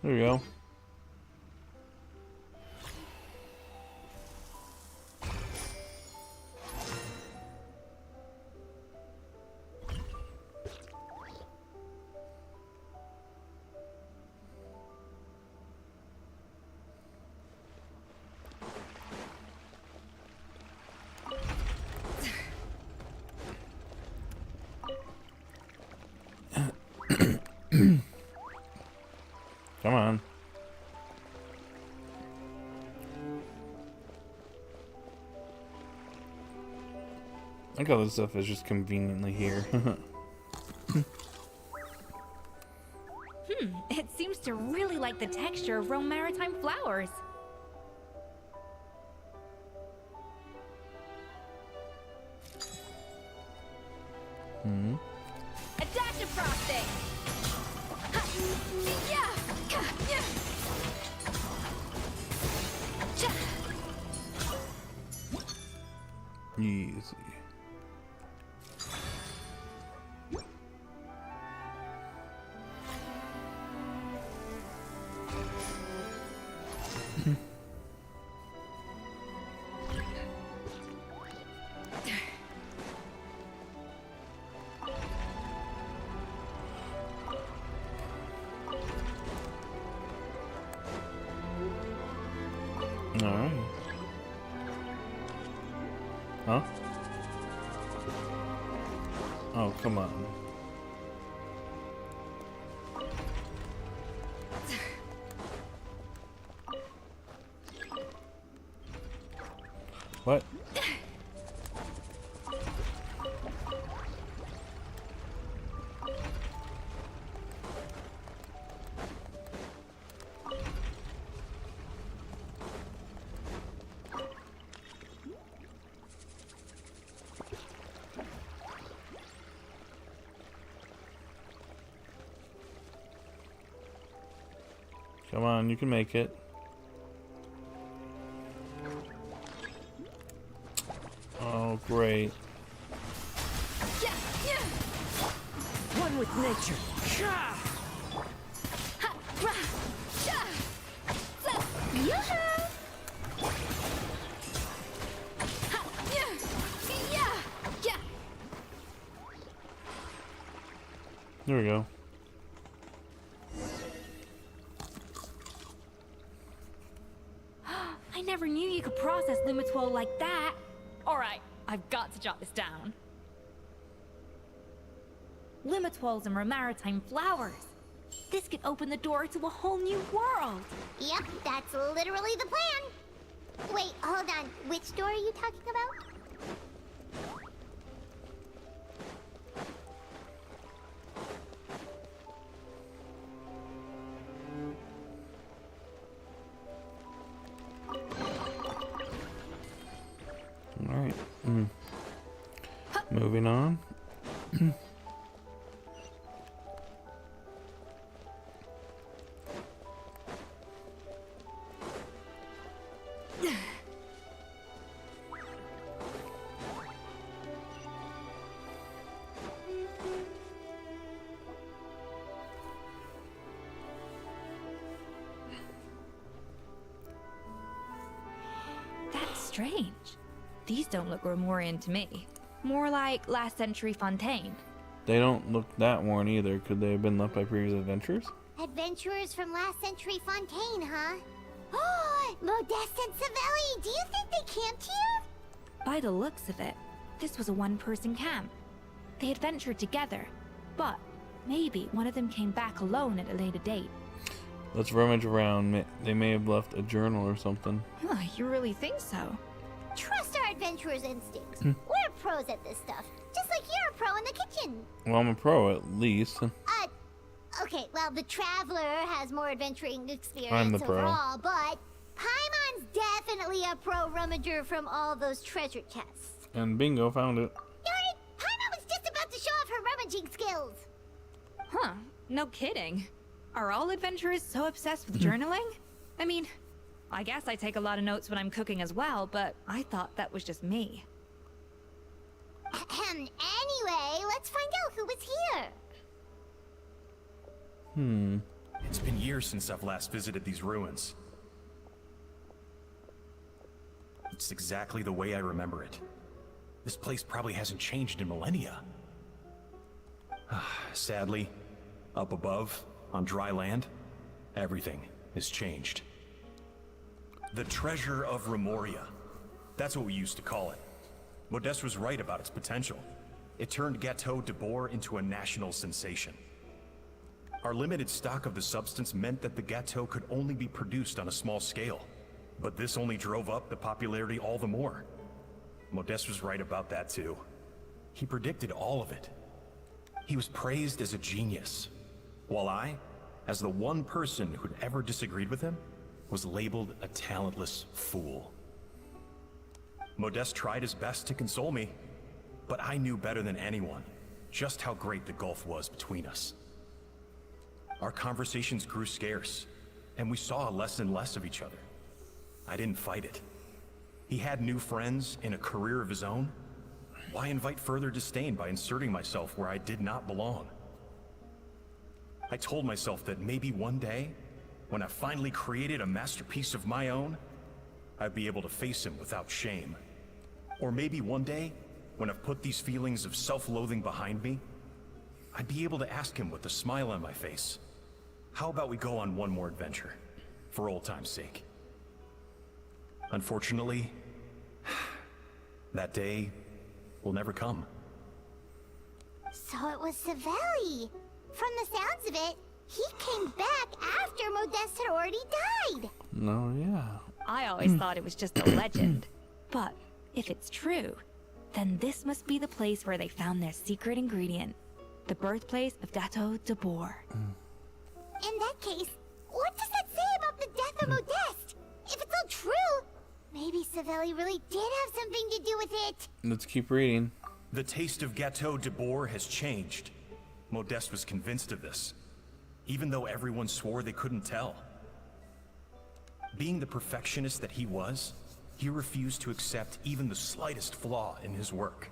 A: There we go. Come on. I think all this stuff is just conveniently here.
G: It seems to really like the texture of Rome Maritime flowers. A dash of frosting!
A: Easy. Alright. Huh? Oh, come on. What? Come on, you can make it. Oh, great.
C: One with nature.
A: There we go.
G: process Lumitwol like that. Alright, I've got to jot this down. Lumitwols and maritime flowers. This could open the door to a whole new world.
B: Yep, that's literally the plan. Wait, hold on. Which door are you talking about?
A: Alright. Moving on.
G: That's strange. These don't look Remorian to me. More like last century Fontaine.
A: They don't look that worn either. Could they have been left by previous adventurers?
B: Adventurers from last century Fontaine, huh? Oh, Modeste and Savelli, do you think they camped here?
G: By the looks of it, this was a one-person camp. They adventured together, but maybe one of them came back alone at a later date.
A: Let's rummage around. They may have left a journal or something.
G: You really think so?
B: Trust our adventurers' instincts. We're pros at this stuff, just like you're a pro in the kitchen.
A: Well, I'm a pro at least.
B: Okay, well, the Traveler has more adventuring experience
A: I'm the pro.
B: overall, but Paimon's definitely a pro rummager from all those treasure chests.
A: And bingo, found it.
B: Darn it! Paimon was just about to show off her rummaging skills.
G: Huh, no kidding. Are all adventurers so obsessed with journaling? I mean, I guess I take a lot of notes when I'm cooking as well, but I thought that was just me.
B: Anyway, let's find out who was here.
R: It's been years since I've last visited these ruins. It's exactly the way I remember it. This place probably hasn't changed in millennia. Sadly, up above, on dry land, everything has changed. The treasure of Remoria. That's what we used to call it. Modeste was right about its potential. It turned Gâteau de Bourg into a national sensation. Our limited stock of the substance meant that the gâteau could only be produced on a small scale. But this only drove up the popularity all the more. Modeste was right about that too. He predicted all of it. He was praised as a genius, while I, as the one person who'd ever disagreed with him, was labeled a talentless fool. Modeste tried his best to console me, but I knew better than anyone just how great the gulf was between us. Our conversations grew scarce, and we saw less and less of each other. I didn't fight it. He had new friends and a career of his own. Why invite further disdain by inserting myself where I did not belong? I told myself that maybe one day, when I finally created a masterpiece of my own, I'd be able to face him without shame. Or maybe one day, when I've put these feelings of self-loathing behind me, I'd be able to ask him with a smile on my face, how about we go on one more adventure, for old time's sake? Unfortunately, that day will never come.
B: So it was Savelli. From the sounds of it, he came back after Modeste had already died.
A: No, yeah.
G: I always thought it was just a legend. But if it's true, then this must be the place where they found their secret ingredient. The birthplace of Gâteau de Bourg.
B: In that case, what does that say about the death of Modeste? If it's all true, maybe Savelli really did have something to do with it.
A: Let's keep reading.
R: The taste of Gâteau de Bourg has changed. Modeste was convinced of this, even though everyone swore they couldn't tell. Being the perfectionist that he was, he refused to accept even the slightest flaw in his work.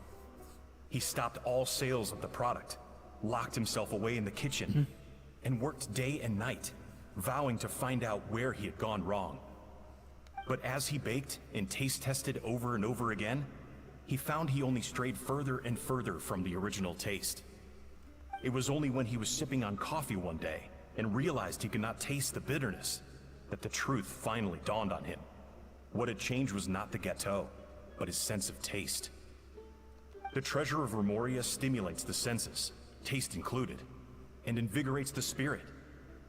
R: He stopped all sales of the product, locked himself away in the kitchen, and worked day and night, vowing to find out where he had gone wrong. But as he baked and taste tested over and over again, he found he only strayed further and further from the original taste. It was only when he was sipping on coffee one day and realized he could not taste the bitterness that the truth finally dawned on him. What had changed was not the gâteau, but his sense of taste. The treasure of Remoria stimulates the senses, taste included, and invigorates the spirit.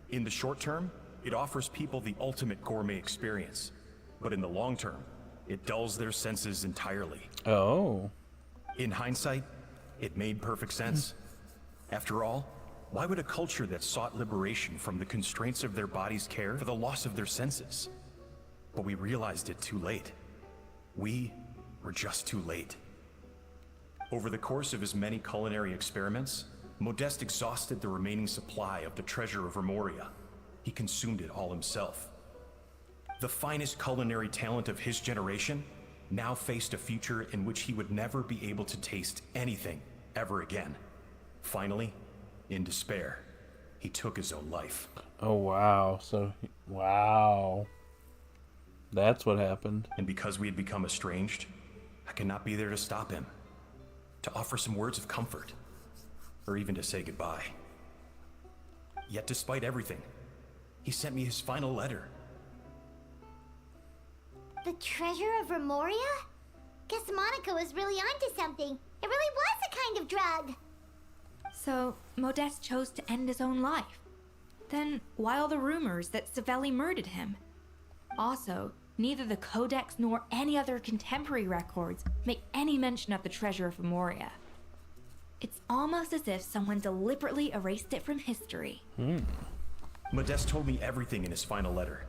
R: In the short term, it offers people the ultimate gourmet experience, but in the long term, it dulls their senses entirely.
A: Oh.
R: In hindsight, it made perfect sense. After all, why would a culture that sought liberation from the constraints of their bodies care for the loss of their senses? But we realized it too late. We were just too late. Over the course of his many culinary experiments, Modeste exhausted the remaining supply of the treasure of Remoria. He consumed it all himself. The finest culinary talent of his generation now faced a future in which he would never be able to taste anything ever again. Finally, in despair, he took his own life.
A: Oh, wow. Wow. That's what happened.
R: And because we had become estranged, I could not be there to stop him, to offer some words of comfort, or even to say goodbye. Yet despite everything, he sent me his final letter.
B: The treasure of Remoria? Guess Monica was really onto something. It really was a kind of drug.
G: So, Modeste chose to end his own life. Then, why all the rumors that Savelli murdered him? Also, neither the Codex nor any other contemporary records make any mention of the treasure of Remoria. It's almost as if someone deliberately erased it from history.
R: Modeste told me everything in his final letter.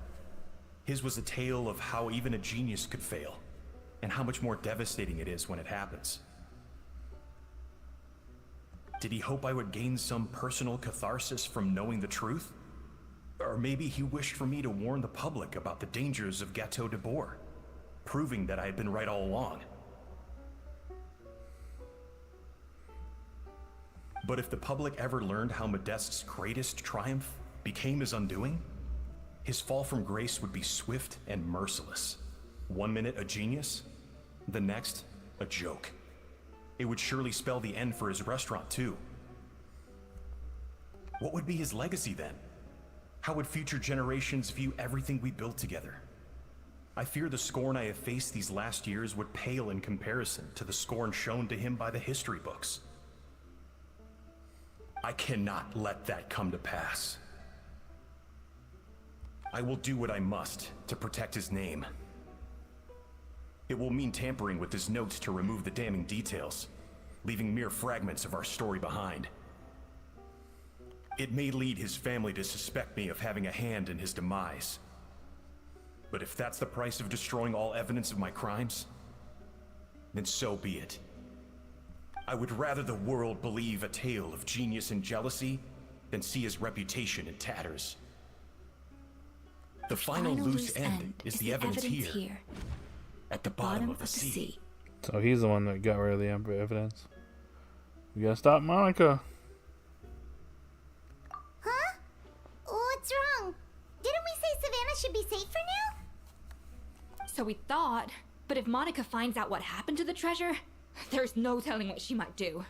R: His was a tale of how even a genius could fail, and how much more devastating it is when it happens. Did he hope I would gain some personal catharsis from knowing the truth? Or maybe he wished for me to warn the public about the dangers of Gâteau de Bourg, proving that I had been right all along. But if the public ever learned how Modeste's greatest triumph became his undoing, his fall from grace would be swift and merciless. 1 minute a genius, the next a joke. It would surely spell the end for his restaurant too. What would be his legacy then? How would future generations view everything we built together? I fear the scorn I have faced these last years would pale in comparison to the scorn shown to him by the history books. I cannot let that come to pass. I will do what I must to protect his name. It will mean tampering with his notes to remove the damning details, leaving mere fragments of our story behind. It may lead his family to suspect me of having a hand in his demise. But if that's the price of destroying all evidence of my crimes, then so be it. I would rather the world believe a tale of genius and jealousy than see his reputation in tatters. The final loose end is the evidence here, at the bottom of the sea.
A: So he's the one that got rid of the evidence. We gotta stop Monica.
B: Huh? What's wrong? Didn't we say Savannah should be safe for now?
G: So we thought, but if Monica finds out what happened to the treasure, there's no telling what she might do.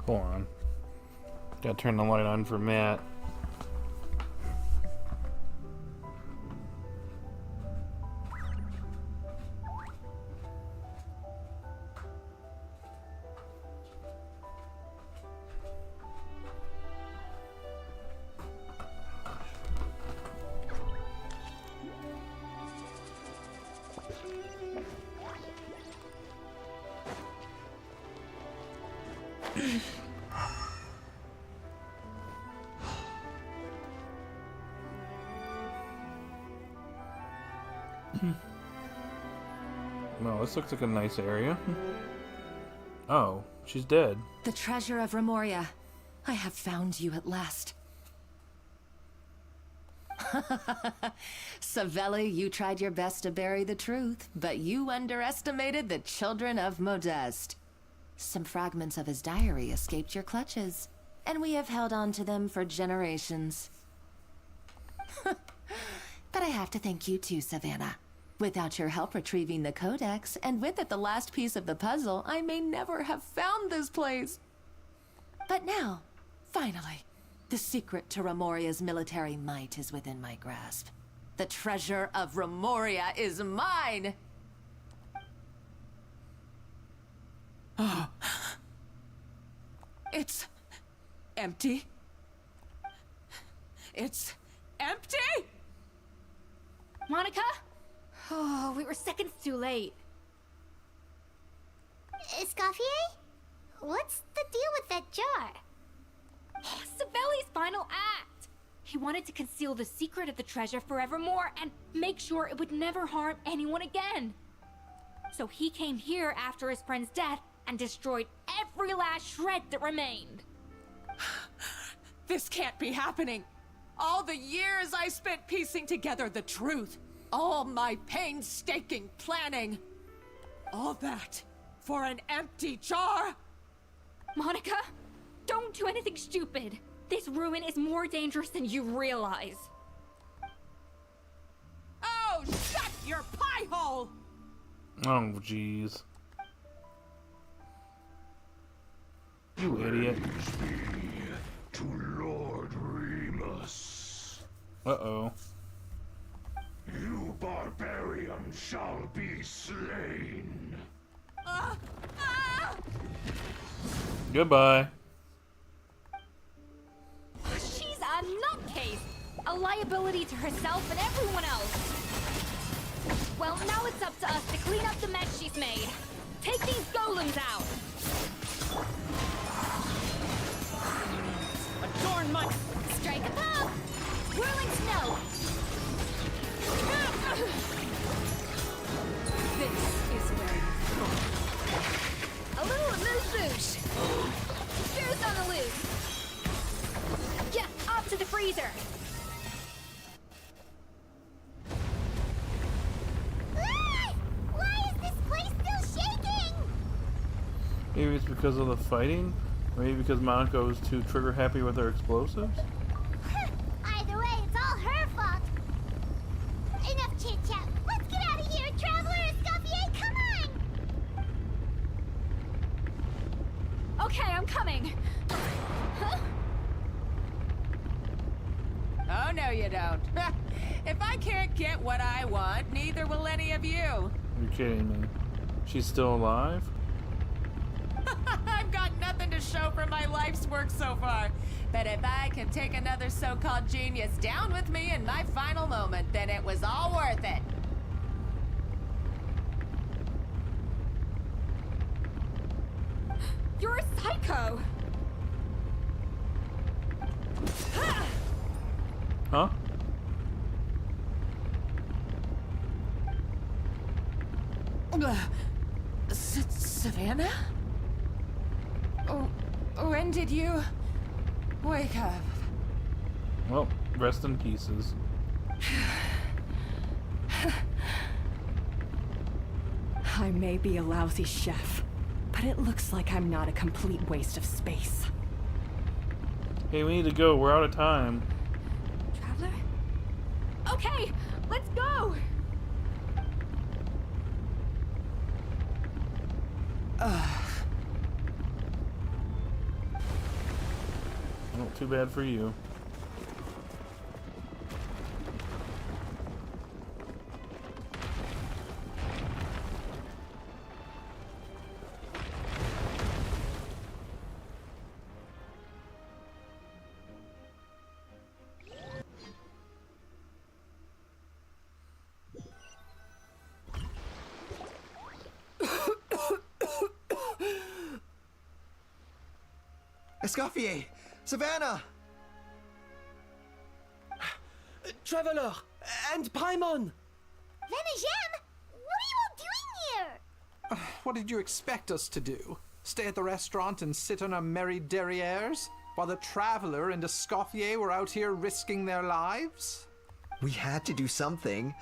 A: Hold on. Gotta turn the light on for Matt. Well, this looks like a nice area. Oh, she's dead.
J: The treasure of Remoria. I have found you at last. Savelli, you tried your best to bury the truth, but you underestimated the children of Modeste. Some fragments of his diary escaped your clutches, and we have held on to them for generations. But I have to thank you too, Savannah. Without your help retrieving the codex, and with it the last piece of the puzzle, I may never have found this place. But now, finally, the secret to Remoria's military might is within my grasp. The treasure of Remoria is mine! Oh. It's empty. It's empty?
G: Monica? Oh, we were seconds too late.
B: Escoffier? What's the deal with that jar?
G: Savelli's final act! He wanted to conceal the secret of the treasure forevermore and make sure it would never harm anyone again. So he came here after his friend's death and destroyed every last shred that remained.
J: This can't be happening. All the years I spent piecing together the truth. All my painstaking planning. All that for an empty jar?
G: Monica, don't do anything stupid. This ruin is more dangerous than you realize.
J: Oh, shut your pie hole!
A: Oh, jeez. You idiot.
S: To Lord Remus.
A: Uh-oh.
S: You barbarian shall be slain.
A: Goodbye.
G: She's a nutcase! A liability to herself and everyone else. Well, now it's up to us to clean up the mess she's made. Take these golems out!
J: Adorn my...
G: Strike a pop! Whirling snow!
J: This is where you fall.
G: A little amuse-bouche! Screws on the loose! Yeah, off to the freezer!
B: Why is this place still shaking?
A: Maybe it's because of the fighting? Or maybe because Monica was too trigger happy with her explosives?
B: Either way, it's all her fault. Enough chit-chat. Let's get out of here, Traveler Escoffier, come on!
G: Okay, I'm coming. Huh?
J: Oh, no you don't. If I can't get what I want, neither will any of you.
A: You're kidding me. She's still alive?
J: I've got nothing to show for my life's work so far. But if I can take another so-called genius down with me in my final moment, then it was all worth it.
G: You're a psycho!
A: Huh?
J: Savannah? Oh, when did you wake up?
A: Well, rest in pieces.
O: I may be a lousy chef, but it looks like I'm not a complete waste of space.
A: Hey, we need to go. We're out of time.
G: Traveler? Okay, let's go!
A: Well, too bad for you.
P: Escoffier! Savannah!
K: Traveler! And Paimon!
B: Venegem! What are you all doing here?
M: What did you expect us to do? Stay at the restaurant and sit on our merry derrieres? While the Traveler and Escoffier were out here risking their lives?
P: We had to do something.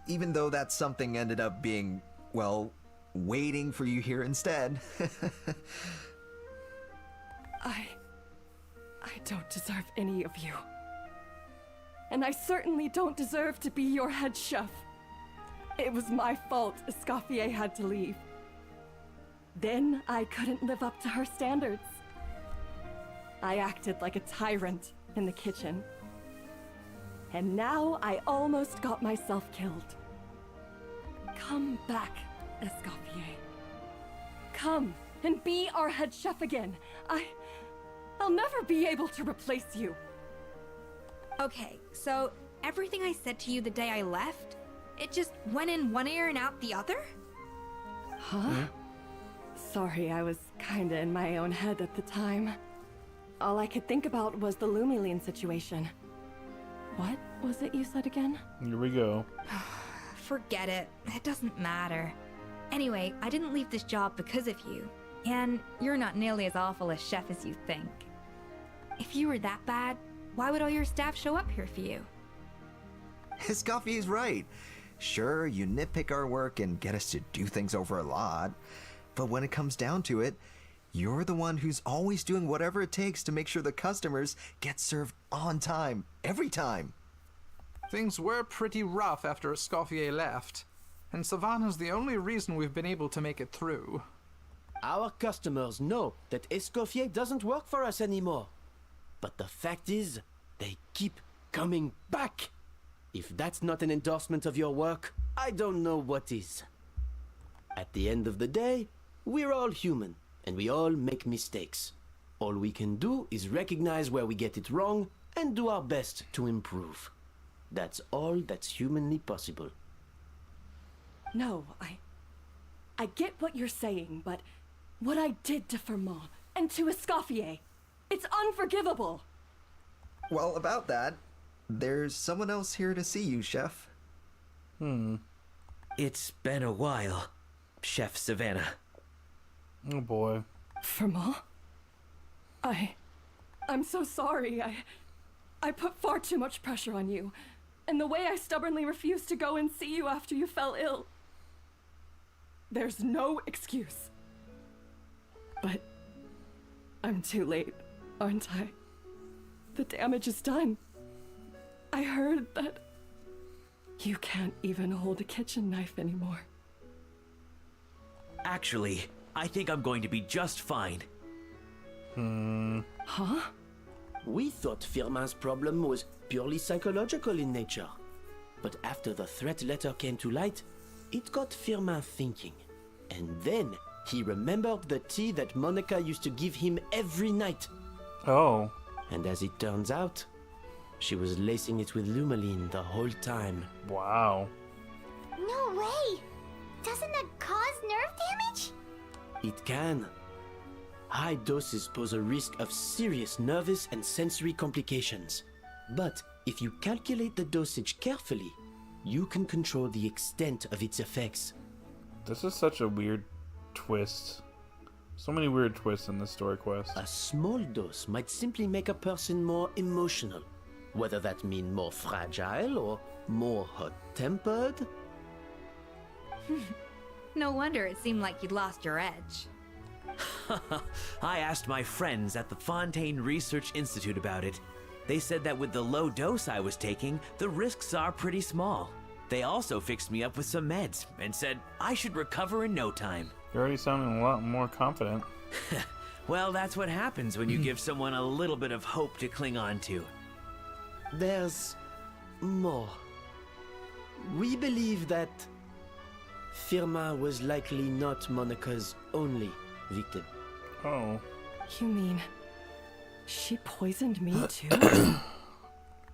P: Even though that something ended up being, well, waiting for you here instead.
O: I don't deserve any of you. And I certainly don't deserve to be your head chef. It was my fault Escoffier had to leave. Then I couldn't live up to her standards. I acted like a tyrant in the kitchen. And now I almost got myself killed. Come back, Escoffier. Come and be our head chef again. I'll never be able to replace you.
G: Okay, so everything I said to you the day I left, it just went in one ear and out the other?
O: Huh? Sorry, I was kinda in my own head at the time. All I could think about was the Lumiline situation. What was it you said again?
A: Here we go.
G: Forget it. It doesn't matter. Anyway, I didn't leave this job because of you. And you're not nearly as awful a chef as you think. If you were that bad, why would all your staff show up here for you?
P: Escoffier's right. Sure, you nitpick our work and get us to do things over a lot. But when it comes down to it, you're the one who's always doing whatever it takes to make sure the customers get served on time, every time.
M: Things were pretty rough after Escoffier left, and Savannah's the only reason we've been able to make it through.
K: Our customers know that Escoffier doesn't work for us anymore. But the fact is, they keep coming back. If that's not an endorsement of your work, I don't know what is. At the end of the day, we're all human, and we all make mistakes. All we can do is recognize where we get it wrong and do our best to improve. That's all that's humanly possible.
O: No, I get what you're saying, but what I did to Firmin and to Escoffier, it's unforgivable.
P: Well, about that, there's someone else here to see you, Chef.
Q: It's been a while, Chef Savannah.
A: Oh boy.
O: Firmin? I'm so sorry. I put far too much pressure on you. And the way I stubbornly refused to go and see you after you fell ill. There's no excuse. But I'm too late, aren't I? The damage is done. I heard that you can't even hold a kitchen knife anymore.
Q: Actually, I think I'm going to be just fine.
O: Huh?
K: We thought Firmin's problem was purely psychological in nature. But after the threat letter came to light, it got Firmin thinking. And then he remembered the tea that Monica used to give him every night.
A: Oh.
K: And as it turns out, she was lacing it with Lumiline the whole time.
A: Wow.
B: No way! Doesn't that cause nerve damage?
K: It can. High doses pose a risk of serious nervous and sensory complications. But if you calculate the dosage carefully, you can control the extent of its effects.
A: This is such a weird twist. So many weird twists in this story quest.
K: A small dose might simply make a person more emotional, whether that mean more fragile or more hot-tempered.
G: No wonder it seemed like you'd lost your edge.
Q: I asked my friends at the Fontaine Research Institute about it. They said that with the low dose I was taking, the risks are pretty small. They also fixed me up with some meds and said I should recover in no time.
A: You're already sounding a lot more confident.
Q: Well, that's what happens when you give someone a little bit of hope to cling on to.
K: There's more. We believe that Firmin was likely not Monica's only victim.
A: Oh.
O: You mean she poisoned me too?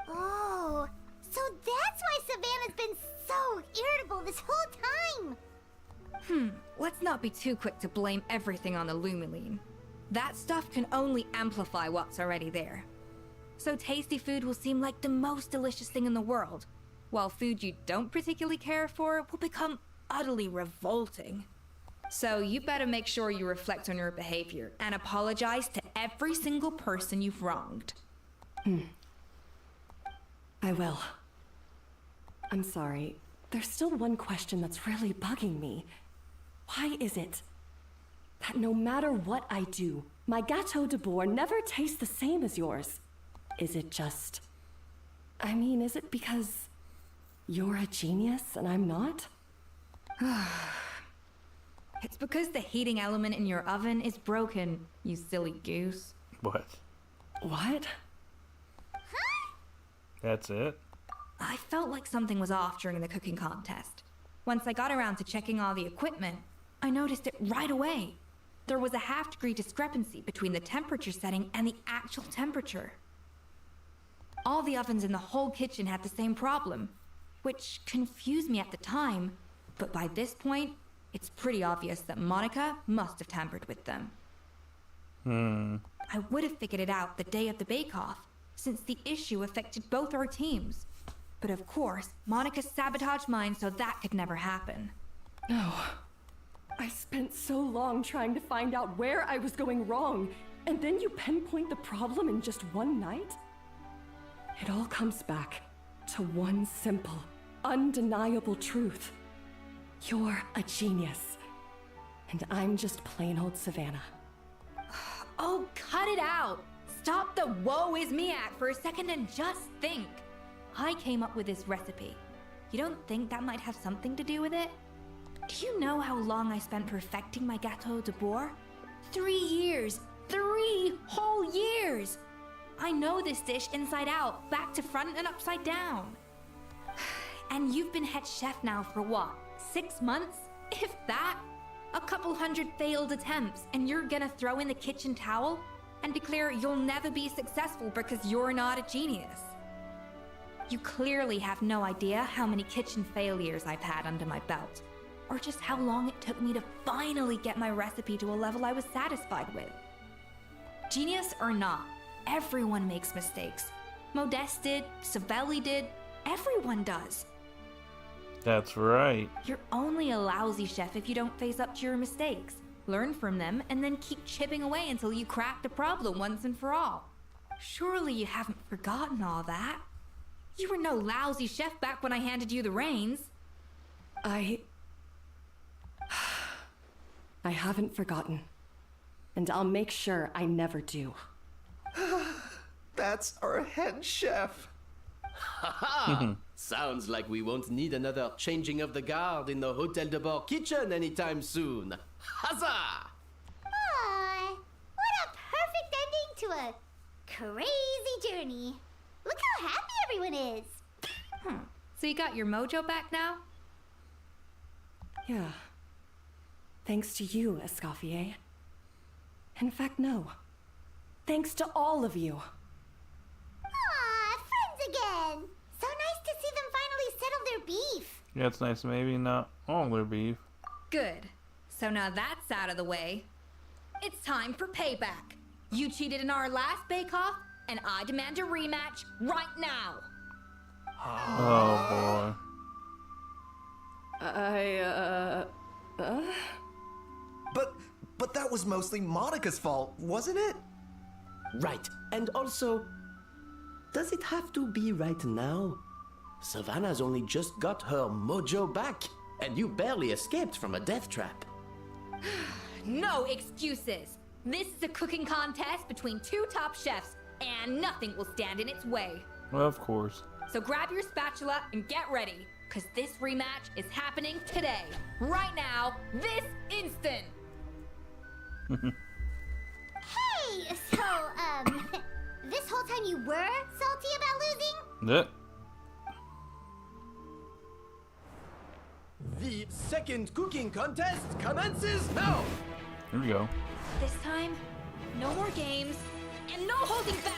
B: Oh, so that's why Savannah's been so irritable this whole time.
G: Let's not be too quick to blame everything on the Lumiline. That stuff can only amplify what's already there. So tasty food will seem like the most delicious thing in the world, while food you don't particularly care for will become utterly revolting. So you better make sure you reflect on your behavior and apologize to every single person you've wronged.
O: I will. I'm sorry. There's still one question that's really bugging me. Why is it that no matter what I do, my gâteau de bois never tastes the same as yours? Is it just... I mean, is it because you're a genius and I'm not?
G: It's because the heating element in your oven is broken, you silly goose.
A: What?
O: What?
A: That's it?
G: I felt like something was off during the cooking contest. Once I got around to checking all the equipment, I noticed it right away. There was a half-degree discrepancy between the temperature setting and the actual temperature. All the ovens in the whole kitchen had the same problem, which confused me at the time, but by this point, it's pretty obvious that Monica must have tampered with them. I would have figured it out the day of the bake-off, since the issue affected both our teams. But of course, Monica sabotaged mine, so that could never happen.
O: No. I spent so long trying to find out where I was going wrong, and then you pinpoint the problem in just one night? It all comes back to one simple, undeniable truth. You're a genius, and I'm just plain old Savannah.
G: Oh, cut it out! Stop the woe is me act for a second and just think. I came up with this recipe. You don't think that might have something to do with it? Do you know how long I spent perfecting my gâteau de bois? 3 years! 3 whole years! I know this dish inside out, back to front and upside down. And you've been head chef now for what, 6 months? If that? A couple hundred failed attempts, and you're gonna throw in the kitchen towel and declare you'll never be successful because you're not a genius. You clearly have no idea how many kitchen failures I've had under my belt, or just how long it took me to finally get my recipe to a level I was satisfied with. Genius or not, everyone makes mistakes. Modeste did, Savelli did, everyone does.
A: That's right.
G: You're only a lousy chef if you don't face up to your mistakes, learn from them, and then keep chipping away until you crack the problem once and for all. Surely you haven't forgotten all that. You were no lousy chef back when I handed you the reins.
O: I haven't forgotten. And I'll make sure I never do.
K: That's our head chef. Haha! Sounds like we won't need another changing of the guard in the Hotel de Bord kitchen anytime soon. Huzzah!
B: Aw, what a perfect ending to a crazy journey. Look how happy everyone is.
G: So you got your mojo back now?
O: Yeah. Thanks to you, Escoffier. In fact, no. Thanks to all of you.
B: Aw, friends again. So nice to see them finally settle their beef.
A: Yeah, it's nice. Maybe not all their beef.
G: Good. So now that's out of the way. It's time for payback. You cheated in our last bake-off, and I demand a rematch right now.
A: Oh boy.
P: But that was mostly Monica's fault, wasn't it?
K: Right. And also, does it have to be right now? Savannah's only just got her mojo back, and you barely escaped from a death trap.
G: No excuses. This is a cooking contest between 2 top chefs, and nothing will stand in its way.
A: Well, of course.
G: So grab your spatula and get ready, because this rematch is happening today. Right now, this instant.
B: Hey, so, this whole time you were salty about losing?
A: Yep.
K: The second cooking contest commences now!
A: Here we go.
G: This time, no more games, and no holding back!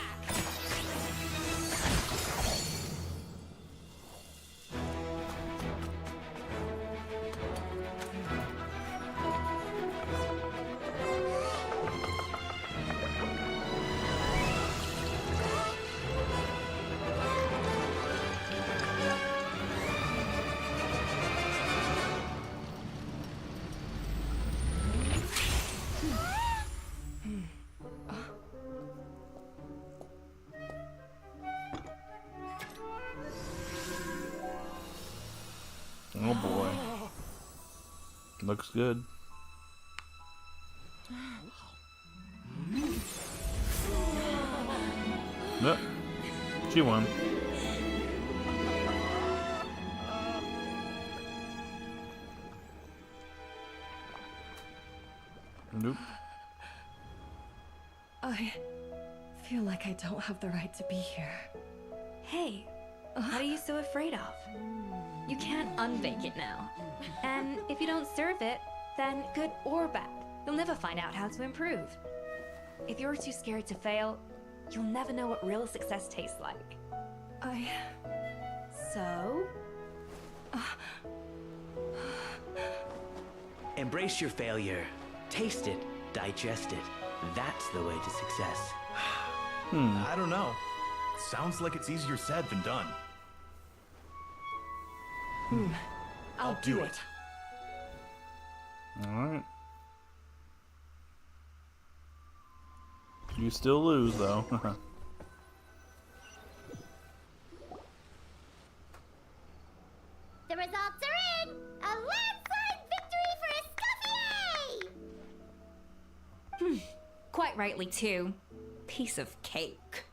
A: Oh boy. Looks good. Nope. She won. Nope.
O: I feel like I don't have the right to be here.
G: Hey, what are you so afraid of? You can't unbake it now. And if you don't serve it, then good or bad, you'll never find out how to improve. If you're too scared to fail, you'll never know what real success tastes like.
O: So?
Q: Embrace your failure. Taste it. Digest it. That's the way to success.
R: I don't know. Sounds like it's easier said than done.
O: I'll do it.
A: Alright. You still lose, though.
B: The results are in! A landslide victory for Escoffier!
G: Quite rightly, too. Piece of cake.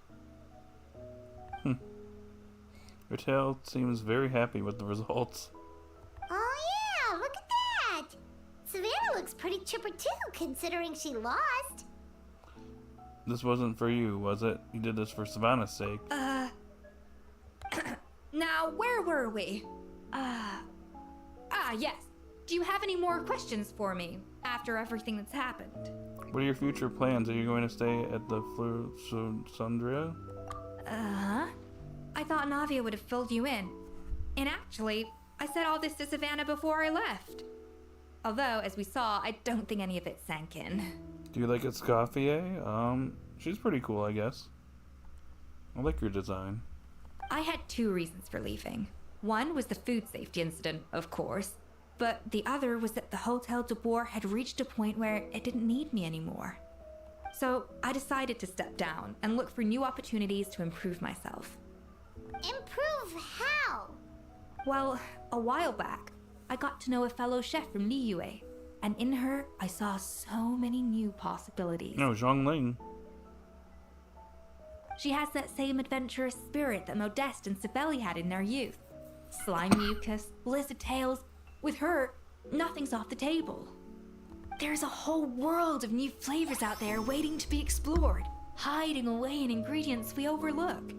A: Ratel seems very happy with the results.
B: Oh yeah, look at that! Savannah looks pretty chipper too, considering she lost.
A: This wasn't for you, was it? You did this for Savannah's sake.
G: Now, where were we? Yes. Do you have any more questions for me after everything that's happened?
A: What are your future plans? Are you going to stay at the Sundria?
G: I thought Navia would have filled you in. And actually, I said all this to Savannah before I left. Although, as we saw, I don't think any of it sank in.
A: Do you like Escoffier? She's pretty cool, I guess. I like your design.
G: I had 2 reasons for leaving. One was the food safety incident, of course, but the other was that the Hotel de Boer had reached a point where it didn't need me anymore. So I decided to step down and look for new opportunities to improve myself.
B: Improve how?
G: Well, a while back, I got to know a fellow chef from Liyue, and in her, I saw so many new possibilities.
A: No, Zhongling.
G: She has that same adventurous spirit that Modeste and Sibeli had in their youth. Slime mucus, lizard tails. With her, nothing's off the table. There's a whole world of new flavors out there waiting to be explored, hiding away in ingredients we overlook.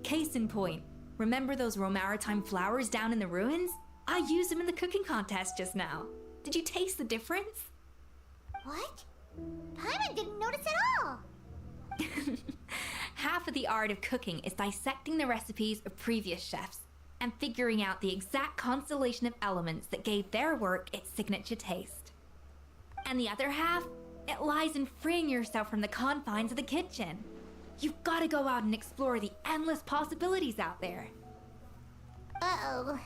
G: Case in point, remember those Romaritime flowers down in the ruins? I used them in the cooking contest just now. Did you taste the difference?
B: What? Paimon didn't notice at all!
G: Half of the art of cooking is dissecting the recipes of previous chefs and figuring out the exact constellation of elements that gave their work its signature taste. And the other half, it lies in freeing yourself from the confines of the kitchen. You've got to go out and explore the endless possibilities out there.
B: Uh-oh.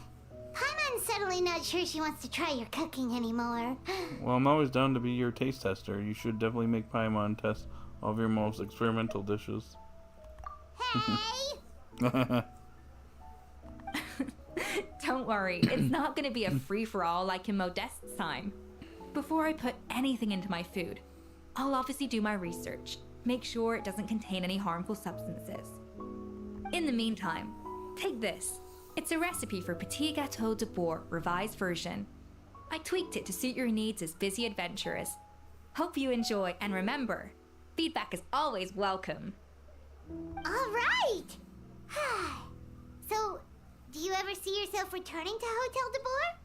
B: Paimon's suddenly not sure she wants to try your cooking anymore.
A: Well, I'm always down to be your taste tester. You should definitely make Paimon test all of your most experimental dishes.
B: Hey!
G: Don't worry, it's not going to be a free-for-all like in Modeste's time. Before I put anything into my food, I'll obviously do my research, make sure it doesn't contain any harmful substances. In the meantime, take this. It's a recipe for Petit Gâteau de Boer revised version. I tweaked it to suit your needs as busy adventurers. Hope you enjoy, and remember, feedback is always welcome.
B: All right! So, do you ever see yourself returning to Hotel de Boer?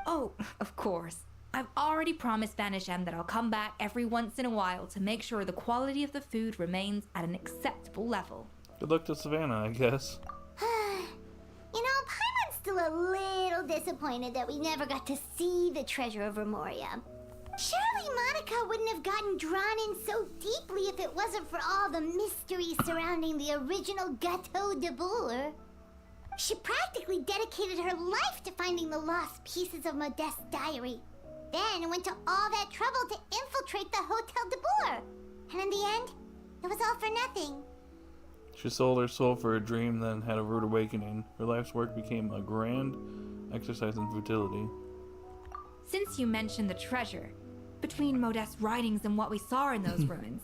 G: Oh, of course. I've already promised Vanishem that I'll come back every once in a while to make sure the quality of the food remains at an acceptable level.
A: Good luck to Savannah, I guess.
B: You know, Paimon's still a little disappointed that we never got to see the treasure of Remoria. Surely Monica wouldn't have gotten drawn in so deeply if it wasn't for all the mystery surrounding the original Gâteau de Boer. She practically dedicated her life to finding the lost pieces of Modeste's diary. Then went to all that trouble to infiltrate the Hotel de Boer. And in the end, it was all for nothing.
A: She sold her soul for a dream, then had a rude awakening. Her life's work became a grand exercise in futility.
G: Since you mentioned the treasure, Between Modest's writings and what we saw in those ruins,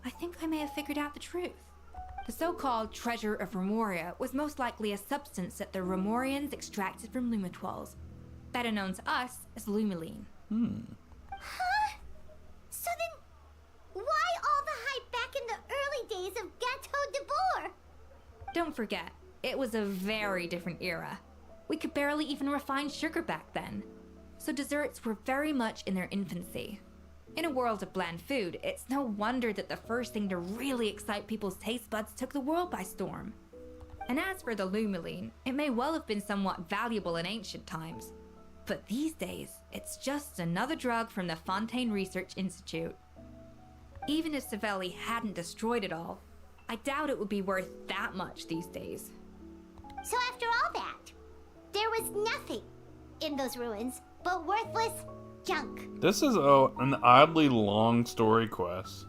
G: I think I may have figured out the truth. The so-called treasure of Remoria was most likely a substance that the Remorians extracted from Lumitwals, better known to us as Lumiline.
B: Huh? So then, why all the hype back in the early days of Gâteau de Bourg?
G: Don't forget, it was a very different era. We could barely even refine sugar back then, so desserts were very much in their infancy. In a world of bland food, it's no wonder that the first thing to really excite people's taste buds took the world by storm. And as for the Lumiline, it may well have been somewhat valuable in ancient times, but these days, it's just another drug from the Fontaine Research Institute. Even if Savelli hadn't destroyed it all, I doubt it would be worth that much these days.
B: So after all that, there was nothing in those ruins but worthless junk.
A: This is an oddly long story quest.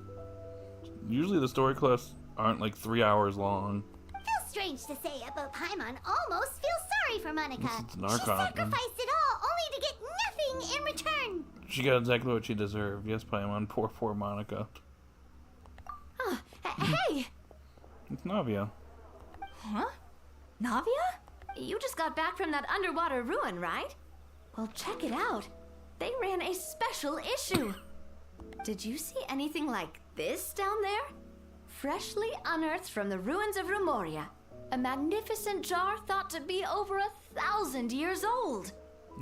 A: Usually the story quests aren't like 3 hours long.
B: Feels strange to say, but Paimon almost feels sorry for Monica.
A: This is an
B: She
A: Archon.
B: sacrificed it all only to get nothing in return.
A: She got exactly what she deserved. Yes, Paimon. Poor Monica.
D: Oh, hey!
A: It's Navia.
D: Huh? Navia? You just got back from that underwater ruin, right? Well, check it out. They ran a special issue. Did you see anything like this down there? Freshly unearthed from the ruins of Remoria. A magnificent jar thought to be over 1,000 years old.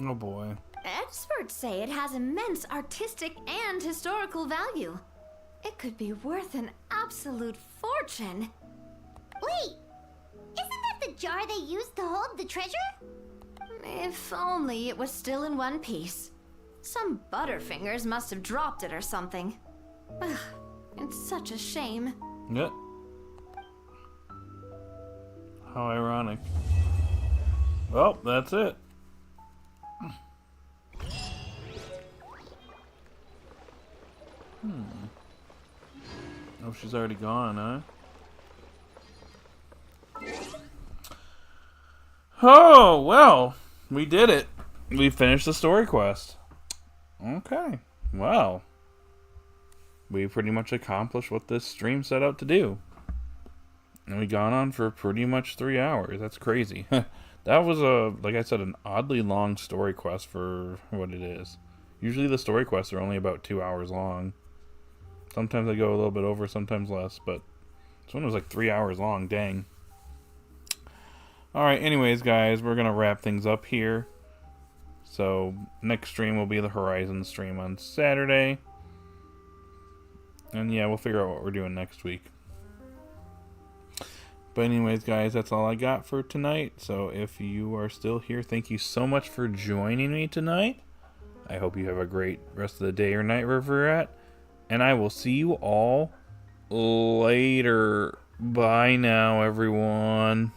A: Oh boy.
D: Experts say it has immense artistic and historical value. It could be worth an absolute fortune.
B: Wait, isn't that the jar they used to hold the treasure?
D: If only it was still in one piece. Some butterfingers must have dropped it or something. Ugh, it's such a shame.
A: Yep. How ironic. Well, that's it. Oh, she's already gone, huh? Oh, well, we did it. We finished the story quest. Okay, well. We pretty much accomplished what this stream set out to do. And we gone on for pretty much 3 hours. That's crazy. That was, like I said, an oddly long story quest for what it is. Usually the story quests are only about 2 hours long. Sometimes they go a little bit over, sometimes less, but this one was like 3 hours long, dang. Alright, anyways, guys, we're going to wrap things up here. So, next stream will be the Horizon stream on Saturday. And yeah, we'll figure out what we're doing next week. But anyways, guys, that's all I got for tonight. So, if you are still here, thank you so much for joining me tonight. I hope you have a great rest of the day or night wherever you're at. And I will see you all later. Bye now, everyone.